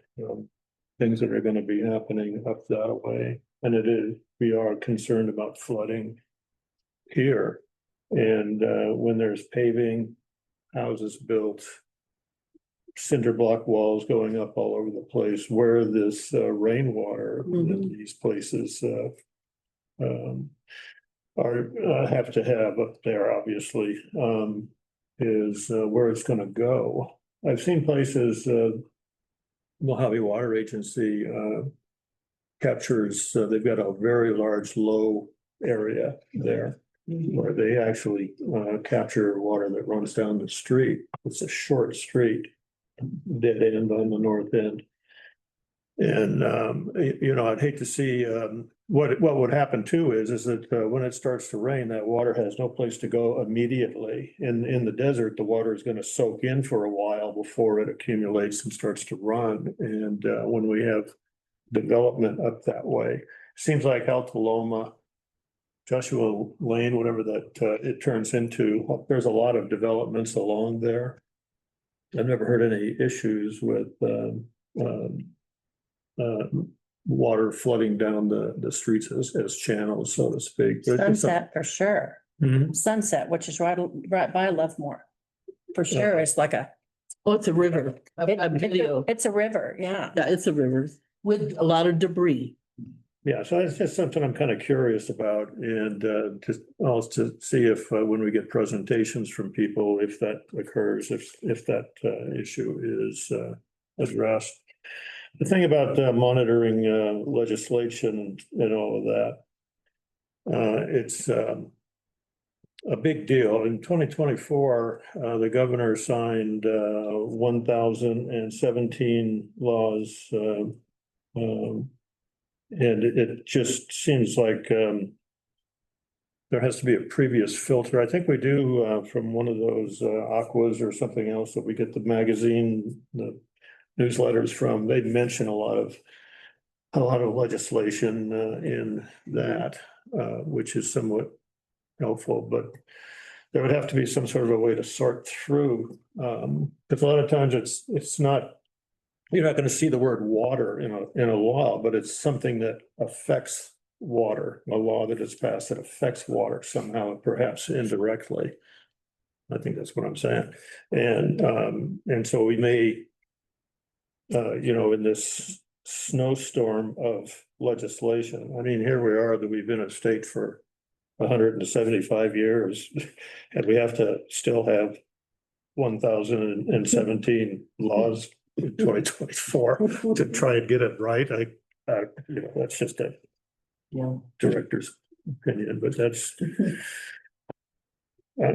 things that are going to be happening up that way. And we are concerned about flooding here. And when there's paving, houses built, cinder block walls going up all over the place, where this rainwater in these places have to have up there, obviously, is where it's going to go. I've seen places, Mojave Water Agency captures, they've got a very large low area there where they actually capture water that runs down the street. It's a short street, dead end on the north end. And, I'd hate to see, what would happen too is that when it starts to rain, that water has no place to go immediately. In the desert, the water is going to soak in for a while before it accumulates and starts to run. And when we have development up that way, seems like Alta Loma, Joshua Lane, whatever that it turns into, there's a lot of developments along there. I've never heard any issues with water flooding down the streets as channels, so to speak. But it's some- Sunset for sure. Mhm. Sunset, which is right by Lovemore. For sure, it's like a, Oh, it's a river. A video. it's a river, yeah. Yeah, it's a river with a lot of debris. Yeah, so it's just something I'm kind of curious about, and just also to see if when we get presentations from people, if that occurs, if that issue is addressed. The thing about monitoring legislation and all of that, it's a big deal. In 2024, the governor signed 1,017 laws. And it just seems like there has to be a previous filter. I think we do from one of those Aquas or something else that we get the magazine, the newsletters from. They mention a lot of legislation in that, which is somewhat helpful, but there would have to be some sort of a way to sort through, because a lot of times it's not, you're not going to see the word water in a law, but it's something that affects water, a law that is passed that affects water somehow, perhaps indirectly. I think that's what I'm saying. And so we may, in this snowstorm of legislation, I mean, here we are that we've been a state for 175 years, and we have to still have 1,017 laws in 2024 to try and get it right. That's just a director's opinion, but that's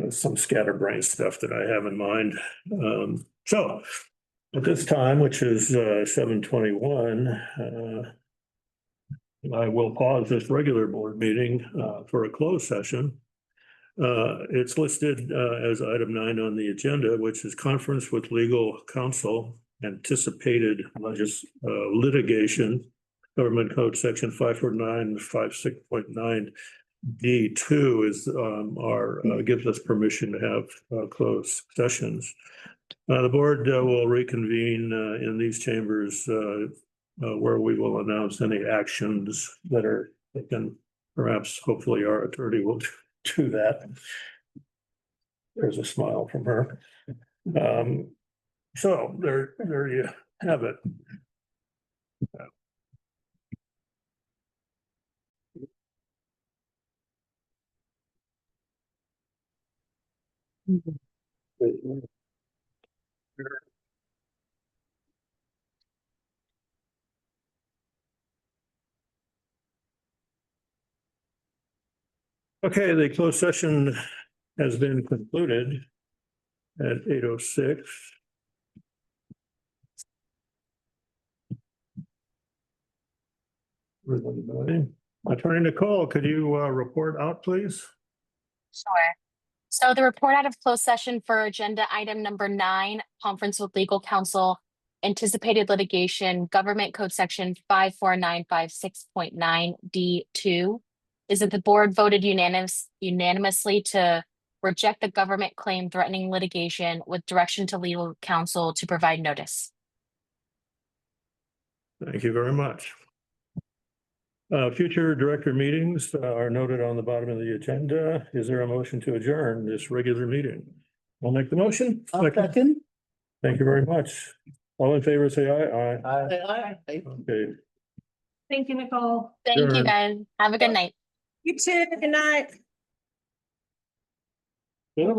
some scatterbrain stuff that I have in mind. So at this time, which is 7:21, I will pause this regular board meeting for a closed session. It's listed as item 9 on the agenda, which is conference with legal counsel, anticipated litigation, government code section 54956.9 D2 is gives us permission to have closed sessions. The board will reconvene in these chambers where we will announce any actions that are taken. Perhaps, hopefully, our attorney will do that. There's a smile from her. So there you have it. Okay, the closed session has been concluded at 8:06. Attorney Nicole, could you report out, please? Sure. So the report out of closed session for agenda item number 9, conference with legal counsel, anticipated litigation, government code section 54956.9 D2, is that the board voted unanimously to reject the government claim threatening litigation with direction to legal counsel to provide notice. Thank you very much. Future director meetings are noted on the bottom of the agenda. Is there a motion to adjourn this regular meeting? I'll make the motion. Second. Thank you very much. All in favor, say aye. Aye. Okay. Thank you, Nicole. Thank you, Sure. guys. Have a good night. You too, good night. Good.